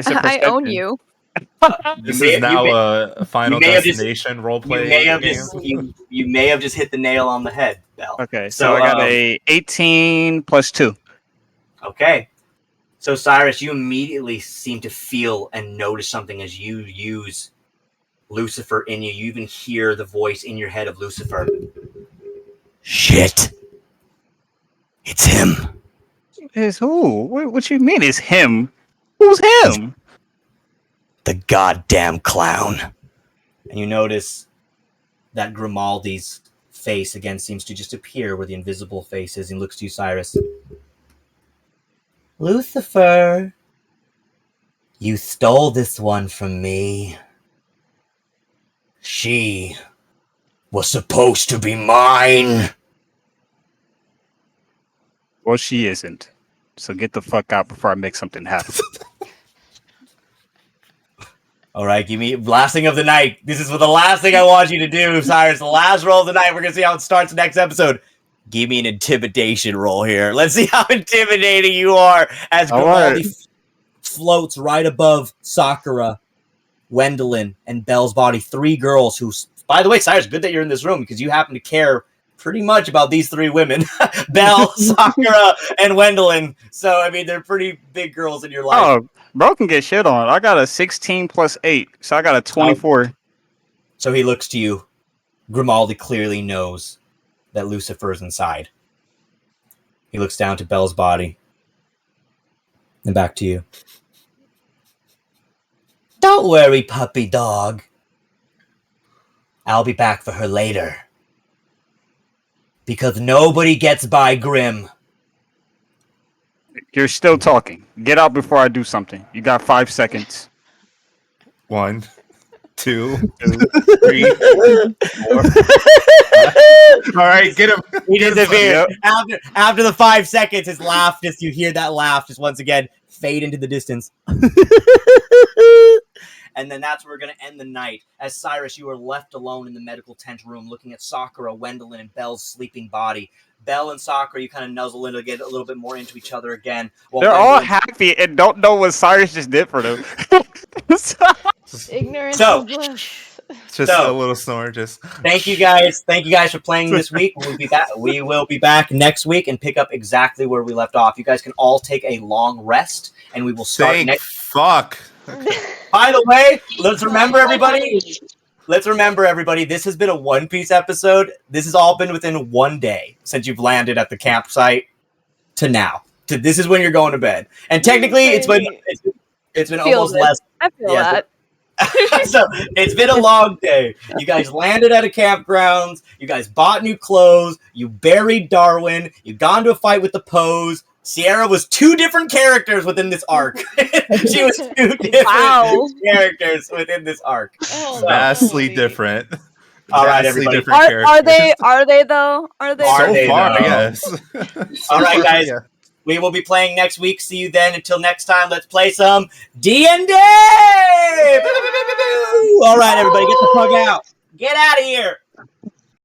[SPEAKER 10] I own you.
[SPEAKER 8] This is now a Final Destination role-play game.
[SPEAKER 1] You may have just hit the nail on the head, Bell.
[SPEAKER 12] Okay, so I got a 18 plus 2.
[SPEAKER 1] Okay. So, Sirus, you immediately seem to feel and notice something as you use Lucifer in you. You even hear the voice in your head of Lucifer. Shit. It's him.
[SPEAKER 12] Is who? What you mean is him? Who's him?
[SPEAKER 1] The goddamn clown. And you notice that Grimaldi's face again seems to just appear where the invisible face is. He looks to you, Sirus. Lucifer, you stole this one from me. She was supposed to be mine.
[SPEAKER 12] Well, she isn't. So get the fuck out before I make something happen.
[SPEAKER 1] All right, give me last thing of the night. This is the last thing I want you to do, Cyrus. The last roll of the night. We're going to see how it starts next episode. Give me an intimidation roll here. Let's see how intimidating you are as Grimaldi floats right above Sakura, Wendeline, and Belle's body. 3 girls who, by the way, Cyrus, good that you're in this room because you happen to care pretty much about these 3 women. Belle, Sakura, and Wendeline. So, I mean, they're pretty big girls in your life.
[SPEAKER 12] Oh, bro can get shit on. I got a 16 plus 8, so I got a 24.
[SPEAKER 1] So he looks to you. Grimaldi clearly knows that Lucifer is inside. He looks down to Belle's body. And back to you. Don't worry, puppy dog. I'll be back for her later. Because nobody gets by Grim.
[SPEAKER 12] You're still talking. Get out before I do something. You got 5 seconds.
[SPEAKER 8] 1, 2, 3, 4. All right, get him.
[SPEAKER 1] He disappeared. After the 5 seconds, his laugh, just you hear that laugh just once again fade into the distance. And then that's where we're going to end the night. As Cyrus, you are left alone in the medical tent room looking at Sakura, Wendeline, and Belle's sleeping body. Belle and Sakura, you kind of nuzzle in to get a little bit more into each other again.
[SPEAKER 12] They're all happy and don't know what Cyrus just did for them.
[SPEAKER 9] Ignorance
[SPEAKER 1] So-
[SPEAKER 9] is bliss.
[SPEAKER 8] Just a little snore. Just
[SPEAKER 1] Thank you guys for playing this week. We will be back next week and pick up exactly where we left off. You guys can all take a long rest, and we will start next.
[SPEAKER 8] Fuck.
[SPEAKER 1] By the way, let's remember everybody. This has been a One Piece episode. This has all been within 1 day since you've landed at the campsite to now. This is when you're going to bed, and technically it's been almost less.
[SPEAKER 10] I feel that.
[SPEAKER 1] So it's been a long day. You guys landed at a campgrounds. You guys bought new clothes. You buried Darwin. You've gone to a fight with the Pose. Sierra was 2 different characters within this arc. She was 2 different characters within this arc.
[SPEAKER 8] vastly different.
[SPEAKER 1] All right,
[SPEAKER 8] Vastly
[SPEAKER 1] everybody.
[SPEAKER 8] different characters.
[SPEAKER 10] Are they though? Are they?
[SPEAKER 8] So far, yes.
[SPEAKER 1] All right, guys. We will be playing next week. See you then. Until next time, let's play some D&D! All right, everybody, get the fuck out. Get out of here.